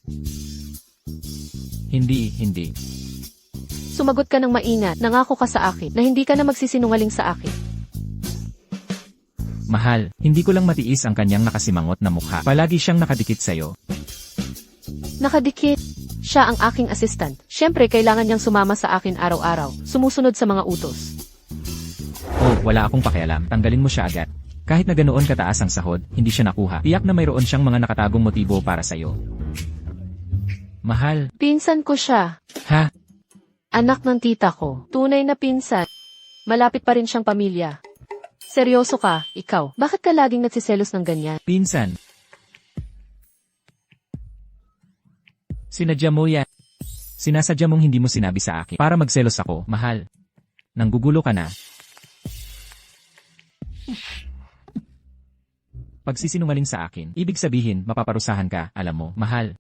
Hindi. Sumagot ka ng maingat, nangako ka sa akin na hindi ka na magsisinungaling sa akin. Mahal, hindi ko lang matiis ang kanyang nakasimangot na mukha. Palagi siyang nakadikit sa'yo. Nakadikit. Siya ang aking assistant. Siyempre, kailangan niyang sumama sa akin araw-araw, sumusunod sa mga utos. Oh, wala akong pakialam. Tanggalin mo siya agad. Kahit na ganoon kataas ang sahod, hindi siya nakuha. Tiyak na mayroon siyang mga nakatagong motibo para sa'yo. Mahal, Pinsan ko siya. ha? Anak ng tita ko. Tunay na pinsan. Malapit pa rin siyang pamilya. Seryoso ka, ikaw. Bakit ka laging nagsiselos ng ganyan? Pinsan. Sinadya mo yan. Sinasadya mong hindi mo sinabi sa akin para magselos ako, mahal. Nanggugulo ka na. Pagsisinungaling sa akin, ibig sabihin, mapaparusahan ka, alam mo, mahal.